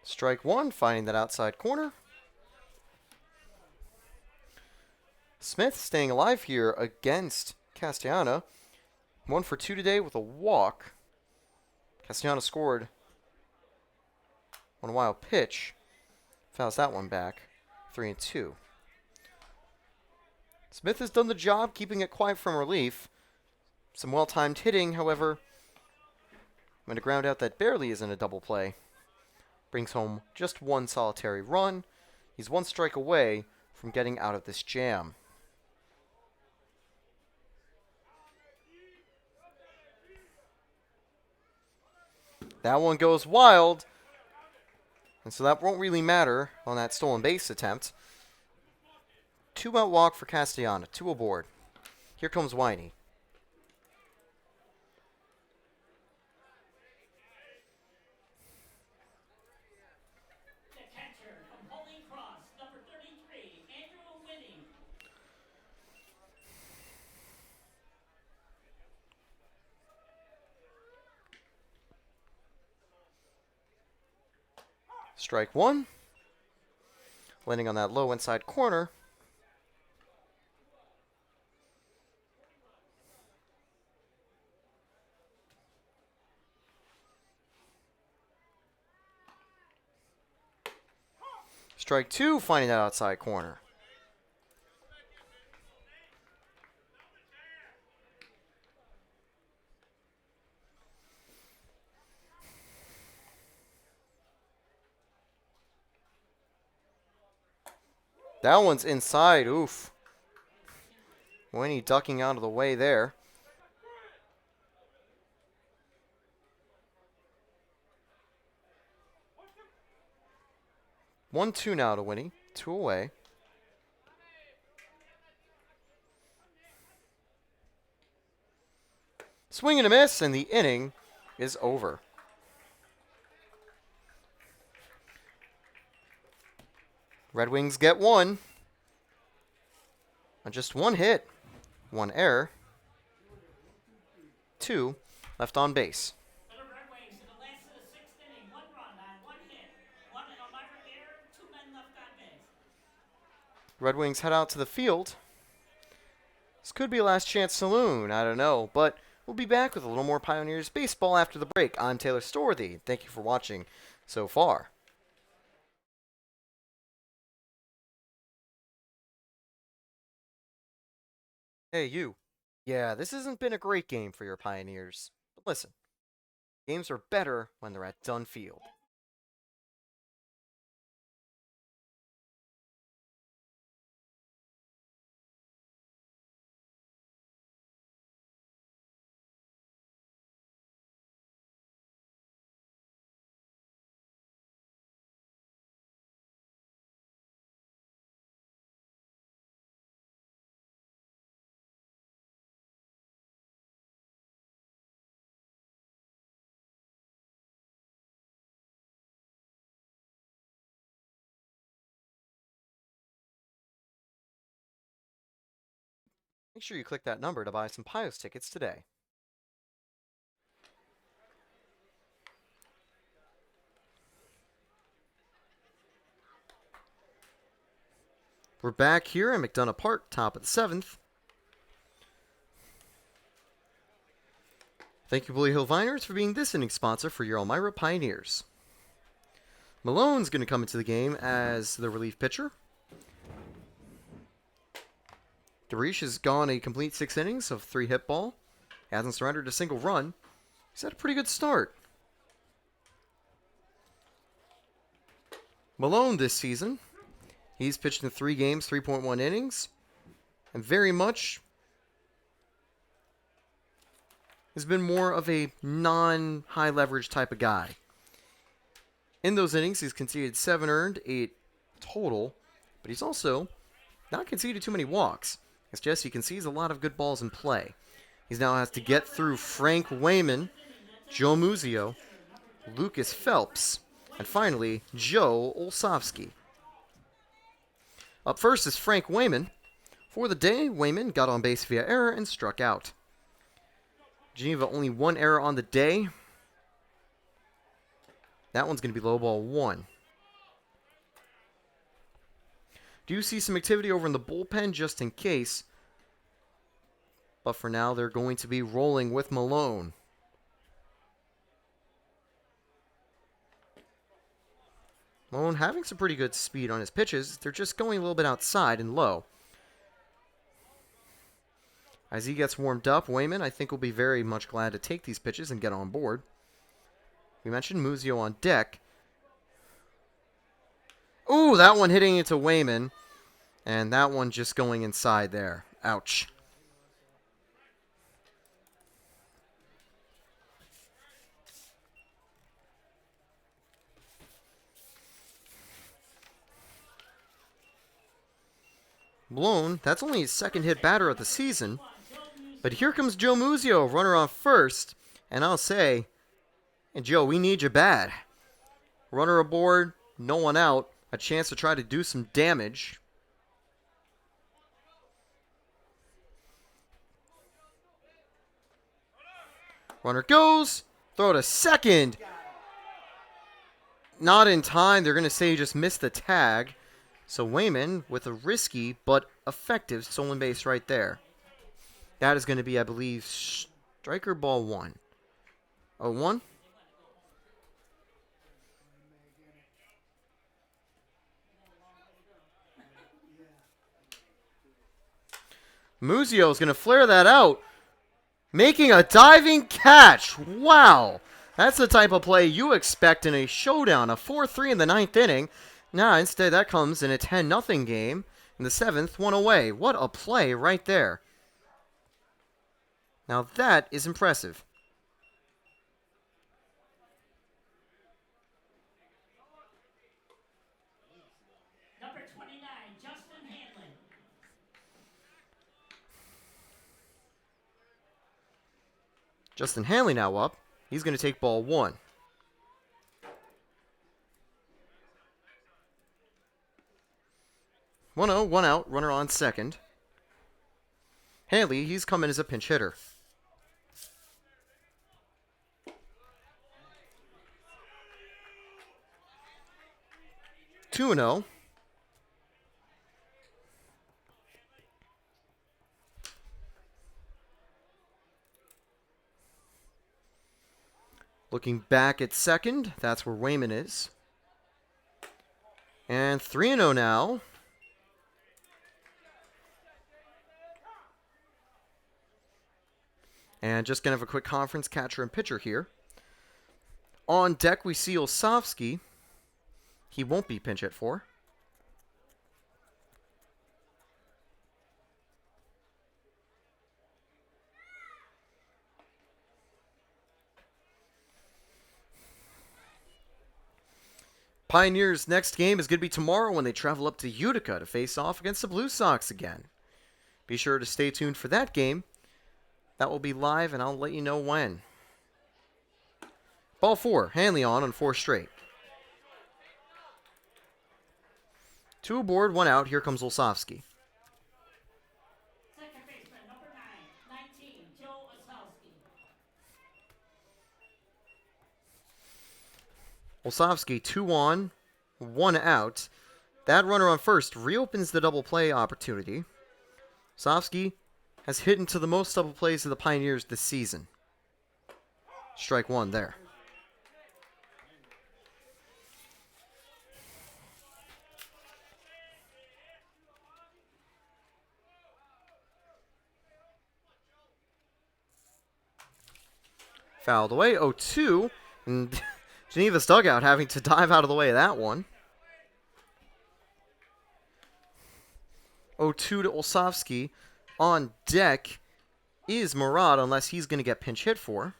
Strike 1, finding that outside corner. Smith staying alive here against Castellana. 1 for 2 today with a walk. Castellana scored on a wild pitch. Fouls that one back. 3-2. Smith has done the job keeping it quiet from relief. Some well-timed hitting, however. And a ground out that barely isn't a double play. Brings home just 1 solitary run. He's 1 strike away from getting out of this jam. That one goes wild. And so that won't really matter on that stolen base attempt. 2 out walk for Castellana. 2 aboard. Here comes Weyman. Strike 1. Landing on that low inside corner. Strike 2, finding that outside corner. That one's inside. Oof. Winnie ducking out of the way there. One, 2 now to Winnie. 2 away. Swing and a miss, and the inning is over. Red Wings get 1 on just 1 hit, 1 error, 2 left on base. For the Red Wings in the last of the 6th inning, 1 run on 1 hit, 1 Elmira error, 2 men left on base. Red Wings head out to the field. This could be a last chance saloon, I don't know, but We'll be back with a little more Pioneers baseball after the break. I'm Taylor Storthy. Thank you for watching so far. Hey, you. Yeah, this hasn't been a great game for your Pioneers. But listen, games are better when they're at Unfield. Make sure you click that number to buy some Pios tickets today. We're back here in McDonough Park, top of the 7th. Thank you, Bully Hill Viners, for being this inning sponsor for your Elmira Pioneers. Malone's going to come into the game as the relief pitcher. Darish has gone a complete 6 innings of 3 hit ball. Hasn't surrendered a single run. He's had a pretty good start. Malone this season, he's pitched in 3 games, 3.1 innings, and very much has been more of a non-high leverage type of guy. In those innings, he's conceded 7 earned, 8 total, but he's also not conceded too many walks. It's just he concedes a lot of good balls in play. He now has to get through Frank Weyman, Joe Muzio, Lucas Phelps, and finally, Joe Olsovsky. Up first is Frank Weyman. For the day, Wayman got on base via error and struck out. Geneva only 1 error on the day. That one's going to be low ball 1. Do you see some activity over in the bullpen just in case? But for now, they're going to be rolling with Malone. Malone having some pretty good speed on his pitches. They're just going a little bit outside and low. As he gets warmed up, Weyman, I think, will be very much glad to take these pitches and get on board. We mentioned Muzio on deck. Ooh, that one hitting into Weyman. And that one just going inside there. Ouch. Malone, that's only his 2nd hit batter of the season. But here comes Joe Muzio, runner on first. And I'll say, hey, Joe, we need you bad. Runner aboard, no one out. A chance to try to do some damage. Runner goes. Throw to second. Not in time. They're going to say he just missed the tag. So Weyman with a risky but effective stolen base right there. That is going to be, I believe, striker ball 1. 0-1. Muzio is going to flare that out. Making a diving catch. Wow. That's the type of play you expect in a showdown. A 4-3 in the 9th inning. Nah, instead that comes in a 10-0 game. In the 7th, 1 away. What a play right there. Now that is impressive. Number 29, Justin Hanley. Justin Hanley now up. He's going to take ball 1. 1-0, 1 out, runner on second. Hanley, he's coming as a pinch hitter. 2-0. Looking back at second, that's where Weyman is. And 3-0 now. And just going to have a quick conference catcher and pitcher here. On deck, we see Osofsky. He won't be pinch hit for. Pioneers' next game is going to be tomorrow when they travel up to Utica to face off against the Blue Sox again. Be sure to stay tuned for that game. That will be live, and I'll let you know when. Ball 4, Hanley on 4 straight. 2 aboard, 1 out. Here comes Olsofsky. Second baseman, number 19, Joe Osowski. Olsofsky, 2 on, 1 out. That runner on first reopens the double play opportunity. Olsofsky has hit into the most double plays of the Pioneers this season. Strike 1 there. Fouled away, 0-2, and Geneva's dugout having to dive out of the way of that one. 0-2 to Olsofsky. On deck is Murad, unless he's going to get pinch hit for.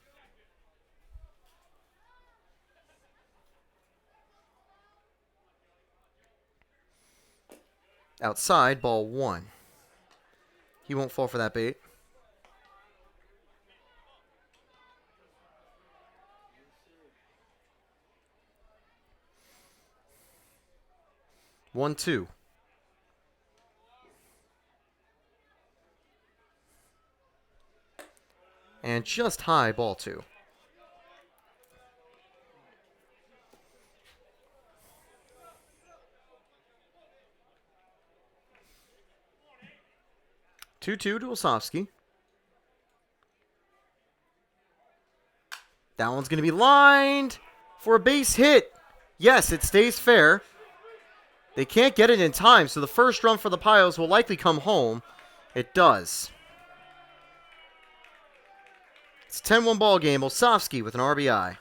Outside, ball 1. He won't fall for that bait. One, 2. And just high, ball 2. Two-two to Olsofsky. That one's going to be lined for a base hit. Yes, it stays fair. They can't get it in time, so the first run for the Pios will likely come home. It does. It's a 10-1 ball game. Olsofsky with an RBI.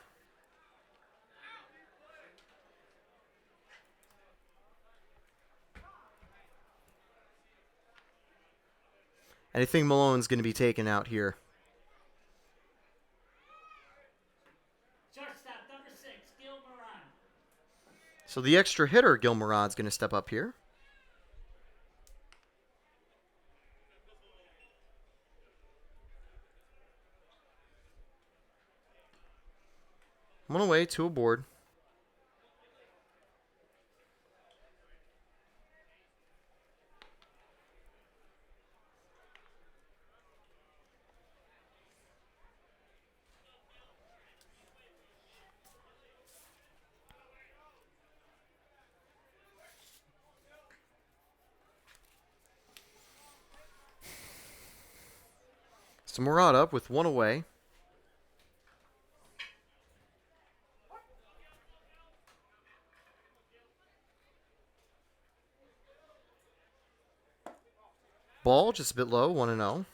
And I think Malone's going to be taken out here. Shortstop, number 6, Gil Moran. So the extra hitter, Gil Murad's going to step up here. One away, 2 aboard. So Murad up with 1 away. Ball just a bit low, 1-0.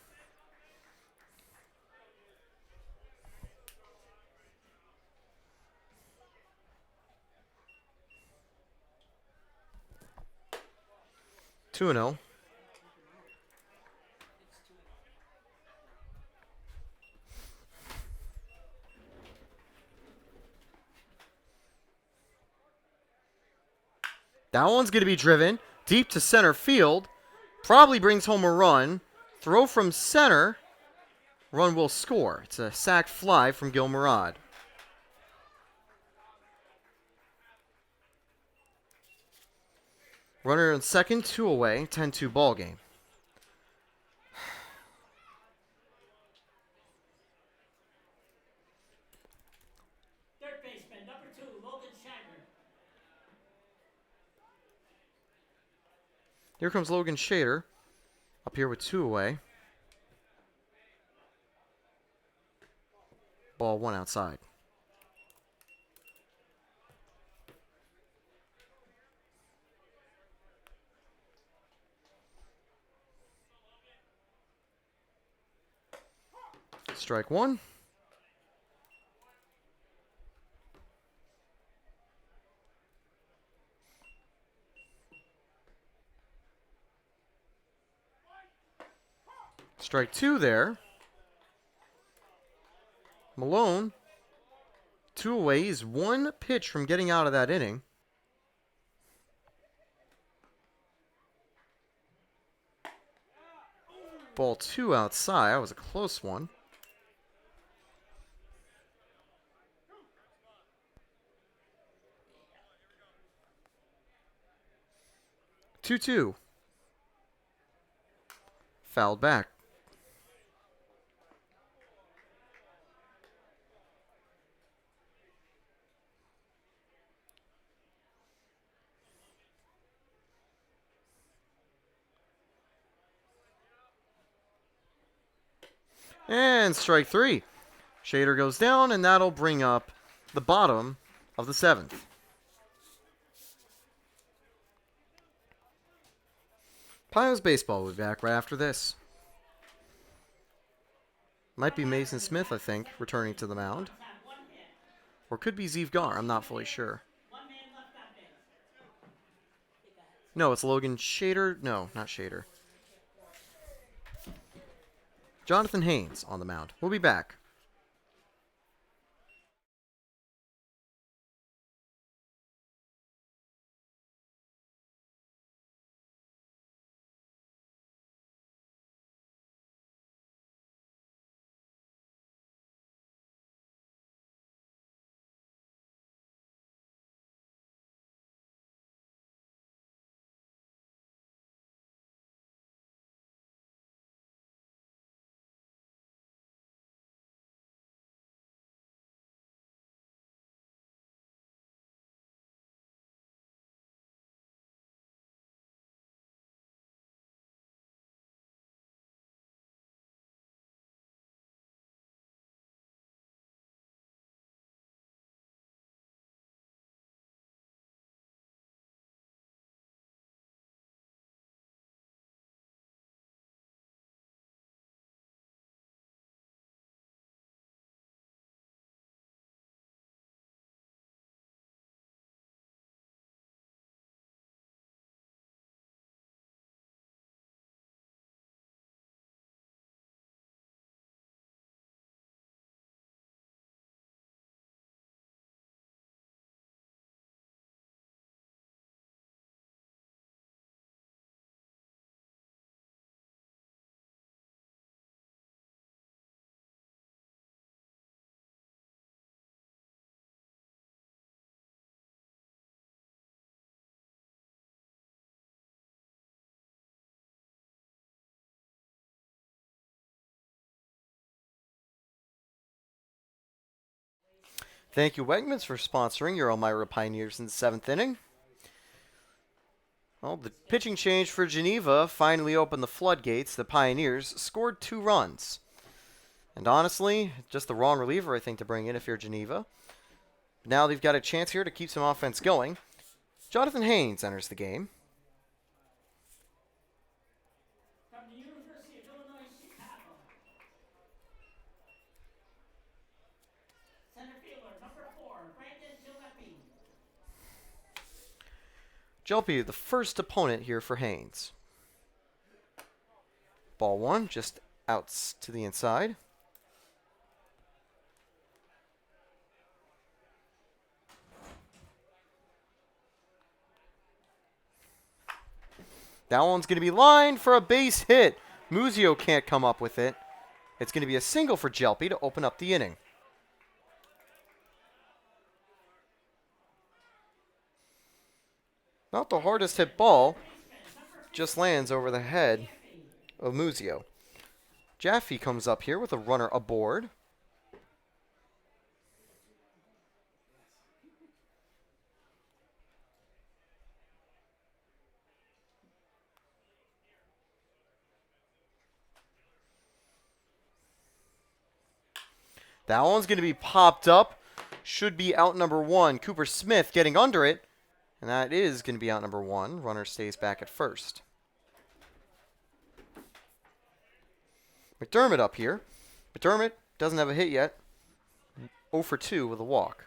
Two and 0. That one's going to be driven deep to center field. Probably brings home a run. Throw from center. Run will score. It's a sac fly from Gil Murad. Runner in second, 2 away, 10-2 ball game. Third baseman, number 2, Logan Shager. Here comes Logan Shader. Up here with 2 away. Ball 1 outside. Strike one. Strike two there. Malone, 2 away. He's 1 pitch from getting out of that inning. Ball 2 outside. That was a close one. Two. Fouled back. And strike 3. Shader goes down, and that'll bring up the bottom of the 7th. Pios Baseball will be back right after this. Might be Mason Smith, I think, returning to the mound. Or could be Zeev Gar, I'm not fully sure. No, it's Logan Shader. No, not Shader. Jonathan Haynes on the mound. We'll be back. Thank you, Wegmans, for sponsoring your Elmira Pioneers in the 7th inning. Well, the pitching change for Geneva finally opened the floodgates. The Pioneers scored 2 runs. And honestly, just the wrong reliever, I think, to bring in if you're Geneva. Now they've got a chance here to keep some offense going. Jonathan Haynes enters the game. From the University of Illinois, Chicago. Center fielder, number 4, Brandon Gillespie. Jelpy, the first opponent here for Haynes. Ball 1, just outs to the inside. That one's going to be lined for a base hit. Muzio can't come up with it. It's going to be a single for Jelpy to open up the inning. Not the hardest hit ball. Just lands over the head of Muzio. Jaffe comes up here with a runner aboard. That one's going to be popped up. Should be out number 1. Cooper Smith getting under it. And that is going to be out number 1. Runner stays back at first. McDermott up here. McDermott Doesn't have a hit yet. 0 for 2 with a walk.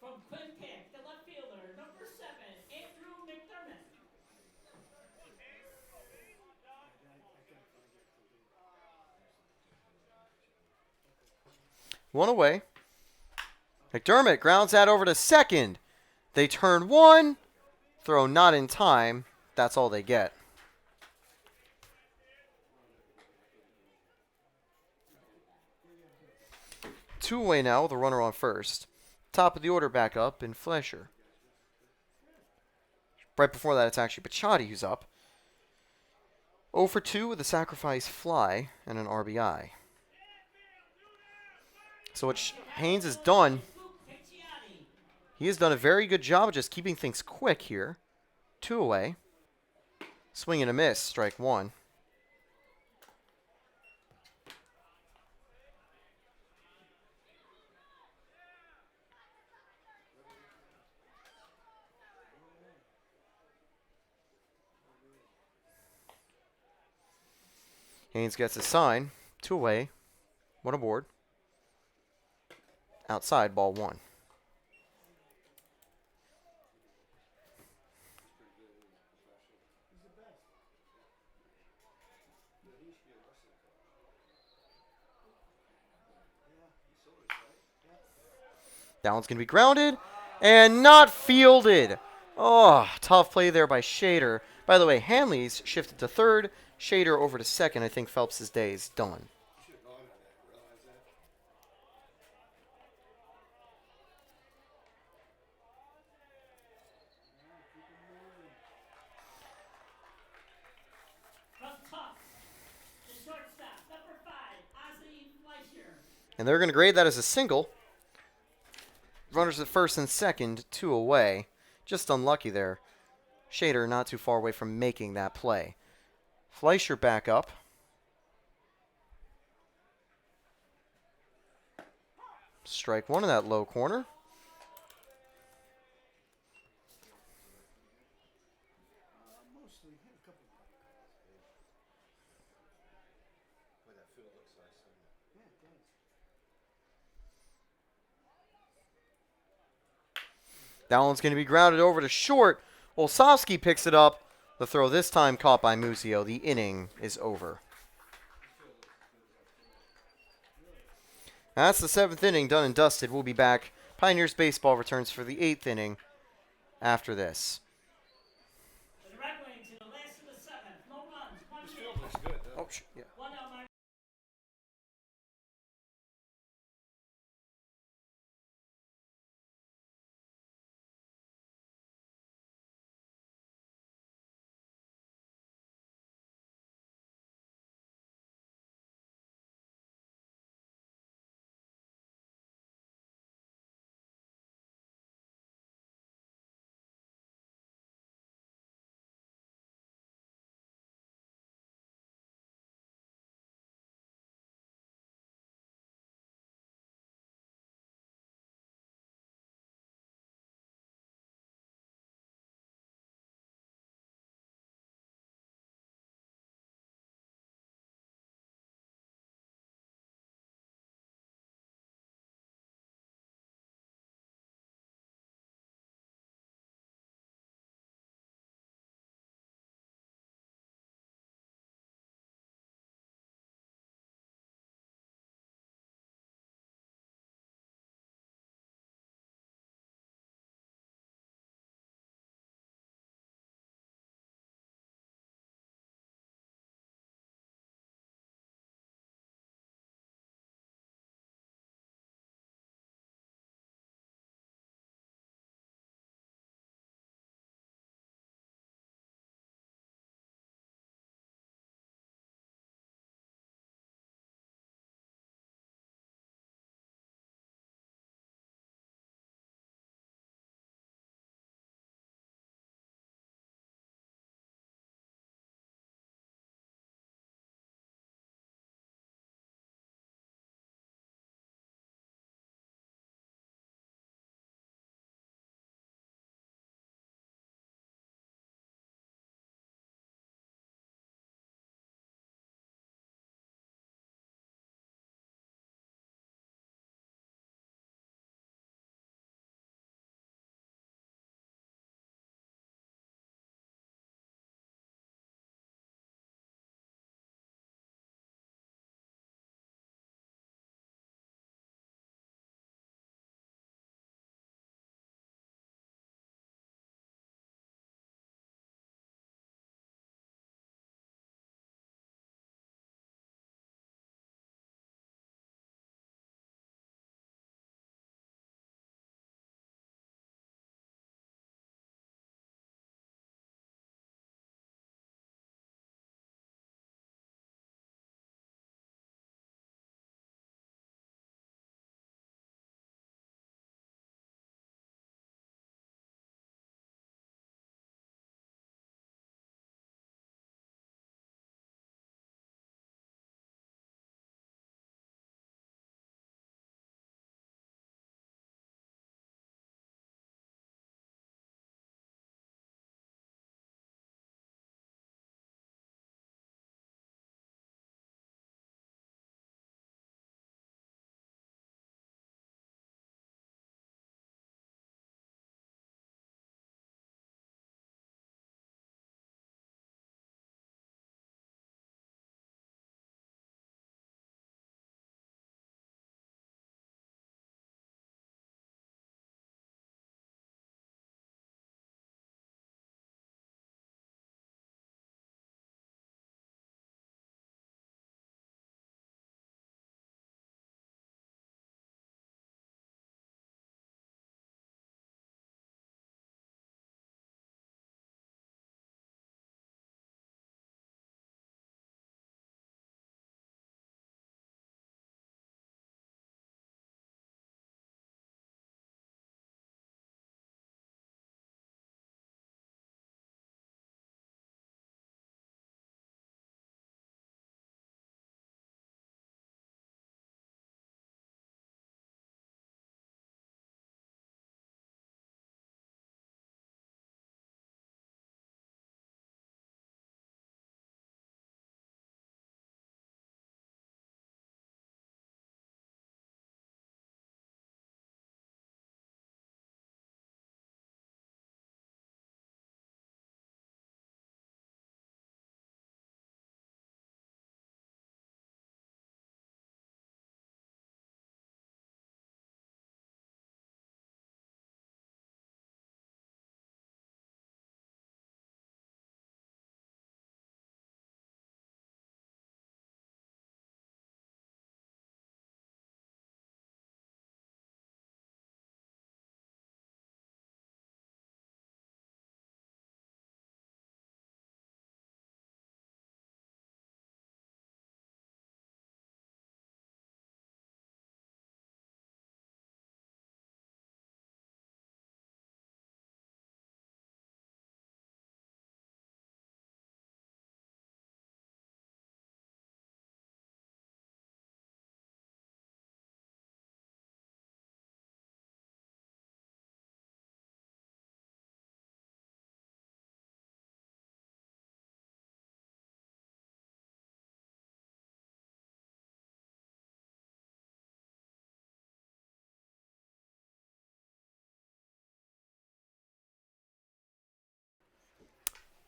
From Quinnipiac, the left fielder, number 7, Andrew McDermott. One away. McDermott grounds that over to second. They turn one. Throw not in time. That's all they get. Two away now with a runner on first. Top of the order back up in Flesher. Right before that, it's actually Pachotti who's up. 0 for 2 with a sacrifice fly and an RBI. So what Haynes has done, he has done a very good job of just keeping things quick here. 2 away. Swing and a miss, strike 1. Haynes gets a sign. 2 away. 1 aboard. Outside, ball 1. That one's going to be grounded and not fielded. Oh, tough play there by Shader. By the way, Hanley's shifted to third. Shader over to second. I think Phelps' day is done. From Tufts, the shortstop, number 5, Ozzie Fleischer. And they're going to grade that as a single. Runners at first and second, 2 away. Just unlucky there. Shader not too far away from making that play. Fleischer back up. Strike 1 in that low corner. That one's going to be grounded over to short. Olsovsky picks it up. The throw this time caught by Musio. The inning is over. That's the 7th inning done and dusted. We'll be back. Pioneers baseball returns for the 8th inning after this. The Red Wings in the last of the 7th. No runs, 1 This hit. field looks good, though. Oh, yeah.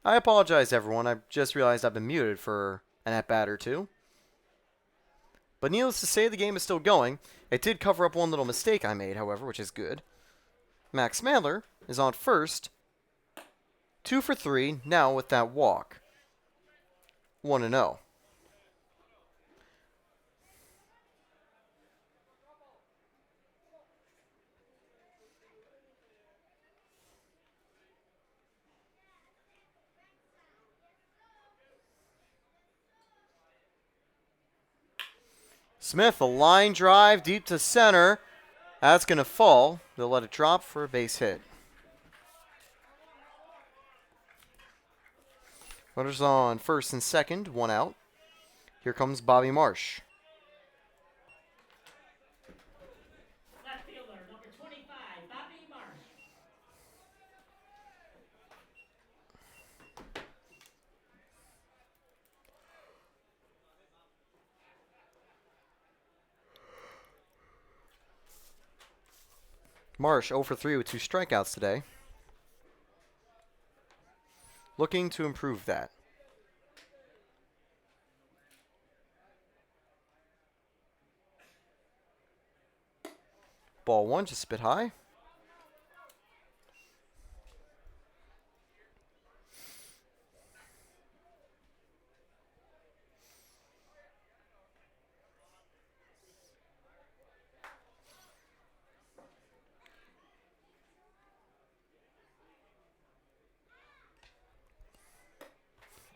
I apologize, everyone. I just realized I've been muted for an at-bat or two. But needless to say, the game is still going. It did cover up one little mistake I made, however, which is good. Max Mandler is on first. 2 for 3, now with that walk. 1-0. Smith, a line drive deep to center. That's going to fall. They'll let it drop for a base hit. Runners on first and second, 1 out. Here comes Bobby Marsh. Left fielder, number 25, Bobby Marsh. Marsh 0 for 3 with 2 strikeouts today. Looking to improve that. Ball 1 just a bit high.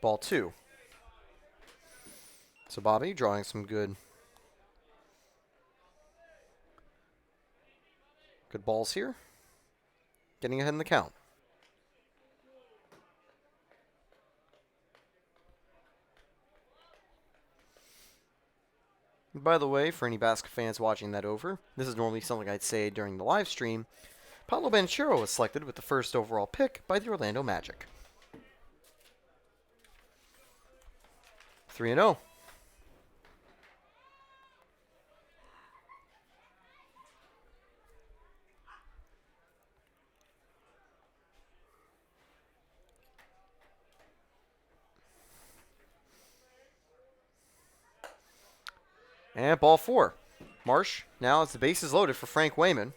Ball 2. So Bobby drawing some good balls here. Getting ahead in the count. And by the way, for any basket fans watching that over, this is normally something I'd say during the live stream. Paolo Banchero was selected with the first overall pick by the Orlando Magic. 3-0. And ball 4. Marsh, now as the base is loaded for Frank Weyman.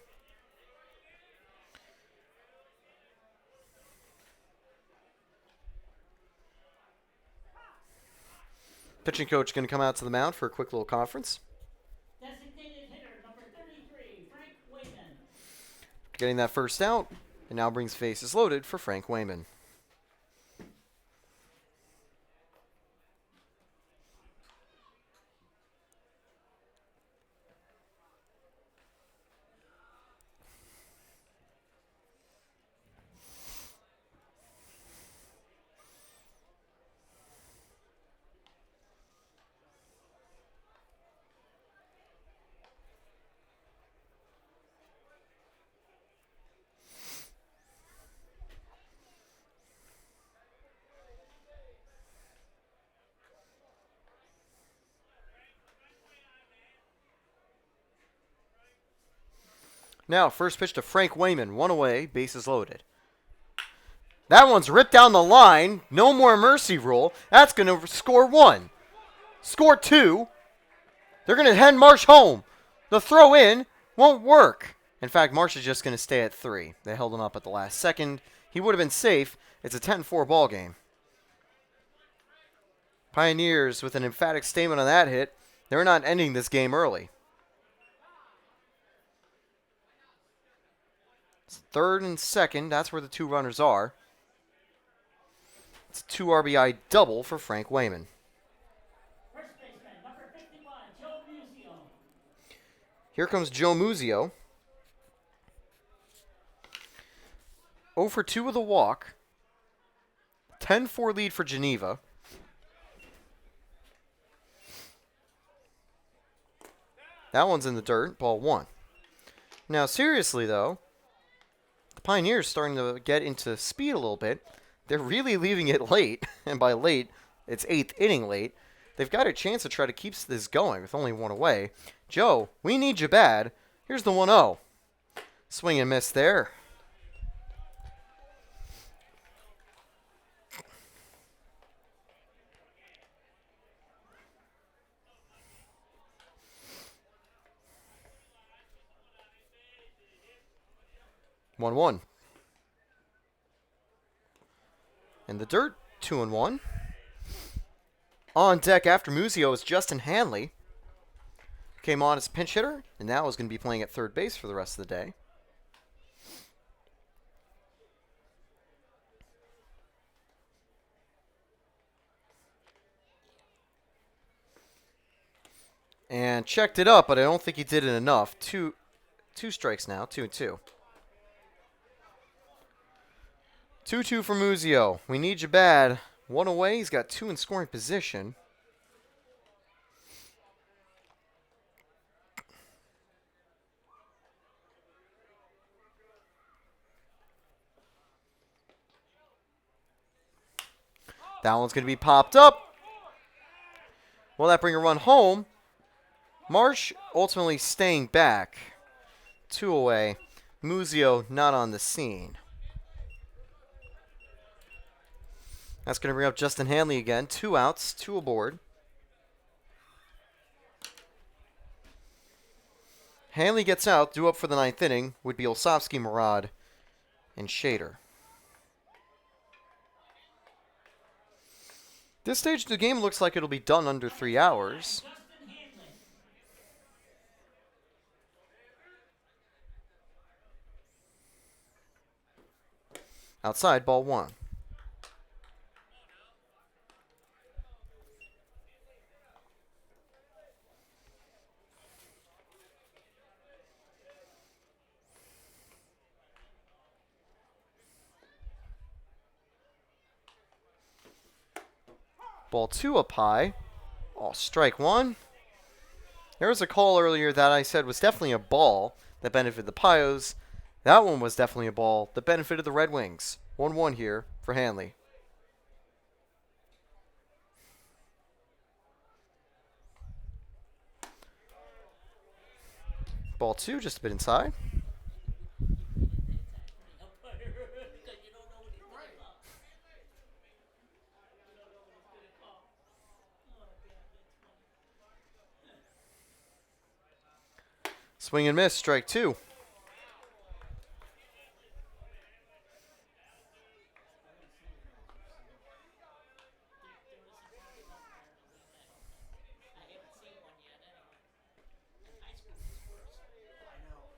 Pitching coach going to come out to the mound for a quick little conference. Designated hitter, number 33, Frank Wayman. Getting that first out, and now brings bases loaded for Frank Weyman. Now, first pitch to Frank Weyman. 1 away, bases loaded. That one's ripped down the line. No more mercy rule. That's going to score 1. Score 2. They're going to head Marsh home. The throw in won't work. In fact, Marsh is just going to stay at 3. They held him up at the last second. He would have been safe. It's a 10-4 ball game. Pioneers with an emphatic statement on that hit. They're not ending this game early. It's third and second. That's where the 2 runners are. It's a 2 RBI double for Frank Weyman. First baseman, number 51, Joe Musio. Here comes Joe Musio. 0 for 2 with a walk. 10-4 lead for Geneva. That one's in the dirt. Ball 1. Now, seriously, though, the Pioneers starting to get into speed a little bit. They're really leaving it late, and by late, it's 8th inning late. They've got a chance to try to keep this going with only 1 away. Joe, we need you bad. Here's the 1-0. Swing and miss there. 1-1. In the dirt, 2-1. On deck after Muzio is Justin Hanley. Came on as a pinch hitter, and now is going to be playing at third base for the rest of the day. And checked it up, but I don't think he did it enough. Two strikes now, 2-2. 2-2 for Muzio. We need you bad. One away. He's got two in scoring position. That one's going to be popped up. Will that bring a run home? Marsh ultimately staying back. 2 away. Muzio not on the scene. That's going to bring up Justin Hanley again. 2 outs, 2 aboard. Hanley gets out, due up for the 9th inning, would be Olsovsky, Murad, and Shader. This stage of the game looks like it'll be done under 3 hours. Justin Hanley. Outside, ball 1. Ball 2 up high. Oh, strike 1. There was a call earlier that I said was definitely a ball that benefited the Pios. That one was definitely a ball that benefited the Red Wings. 1-1 here for Hanley. Ball 2 just a bit inside. Because you don't know what he's going to call. You don't know what he's going to call. Oh, damn, that's funny. Swing and miss, strike 2. There was a ball up there in the middle. I haven't seen one yet anyway. In high school, it was worse. I know.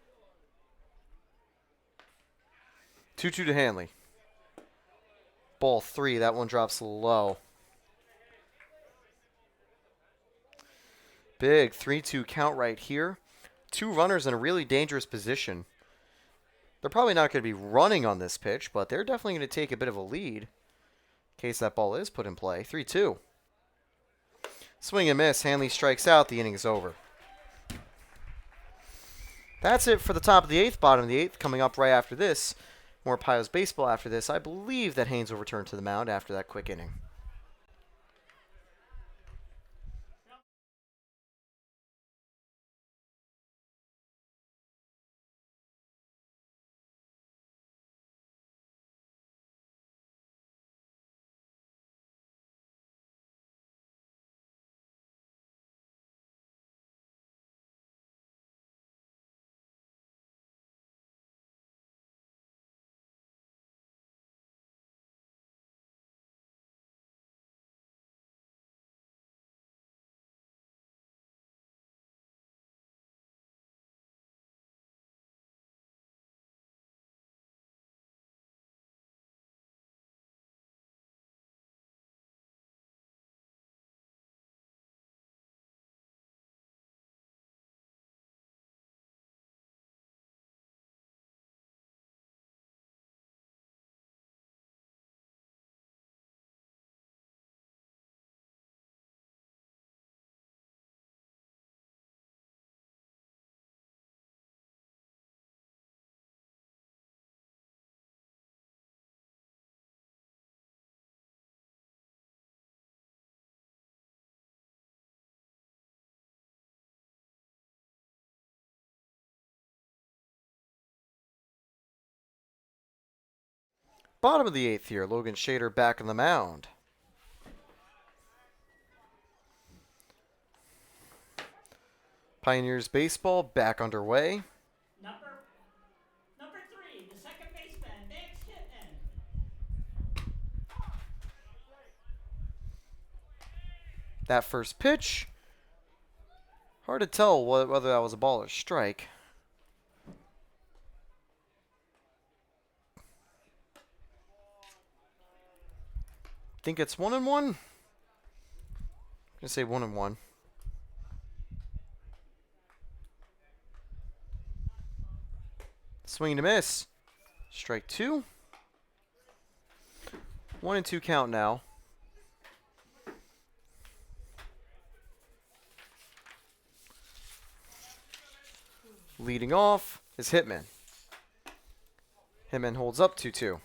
2-2 to Hanley. Ball 3, that one drops low. Big 3-2 count right here. 2 runners in a really dangerous position. They're probably not going to be running on this pitch, but they're definitely going to take a bit of a lead in case that ball is put in play. 3-2. Swing and miss. Hanley strikes out. The inning is over. That's it for the top of the 8th. Bottom of the 8th coming up right after this. More Pios baseball after this. I believe that Haynes will return to the mound after that quick inning. Bottom of the 8th here. Logan Shader back on the mound. Pioneers baseball back underway. Number 3, the second That first pitch. Hard to tell whether that was a ball or strike. Think it's 1-1. I'm gonna say 1-1. Swing and a miss. Strike 2. 1-2 count now. Leading off is Hitman. Hitman holds up 2-2.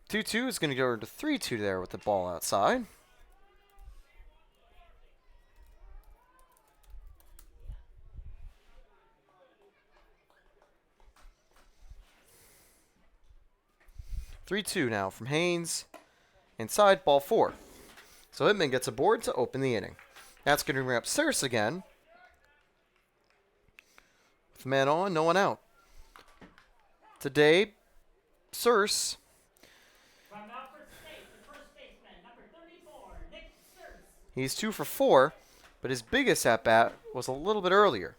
Two is going to go into 3-2 there with the ball outside. Three-two now from Haynes. Inside, ball 4. So Hitman gets a board to open the inning. That's going to bring up Circe again. With a man on, no one out. Today, Circe. From Alfred State, the first baseman, number 34, Nick Sturz. He's 2 for 4, but his biggest at-bat was a little bit earlier,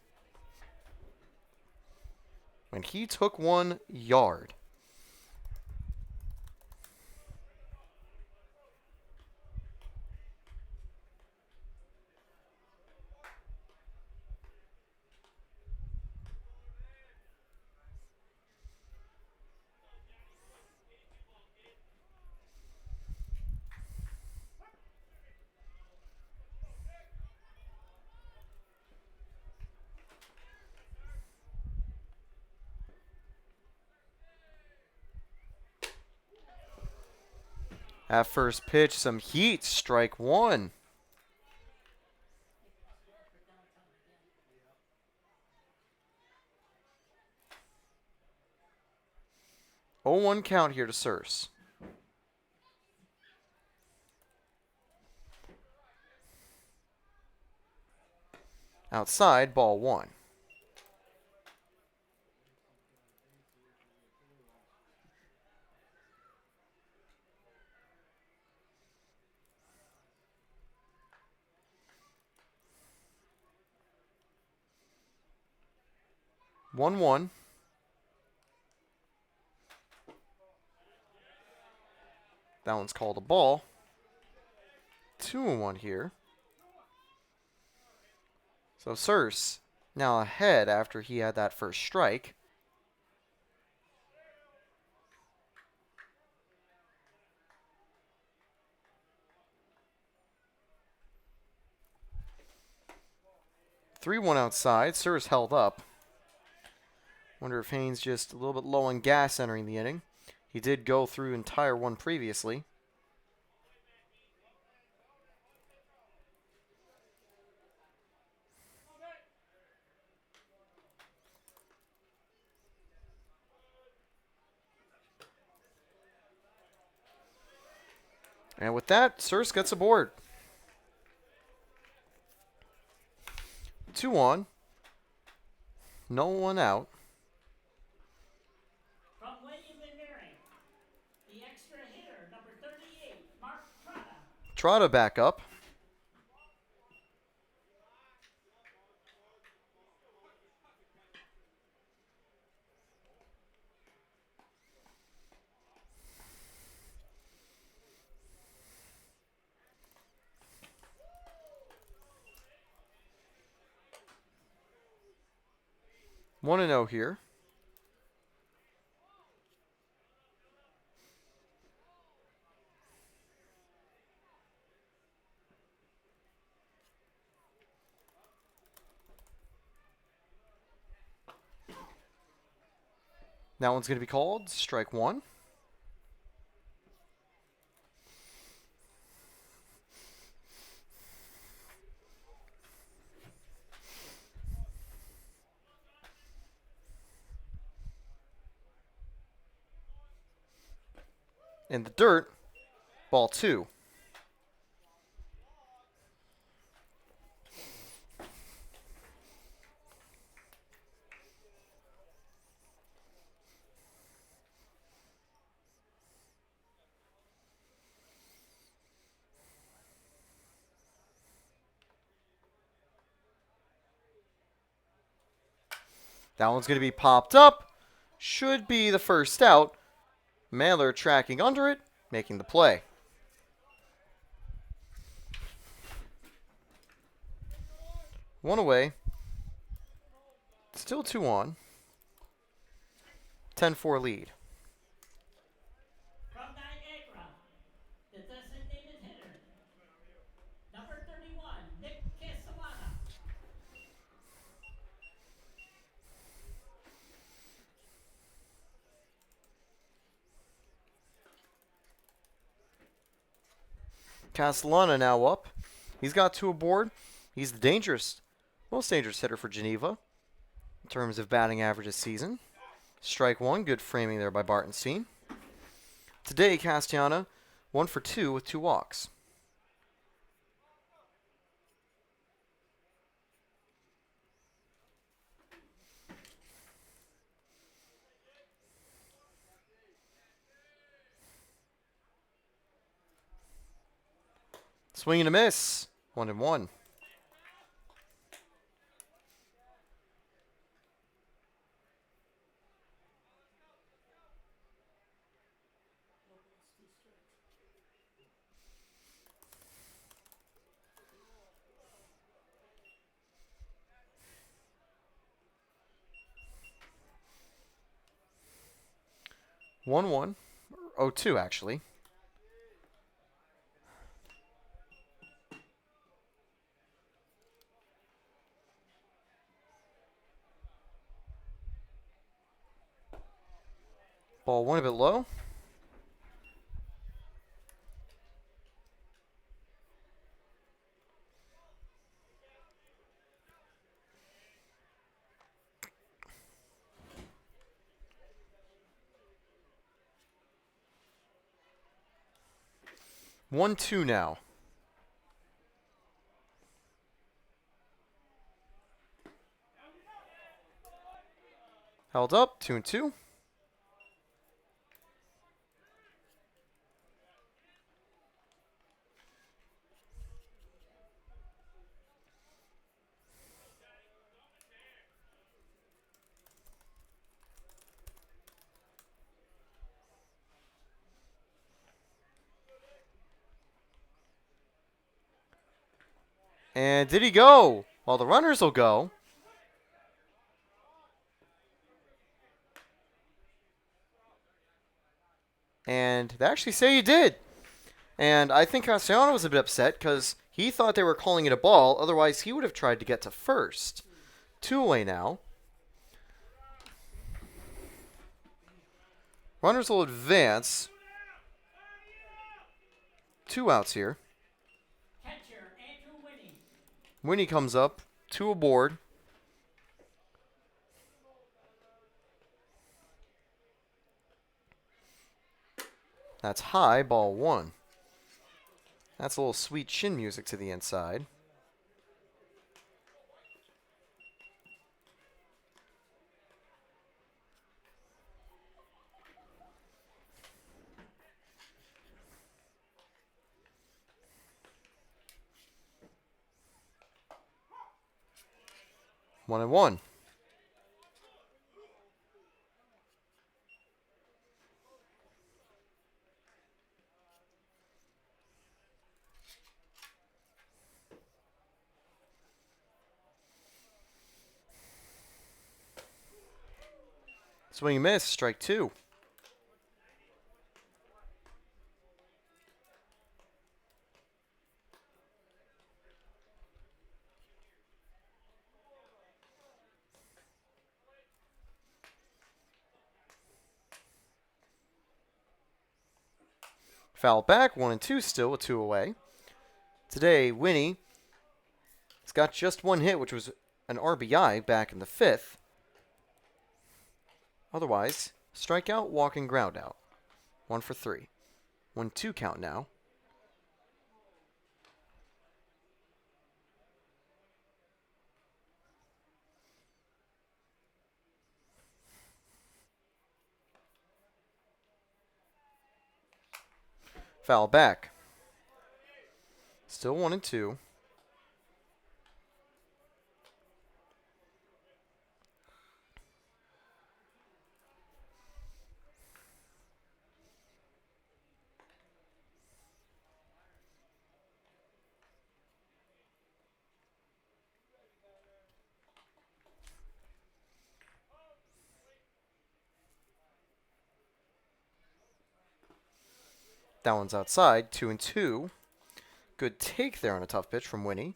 when he took 1 yard. At first pitch, some heat, strike 1. Oh, 1 count here to Circe. Outside, ball 1. One. That one's called a ball. 2-1 here. So Circe now ahead after he had that first strike. Three-one outside. Circe held up. Wonder if Haynes just a little bit low on gas entering the inning. He did go through entire 1 previously. And with that, Circe gets aboard. 2 on. No one out. From Weyman, the extra hitter, number 38, Mark Trotta. Trotta back up. One and 0 here. That one's going to be called strike 1. In the dirt, ball 2. That one's going to be popped up. Should be the first out. Mailer tracking under it, making the play. One away. Still 2 on. 10-4 lead. From Niagara, the designated hitter, number 31, Nick Castellana. Castellana now up. He's got 2 aboard. He's the most dangerous hitter for Geneva in terms of batting average this season. Strike 1, good framing there by Bartenstein. Today, Castellana 1 for 2 with 2 walks. Swing and a miss. 1-1. One. 0-2 actually. Ball 1 a bit low. One, 2 now. Held up, 2-2. And did he go? Well, the runners will go. And they actually say he did. And I think Castellano was a bit upset because he thought they were calling it a ball. Otherwise, he would have tried to get to first. 2 away now. Runners will advance. 2 outs here. Catcher, Andrew Winnie. Winnie comes up. 2 aboard. That's high, ball 1. That's a little sweet chin music to the inside. One and one. Swing and miss, strike 2. Foul back, 1 and 2 still with 2 away. Today, Winnie has got just 1 hit, which was an RBI back in the 5th. Otherwise, strikeout, walking, ground out. 1 for 3. 1-2 count now. Foul back. Still 1 and 2. That one's outside. 2-2. Good take there on a tough pitch from Winnie.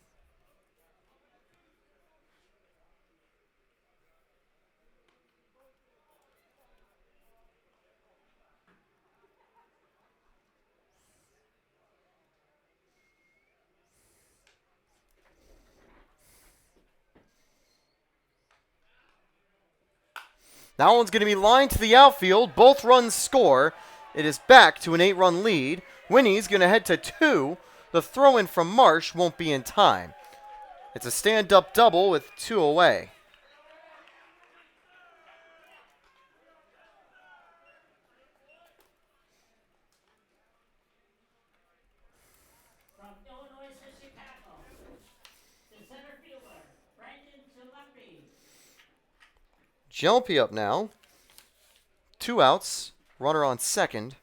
That one's going to be lined to the outfield. Both runs score. It is back to an 8-run lead. Winnie's going to head to 2. The throw-in from Marsh won't be in time. It's a stand-up double with 2 away. From Illinois to Chicago, the center fielder, Brandon Gillespie. Jelpy up now. 2 outs. Runner on second.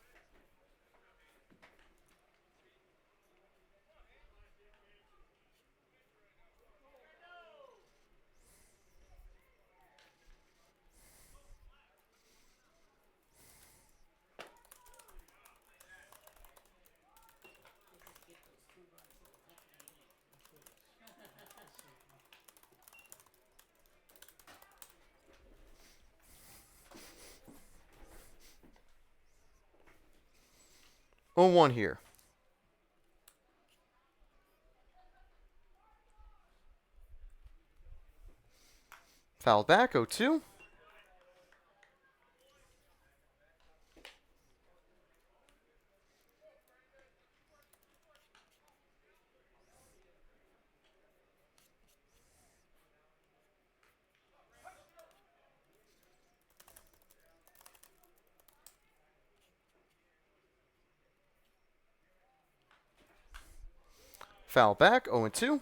Oh, 1 here. Fouled back, 0-2. Foul back, 0-2.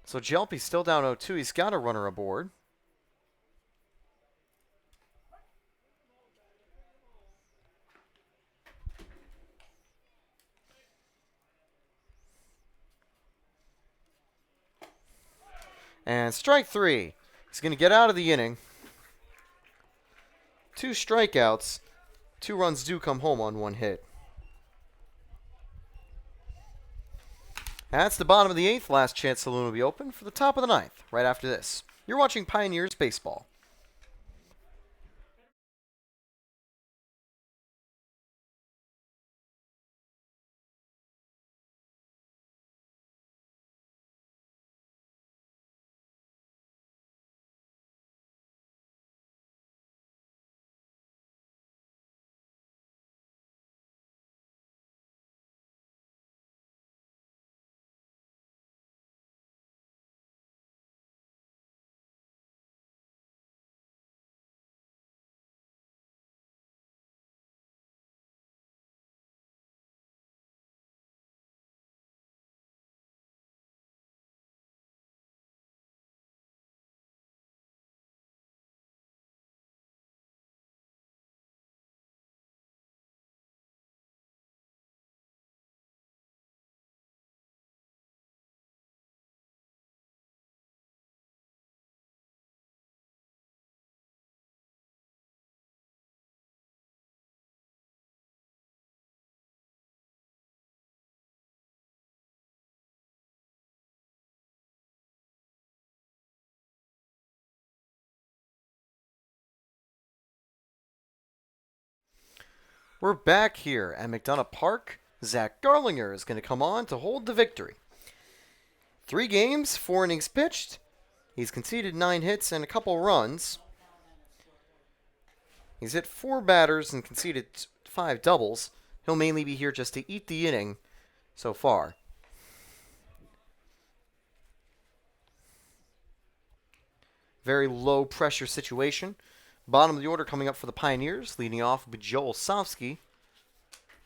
So Jelpy's still down 0-2. He's got a runner aboard. And strike 3. He's going to get out of the inning. 2 strikeouts. 2 runs do come home on 1 hit. That's the bottom of the 8th. Last chance saloon will be open for the top of the 9th right after this. You're watching Pioneers Baseball. We're back here at McDonough Park. Zach Garlinger is going to come on to hold the victory. 3 games, 4 innings pitched. He's conceded 9 hits and a couple runs. He's hit 4 batters and conceded 5 doubles. He'll mainly be here just to eat the inning so far. Very low pressure situation. Bottom of the order coming up for the Pioneers. Leading off with Joel Sofsky.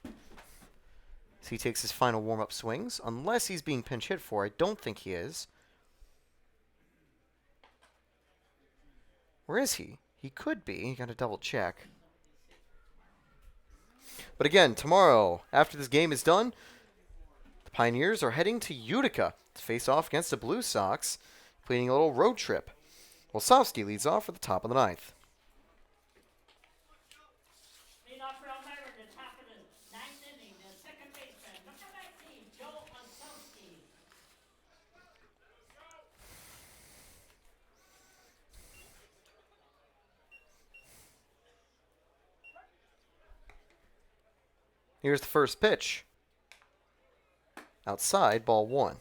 So he takes his final warm-up swings. Unless he's being pinch hit for. I don't think he is. Where is he? He could be. You got to double check. But again, tomorrow, after this game is done, the Pioneers are heading to Utica to face off against the Blue Sox, completing a little road trip. Wolsowski leads off for the top of the ninth. Lead off for umpire in the top of the ninth inning. The second baseman, number 19, Joe Osowski. Here's the first pitch. Outside, ball 1.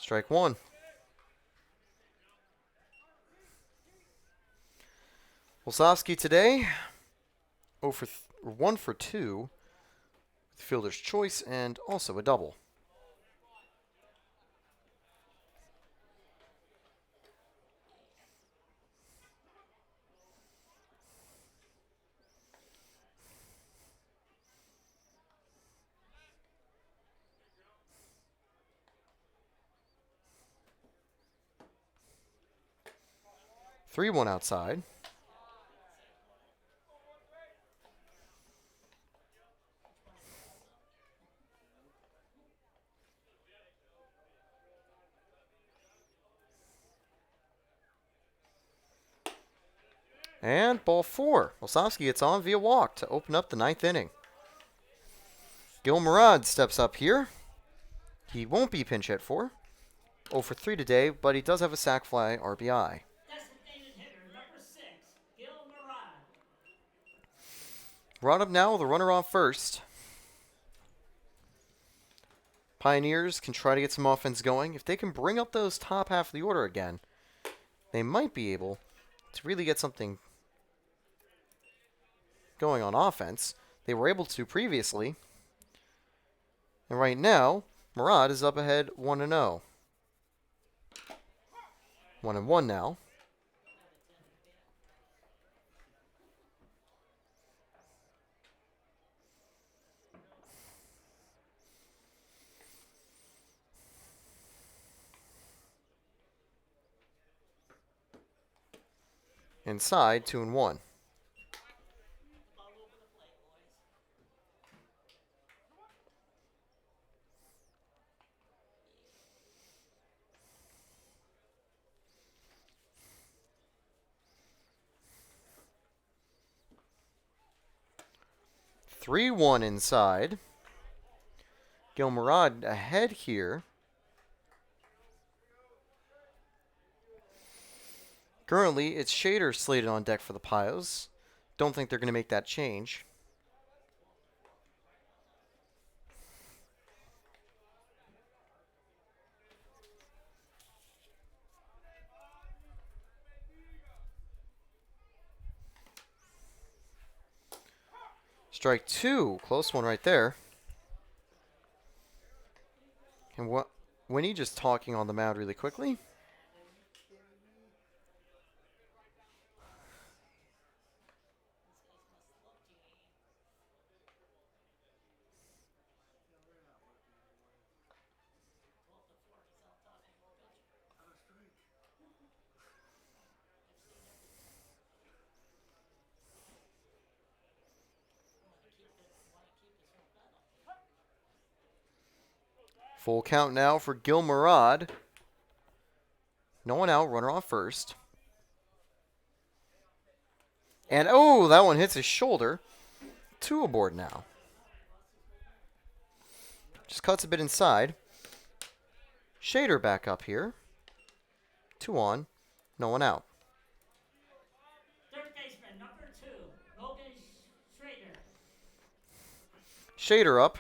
Strike 1. Wolsowski today 1 for 2 with fielder's choice and also a double. Three one outside. And ball 4. Wolsowski gets on via walk to open up the ninth inning. Gil Murad steps up here. He won't be pinch hit for. 0 for 3 today, but he does have a sac fly RBI. Designated hitter, number 6, Gil Murad. Run up now with a runner on first. Pioneers can try to get some offense going. If they can bring up those top half of the order again, they might be able to really get something going on offense. They were able to previously. And right now, Murad is up ahead 1-0. 1-1 now. Inside, 2-1. All over the plate, boys. 3-1 inside. Gil Murad ahead here. Currently, it's Shader slated on deck for the Pios. Don't think they're going to make that change. Strike 2. Close one right there. And Winnie just talking on the mound really quickly. Full count now for Gil Murad. No one out, runner on first. And oh, that one hits his shoulder. 2 aboard now. Just cuts a bit inside. Shader back up here. 2 on, no one out. Third baseman, number 2, Logan Schrader. Shader up.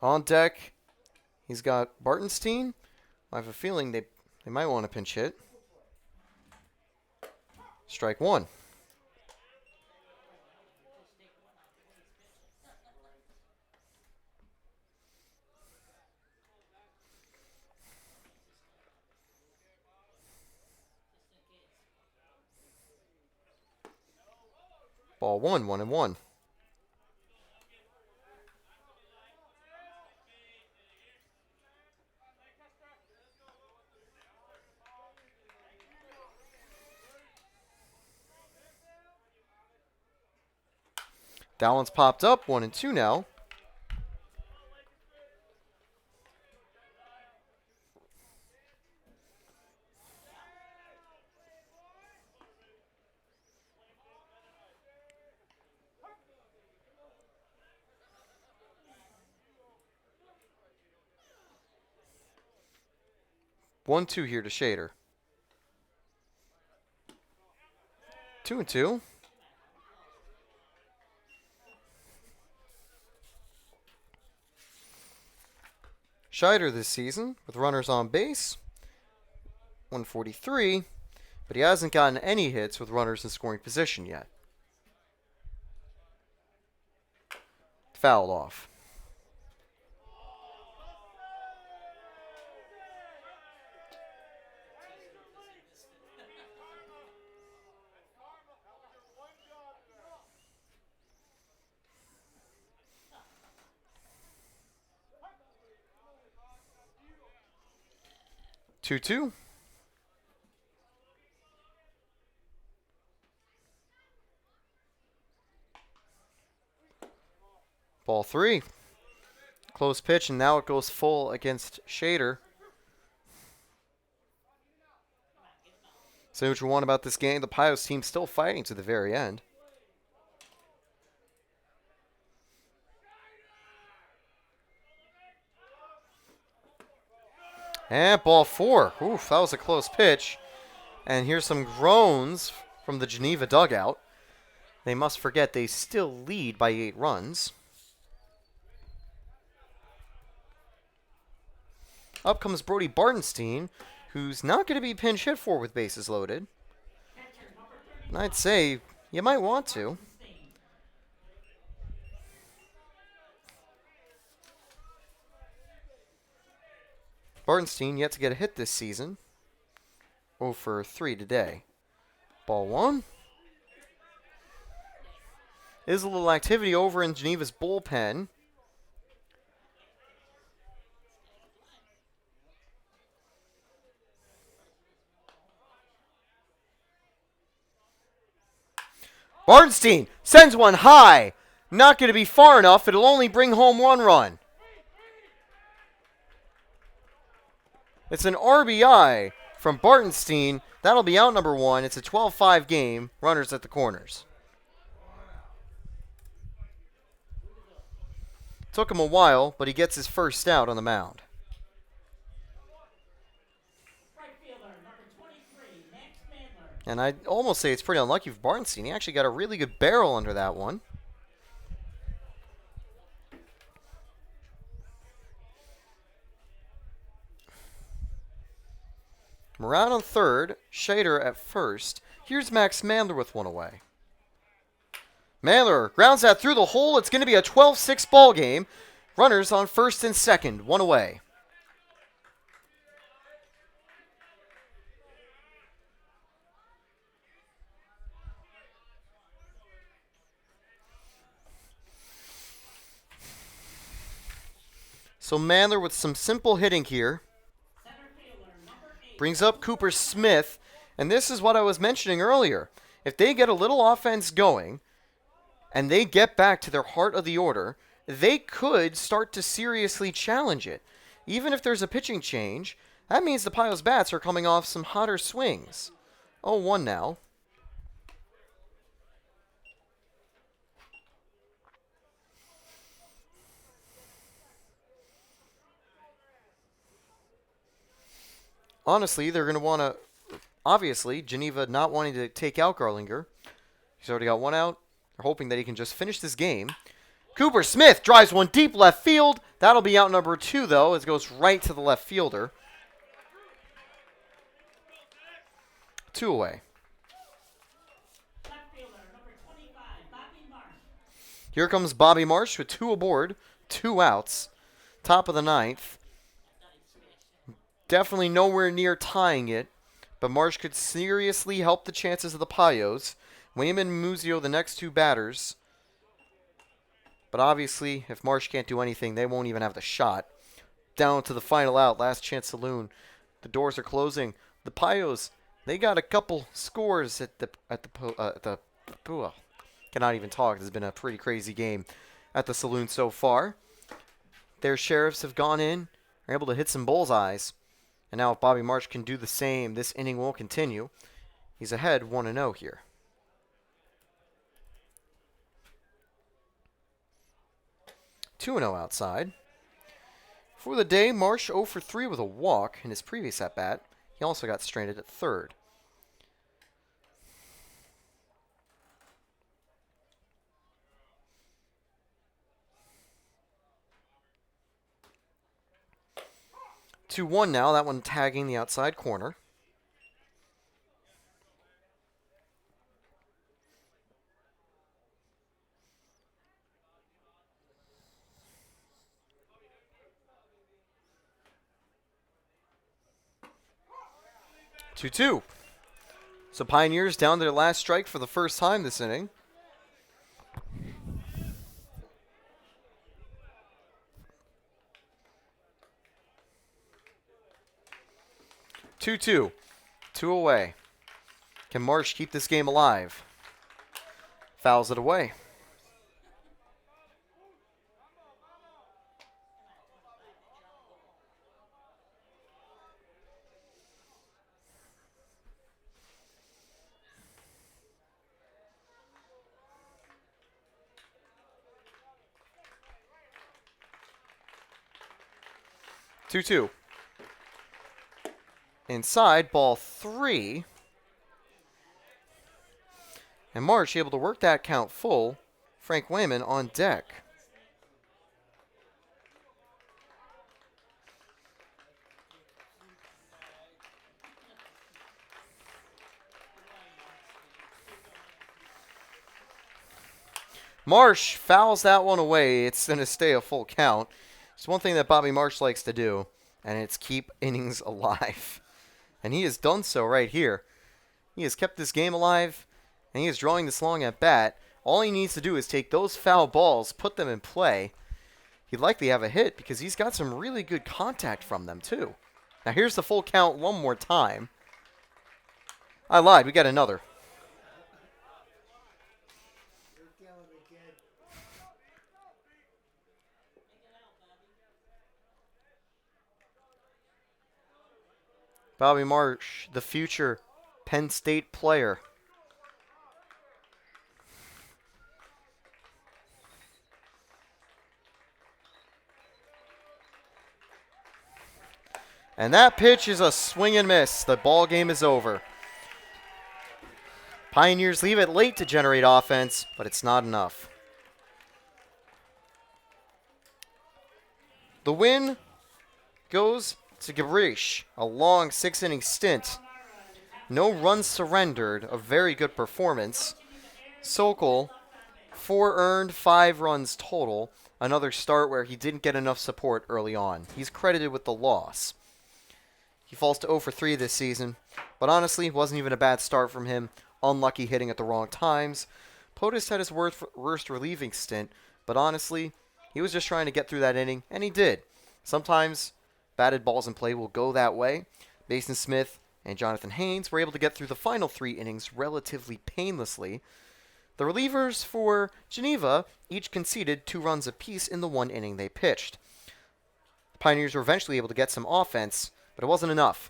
On deck, he's got Bartenstein. I have a feeling they might want to pinch hit. Strike 1. Ball 1, 1-1. That one's popped up. 1-2 now. One, two here to Shader. 2-2. Scheider this season with runners on base, 143, but he hasn't gotten any hits with runners in scoring position yet. Fouled off. Two. Ball 3. Close pitch, and now it goes full against Shader. Say what you want about this game. The Pios team still fighting to the very end. And ball 4. Oof, that was a close pitch. And here's some groans from the Geneva dugout. They must forget they still lead by 8 runs. Up comes Brody Bartenstein, who's not going to be pinch hit for with bases loaded. And I'd say you might want to. Bartenstein yet to get a hit this season. 0 for 3 today. Ball 1. Is a little activity over in Geneva's bullpen. Bartenstein sends one high. Not going to be far enough. It'll only bring home 1 run. It's an RBI from Bartenstein. That'll be out number 1. It's a 12-5 game. Runners at the corners. Took him a while, but he gets his first out on the mound. And I'd almost say it's pretty unlucky for Bartenstein. He actually got a really good barrel under that one. Moran on third, Shader at first. Here's Max Mandler with 1 away. Mandler grounds that through the hole. It's going to be a 12-6 ball game. Runners on first and second, 1 away. So Mandler with some simple hitting here. Brings up Cooper Smith. And this is what I was mentioning earlier. If they get a little offense going and they get back to their heart of the order, they could start to seriously challenge it. Even if there's a pitching change, that means the Pios bats are coming off some hotter swings. 0-1 now. Honestly, they're going to want to, obviously, Geneva not wanting to take out Garlinger. He's already got 1 out. They're hoping that he can just finish this game. Cooper Smith drives one deep left field. That'll be out number 2, though, as it goes right to the left fielder. 2 away. Here comes Bobby Marsh with 2 aboard, 2 outs. Top of the 9th. Definitely nowhere near tying it, but Marsh could seriously help the chances of the Pios. Weyman and Muzio, the next 2 batters. But obviously, if Marsh can't do anything, they won't even have the shot. Down to the final out, last chance saloon. The doors are closing. The Pios, they got a couple scores at the Cannot even talk. This has been a pretty crazy game at the Saloon so far. Their sheriffs have gone in, are able to hit some bullseyes. And now if Bobby Marsh can do the same, this inning will continue. He's ahead 1-0 here. 2-0 outside. For the day, Marsh 0 for 3 with a walk in his previous at-bat. He also got stranded at third. Two one now, that one tagging the outside corner. Two. So Pioneers down to their last strike for the first time this inning. Two away. Can Marsh keep this game alive? Fouls it away. Two. Inside, ball 3. And Marsh able to work that count full. Frank Weyman on deck. Marsh fouls that one away. It's going to stay a full count. It's one thing that Bobby Marsh likes to do, and it's keep innings alive. And he has done so right here. He has kept this game alive, and he is drawing this long at bat. All he needs to do is take those foul balls, put them in play. He'd likely have a hit because he's got some really good contact from them, too. Now here's the full count one more time. I lied. We got another. Bobby Marsh, the future Penn State player. And that pitch is a swing and miss. The ball game is over. Pioneers leave it late to generate offense, but it's not enough. The win goes to Gabrish, a long 6-inning stint. No runs surrendered, a very good performance. Sokol, 4 earned, 5 runs total. Another start where he didn't get enough support early on. He's credited with the loss. He falls to 0 for 3 this season, but honestly, it wasn't even a bad start from him. Unlucky hitting at the wrong times. POTUS had his worst relieving stint, but honestly, he was just trying to get through that inning, and he did. Sometimes batted balls in play will go that way. Mason Smith and Jonathan Haynes were able to get through the final 3 innings relatively painlessly. The relievers for Geneva each conceded 2 runs apiece in the 1 inning they pitched. The Pioneers were eventually able to get some offense, but it wasn't enough.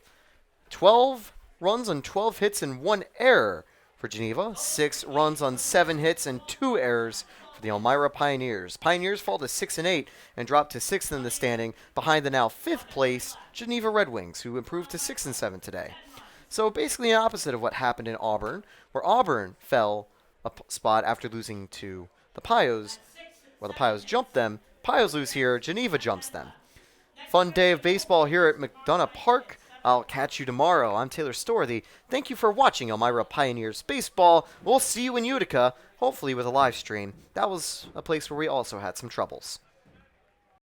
12 runs on 12 hits and 1 error for Geneva. 6 runs on 7 hits and 2 errors for the Elmira Pioneers. Pioneers fall to 6-8 and drop to 6th in the standing behind the now 5th place Geneva Red Wings, who improved to 6-7 today. So basically the opposite of what happened in Auburn, where Auburn fell a spot after losing to the Pios, where the Pios jumped them. Pios lose here, Geneva jumps them. Fun day of baseball here at McDonough Park. I'll catch you tomorrow. I'm Taylor Storthy. Thank you for watching Elmira Pioneers Baseball. We'll see you in Utica, hopefully with a live stream. That was a place where we also had some troubles.